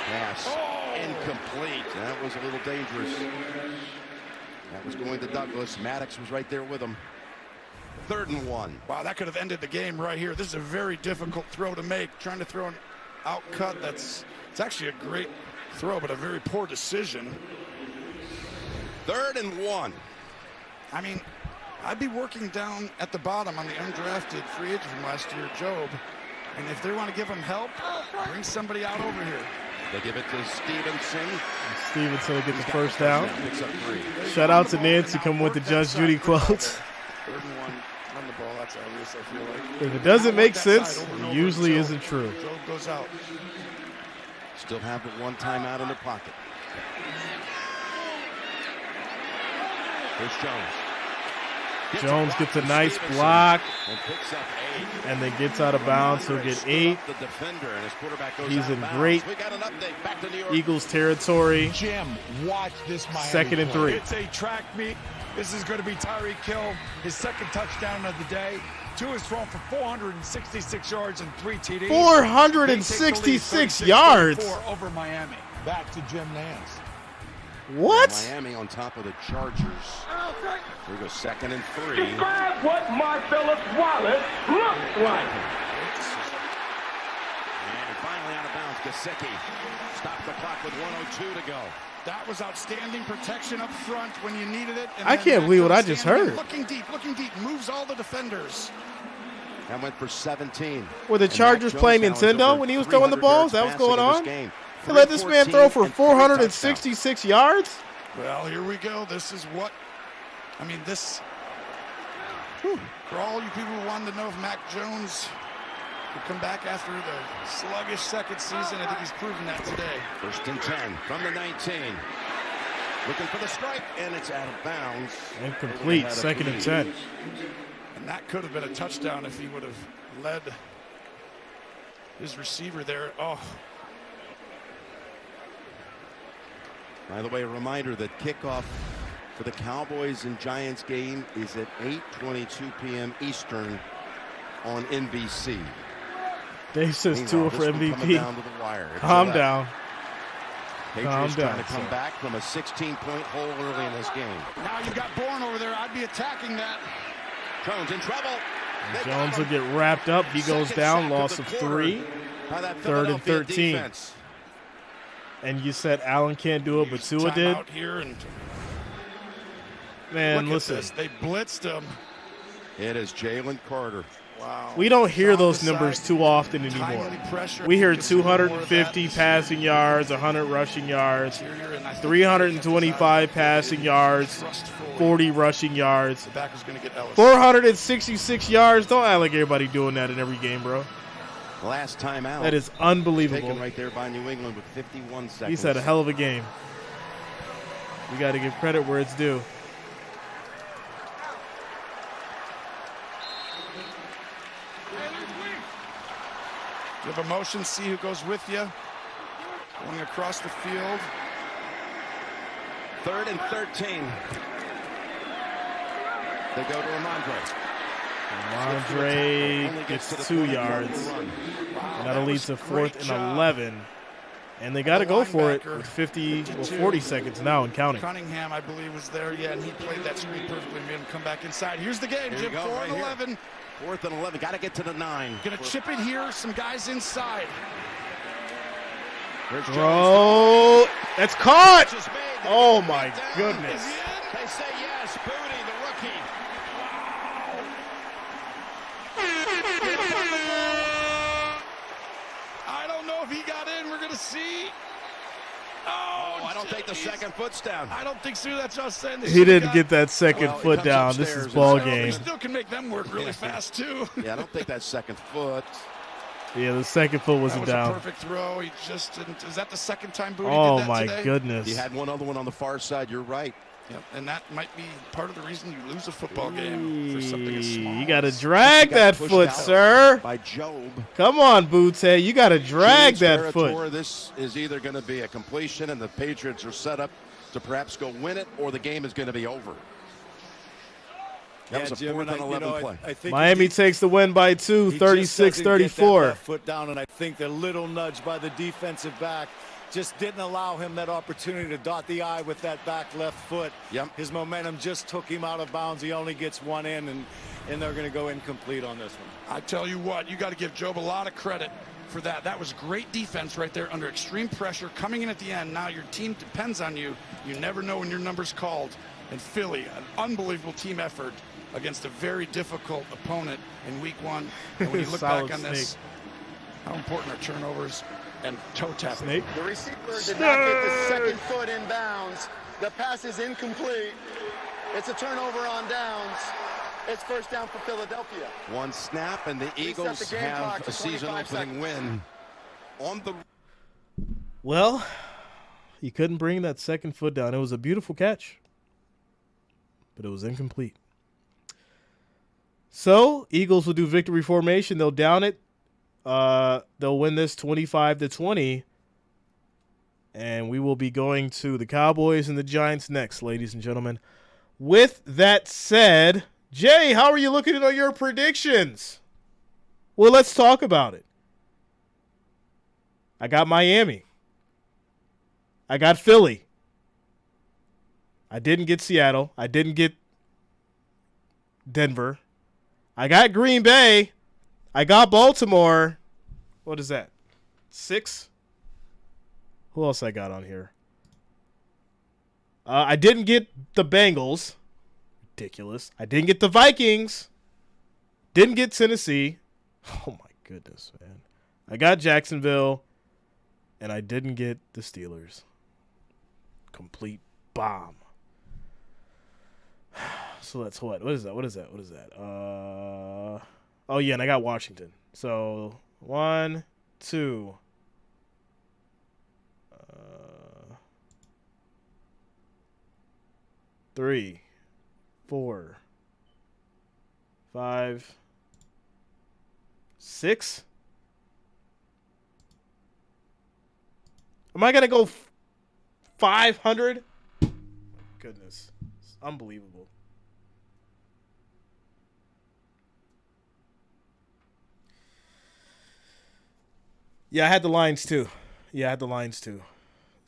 Pass incomplete. That was a little dangerous. That was going to Douglas. Maddox was right there with him. 3rd and 1. Wow, that could have ended the game right here. This is a very difficult throw to make. Trying to throw an out cut. It's actually a great throw, but a very poor decision. 3rd and 1. I mean, I'd be working down at the bottom on the undrafted free agent from last year, Job. And if they want to give him help, bring somebody out over here. They give it to Stevenson. Stevenson will get the first down. Picks up 3. Shout out to Nancy coming with the Judge Judy quotes. 3rd and 1. Run the ball. That's obvious, I feel like. If it doesn't make That side sense, over and it over. usually Job- isn't true. Job goes out. Still have the 1 timeout in their pocket. Here's Jones. Jones gets a nice block And picks up 8. and then gets out of bounds. He'll get 8. The defender and his quarterback goes He's out of in bounds. great We got an update. Back to New York. Eagles territory. Jim, watch this Miami 2nd and play. 3. It's a track meet. This is going to be Tyreek Hill, his 2nd touchdown of the day. 2 is thrown for 466 yards and 3 TDs. 466 yards. 4 over Miami. Back to Jim Nance. What? Miami on top of the Chargers. Here we go, 2nd and 3. Describe what Marcellus Wallace looks like. And finally out of bounds, Gesicki. Stop the clock with 1:02 to go. That was outstanding protection up front when you needed it. And I then can't believe what I standing just there, heard. Looking deep, moves all the defenders. That went for 17. Were the And Chargers Mac playing Jones now has Nintendo over when he was throwing the 300 balls? That was yards going passing on? in this game. They let this man throw for 314 and 3 touchdowns. 466 yards? Well, here we go. This is what, I mean, this, for all you people who wanted to know if Mac Jones could come back after the sluggish 2nd season, I think he's proven that today. 1st and 10 from the 19. Looking for the strike, and it's out of bounds. Incomplete, Had a 2nd and lead. 10. And that could have been a touchdown if he would have led his receiver there. Oh, By the way, a reminder that kickoff for the Cowboys and Giants game is at 8:22 p.m. Eastern on NBC. Dave says Meanwhile, Tua this for one coming MVP. down to the wire. It's Calm 11. down. Patriots Calm trying down, to come son. back from a 16-point hole early in this game. now you've got Bourne over there. I'd be attacking that. Jones in trouble. They Jones got will him. get wrapped up. He goes Second down, sack loss the of quarter 3. by that 3rd and Philadelphia 13. defense. And you said Allen can't do it, but Tua Time did? out here and Man, look listen. at this. They blitzed him. It is Jalen Carter. Wow. We don't hear Down those the numbers side, too often anymore. timely pressure. We hear Gets a little more of 250 that. passing yards, 100 rushing yards, Interior, and I think 325 passing yards, thrust forward. 40 rushing yards, The back is going to get Ellis. 466 yards. Don't act like everybody doing that in every game, bro. Last time out. That is Taken unbelievable. right there by New England with 51 seconds. He's had a hell of a game. We got to give credit where it's due. You have a motion, see who goes with you. Going across the field. 3rd and 13. They go to Ramondre. Ramondre gets 2 yards. And that'll lead to 4th and 11. And they got to go for it with 40 seconds now and counting. Cunningham, I believe, was there. Yeah, and he played that screen perfectly. Made him come back inside. Here's the game, Jim. 4th and 11. 4th and 11. Got to get to the 9. Gonna chip it here. Some guys inside. Throw. That's caught. Oh, my goodness. They say yes. Booty, the rookie. I don't know if he got in. We're going to see. Oh, I don't think the second foot's down. I don't think so. That's what I was saying. He didn't get that second foot down. This is ball game. We still can make them work really fast, too. Yeah, I don't think that's second foot. Yeah, the second foot wasn't down. A perfect throw. He just didn't. Is that the second time Booty oh, did that my today? goodness. He had one other one on the far side. You're right. Yep. And that might be part of the reason you lose a football game for something as small. You got to drag that foot, sir. By Job. Come on, Booty. You got to drag that foot. This is either going to be a completion and the Patriots are set up to perhaps go win it, or the game is going to be over. That was a 4th and 11 play. I think Miami takes the win by 2, 36-34. Foot down, and I think the little nudge by the defensive back just didn't allow him that opportunity to dot the I with that back left foot. Yep. His momentum just took him out of bounds. He only gets one in, and they're going to go incomplete on this one. I tell you what, you got to give Job a lot of credit for that. That was great defense right there under extreme pressure coming in at the end. Now your team depends on you. You never know when your number's called. And Philly, an unbelievable team effort against a very difficult opponent in week 1. And when you look back on this, how important are turnovers and toe tapping? Snake. The receiver did not get the second foot in bounds. The pass is incomplete. It's a turnover on downs. It's first down for Philadelphia. One snap, and the Eagles have a season-opening win on the. Well, he couldn't bring that second foot down. It was a beautiful catch, but it was incomplete. So, Eagles will do victory formation. They'll down it. They'll win this 25-20. And we will be going to the Cowboys and the Giants next, ladies and gentlemen. With that said, Jay, how are you looking at your predictions? Well, let's talk about it. I got Miami. I got Philly. I didn't get Seattle. I didn't get Denver. I got Green Bay. I got Baltimore. What is that? 6? Who else I got on here? I didn't get the Bengals. Ridiculous. I didn't get the Vikings. Didn't get Tennessee. Oh, my goodness, man. I got Jacksonville. And I didn't get the Steelers. Complete bomb. So that's what? What is that? Oh, yeah, and I got Washington. So 1, 2. 3, 4, 5, 6. Am I going to go 500? Goodness. It's unbelievable. Yeah, I had the Lions too.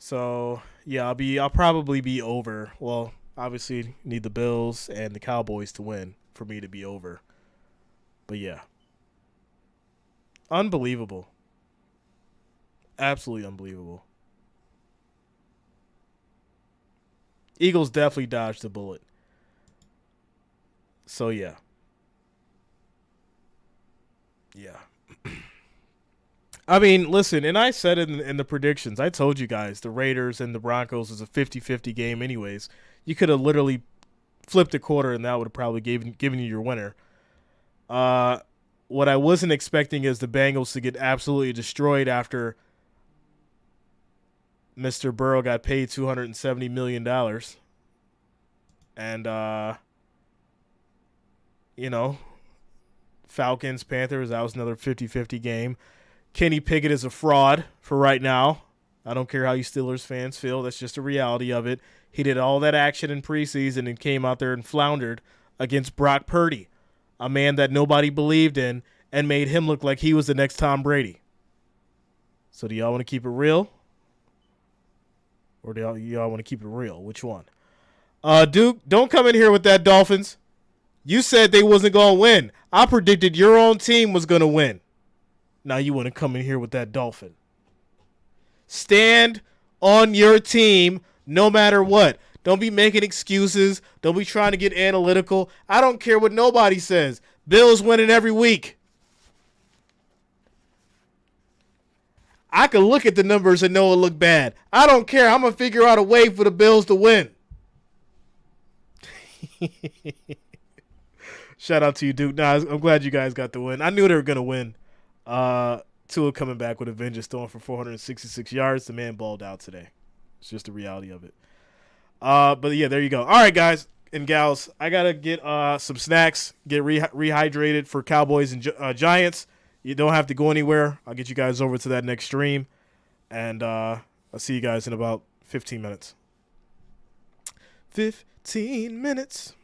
So, yeah, I'll probably be over. Well, obviously need the Bills and the Cowboys to win for me to be over. But yeah. Unbelievable. Absolutely unbelievable. Eagles definitely dodged the bullet. So, yeah. Yeah. I mean, listen, and I said it in the predictions. I told you guys the Raiders and the Broncos is a 50-50 game anyways. You could have literally flipped a quarter, and that would have probably given you your winner. What I wasn't expecting is the Bengals to get absolutely destroyed after Mr. Burrow got paid $270 million. And, you know, Falcons, Panthers, that was another 50-50 game. Kenny Pickett is a fraud for right now. I don't care how you Steelers fans feel. That's just a reality of it. He did all that action in preseason and came out there and floundered against Brock Purdy, a man that nobody believed in, and made him look like he was the next Tom Brady. So do y'all want to keep it real? Or do y'all want to keep it real? Which one? Duke, don't come in here with that Dolphins. You said they wasn't going to win. I predicted your own team was going to win. Now you want to come in here with that Dolphin. Stand on your team no matter what. Don't be making excuses. Don't be trying to get analytical. I don't care what nobody says. Bills winning every week. I can look at the numbers and know it look bad. I don't care. I'm going to figure out a way for the Bills to win. Shout out to you, Duke. Nah, I'm glad you guys got the win. I knew they were going to win. Tua coming back with a vengeance, throwing for 466 yards. The man balled out today. It's just the reality of it. But, yeah, there you go. All right, guys and gals, I got to get some snacks, get rehydrated for Cowboys and Giants. You don't have to go anywhere. I'll get you guys over to that next stream. And I'll see you guys in about 15 minutes. 15 minutes.